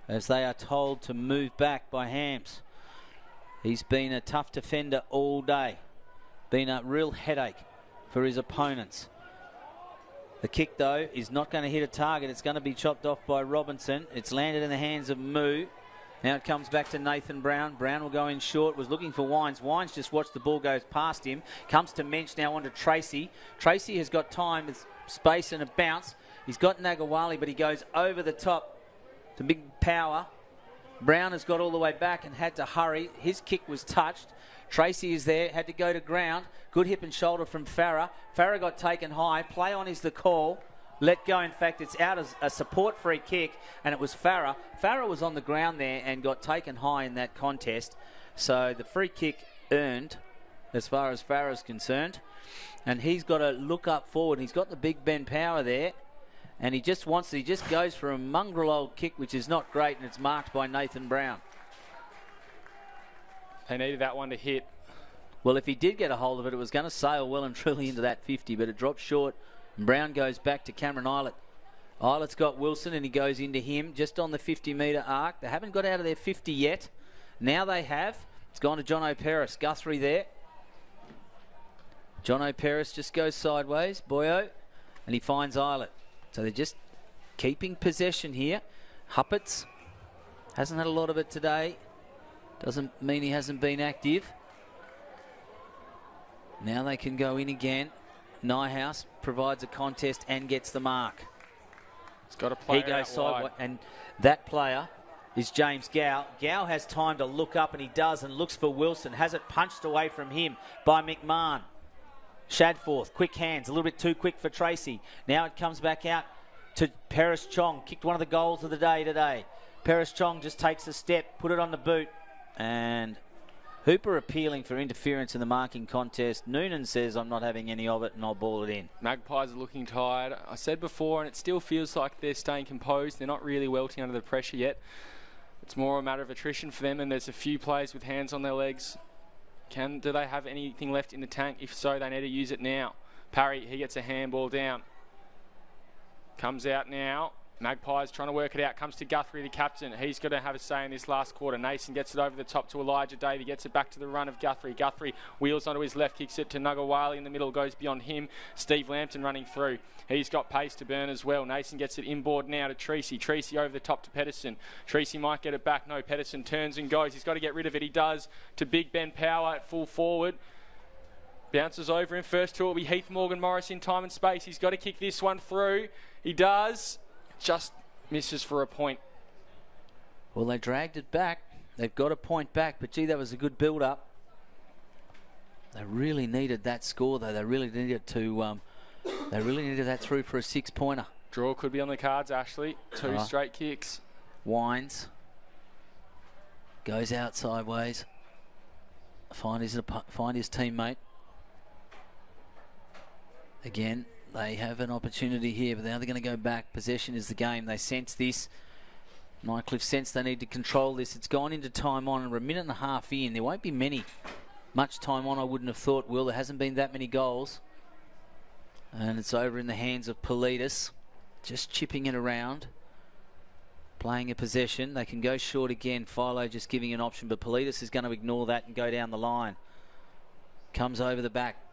as they are told to move back by Hams. He's been a tough defender all day. Been a real headache for his opponents. The kick, though, is not going to hit a target. It's going to be chopped off by Robinson. It's landed in the hands of Moo. Now it comes back to Nathan Brown. Brown will go in short. Was looking for Wines. Wines just watched the ball go past him. Comes to Mensch now onto Tracy. Tracy has got time with space and a bounce. He's got Nagawali, but he goes over the top to big power. Brown has got all the way back and had to hurry. His kick was touched. Tracy is there, had to go to ground. Good hip and shoulder from Farah. Farah got taken high. Play on is the call. Let go. In fact, it's out as a support free kick, and it was Farah. Farah was on the ground there and got taken high in that contest. So the free kick earned as far as Farah's concerned. And he's got to look up forward. He's got the big Ben Power there. And he just goes for a mongrel old kick, which is not great, and it's marked by Nathan Brown. They needed that one to hit. Well, if he did get a hold of it, it was going to sail well and truly into that 50, but it dropped short. And Brown goes back to Cameron Eilert. Eilert's got Wilson, and he goes into him just on the 50-metre arc. They haven't got out of their 50 yet. Now they have. It's gone to John O'Paris. Guthrie there. John O'Paris just goes sideways. Boyo. And he finds Eilert. So they're just keeping possession here. Huppets hasn't had a lot of it today. Doesn't mean he hasn't been active. Now they can go in again. Nyhouse provides a contest and gets the mark. He's got a player He goes out sideways, wide. and that player is James Gow. Gow has time to look up, and he does, and looks for Wilson. Has it punched away from him by McMahon. Shadforth, quick hands, a little bit too quick for Tracy. Now it comes back out to Paris Chong. Kicked one of the goals of the day today. Paris Chong just takes a step, put it on the boot, and Hooper appealing for interference in the marking contest. Noonan says, I'm not having any of it, and I'll ball it in. Magpies are looking tired. I said before, and it still feels like they're staying composed. They're not really welting under the pressure yet. It's more a matter of attrition for them, and there's a few players with hands on their legs. Do they have anything left in the tank? If so, they need to use it now. Parry, he gets a handball down. Comes out now. Magpies trying to work it out. Comes to Guthrie, the captain. He's got to have a say in this last quarter. Nason gets it over the top to Elijah Davey. Gets it back to the run of Guthrie. Guthrie wheels onto his left. Kicks it to Nugawali in the middle. Goes beyond him. Steve Lambton running through. He's got pace to burn as well. Nason gets it inboard now to Treacy. Treacy over the top to Pedersen. Treacy might get it back. No, Pedersen turns and goes. He's got to get rid of it. He does to Big Ben Power at full forward. Bounces over him. First to it will be Heath Morgan Morris in time and space. He's got to kick this one through. He does. Just misses for a point. Well, they dragged it back. They've got a point back, but gee, that was a good build-up. They really needed that score, though. They really needed to. They really needed that through for a 6-pointer. Draw could be on the cards, Ashley. Two straight kicks. Wines. Goes out sideways. Find his teammate. Again, they have an opportunity here, but now they're going to go back. Possession is the game. They sense this. Nightcliff sense they need to control this. It's gone into time on, and we're a minute and a half in. There won't be much time on, I wouldn't have thought, Will. There hasn't been that many goals. And it's over in the hands of Politis. Just chipping it around. Playing a possession. They can go short again. Philo just giving an option, but Politis is going to ignore that and go down the line. Comes over the back.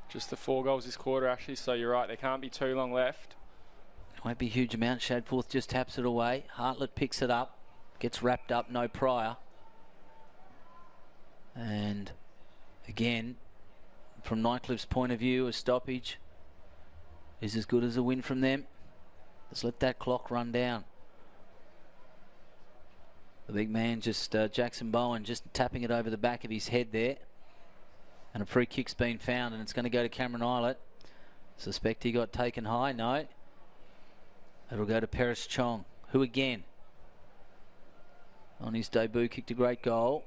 Just the 4 goals this quarter, actually, so you're right. There can't be too long left. Won't be a huge amount. Shadforth just taps it away. Hartlett picks it up. Gets wrapped up, no prior. And again, from Nightcliff's point of view, a stoppage is as good as a win from them. Let's let that clock run down. The big man just, Jackson Bowen, just tapping it over the back of his head there. And a free kick's been found, and it's going to go to Cameron Eilert. Suspect he got taken high. No. It'll go to Paris Chong, who again, on his debut, kicked a great goal.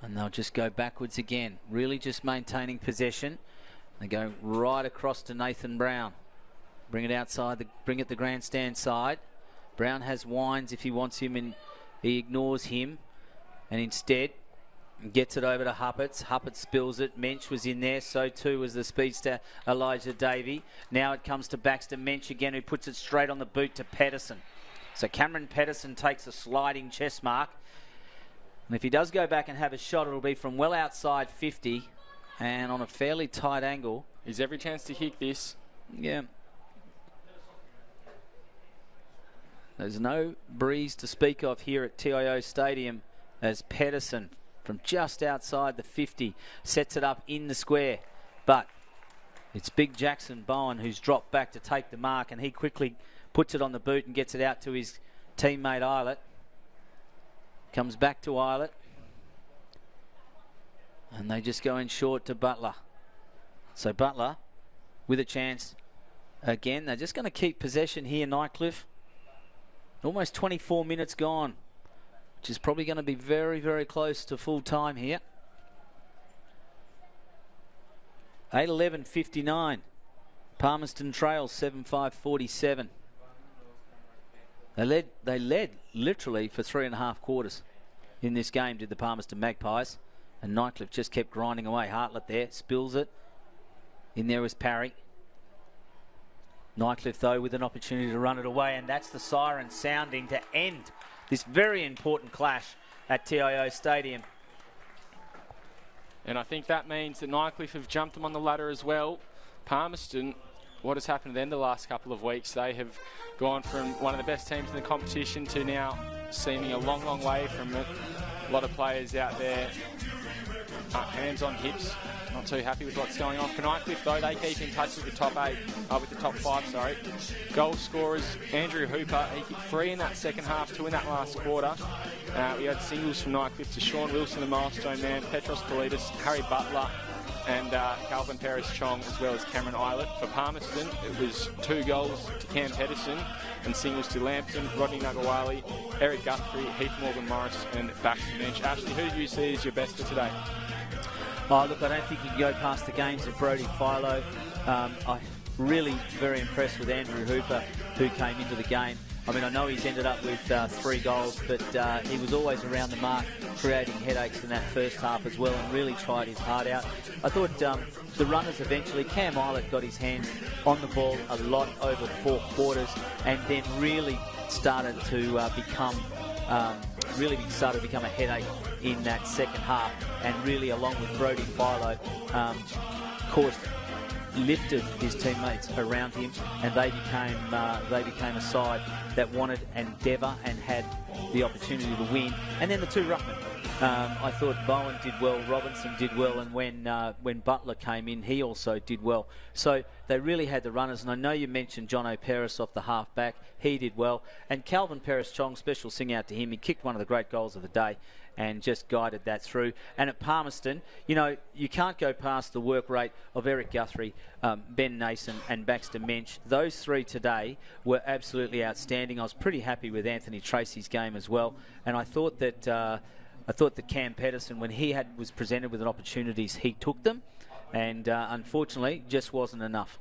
And they'll just go backwards again. Really just maintaining possession. They go right across to Nathan Brown. Bring it outside, bring it the grandstand side. Brown has Wines if he wants him, and he ignores him. And instead gets it over to Huppets. Huppets spills it. Mensch was in there. So too was the speedster Elijah Davey. Now it comes to Baxter Mensch again, who puts it straight on the boot to Pedersen. So Cameron Pedersen takes a sliding chest mark. And if he does go back and have a shot, it'll be from well outside 50 and on a fairly tight angle. He's every chance to kick this. Yeah. There's no breeze to speak of here at TIO Stadium as Pedersen from just outside the 50 sets it up in the square. But it's big Jackson Bowen who's dropped back to take the mark, and he quickly puts it on the boot and gets it out to his teammate Eilert. Comes back to Eilert. And they just go in short to Butler. So Butler with a chance again. They're just going to keep possession here, Nightcliff. Almost 24 minutes gone, which is probably going to be very, very close to full time here. 8:11:59. Palmerston trails 7:5:47. They led literally for 3.5 quarters in this game, did the Palmerston Magpies. And Nightcliff just kept grinding away. Hartlett there, spills it. In there was Parry. Nightcliff, though, with an opportunity to run it away, and that's the siren sounding to end this very important clash at TIO Stadium. And I think that means that Nightcliff have jumped them on the ladder as well. Palmerston, what has happened to them the last couple of weeks? They have gone from one of the best teams in the competition to now seeming a long, long way from it. A lot of players out there hands on hips. Not too happy with what's going on for Nightcliff, though. They keep in touch with the top five. Goal scorers, Andrew Hooper, he kicked 3 in that second half, 2 in that last quarter. We had singles from Nightcliff to Sean Wilson, the milestone man, Petros Politis, Harry Butler, and Calvin Paris-Chong, as well as Cameron Eilert. For Palmerston, it was 2 goals to Cam Pedersen and singles to Lambton, Rodney Nagawali, Eric Guthrie, Heath Morgan-Morris and Baxter Mensch. Ashley, who do you see as your best for today? Oh, look, I don't think you can go past the games of Brodie Philo. I'm really very impressed with Andrew Hooper, who came into the game. I mean, I know he's ended up with 3 goals, but he was always around the mark, creating headaches in that first half as well, and really tried his heart out. I thought the runners eventually, Cam Eilert got his hands on the ball a lot over 4 quarters, and then really started to become a headache in that second half, and really, along with Brodie Philo, lifted his teammates around him, and they became a side that wanted and endeavour and had the opportunity to win. And then the 2 ruckmen. I thought Bowen did well, Robinson did well, and when Butler came in, he also did well. So they really had the runners, and I know you mentioned John O'Paris off the half-back. He did well. And Calvin Paris-Chong, special sing out to him. He kicked one of the great goals of the day and just guided that through. And at Palmerston, you know, you can't go past the work rate of Eric Guthrie, Ben Nason and Baxter Mensch. Those 3 today were absolutely outstanding. I was pretty happy with Anthony Tracy's game as well. And I thought that Cam Pedersen, when he was presented with opportunities, he took them. And unfortunately, just wasn't enough.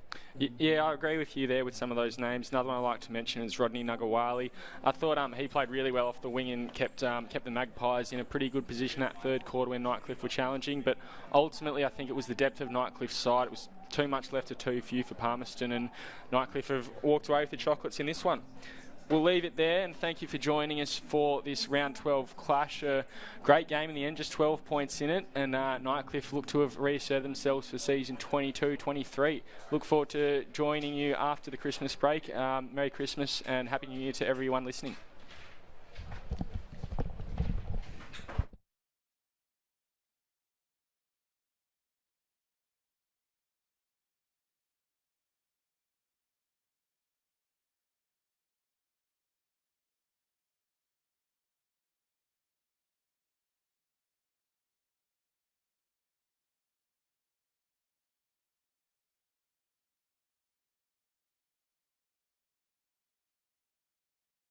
Yeah, I agree with you there with some of those names. Another one I like to mention is Rodney Nagawali. I thought he played really well off the wing and kept the Magpies in a pretty good position that third quarter when Nightcliff were challenging. But ultimately, I think it was the depth of Nightcliff's side. It was too much left to too few for Palmerston, and Nightcliff have walked away with the chocolates in this one. We'll leave it there, and thank you for joining us for this round 12 clash. Great game in the end, just 12 points in it, and Nightcliff look to have reasserted themselves for season 22-23. Look forward to joining you after the Christmas break. Merry Christmas and Happy New Year to everyone listening.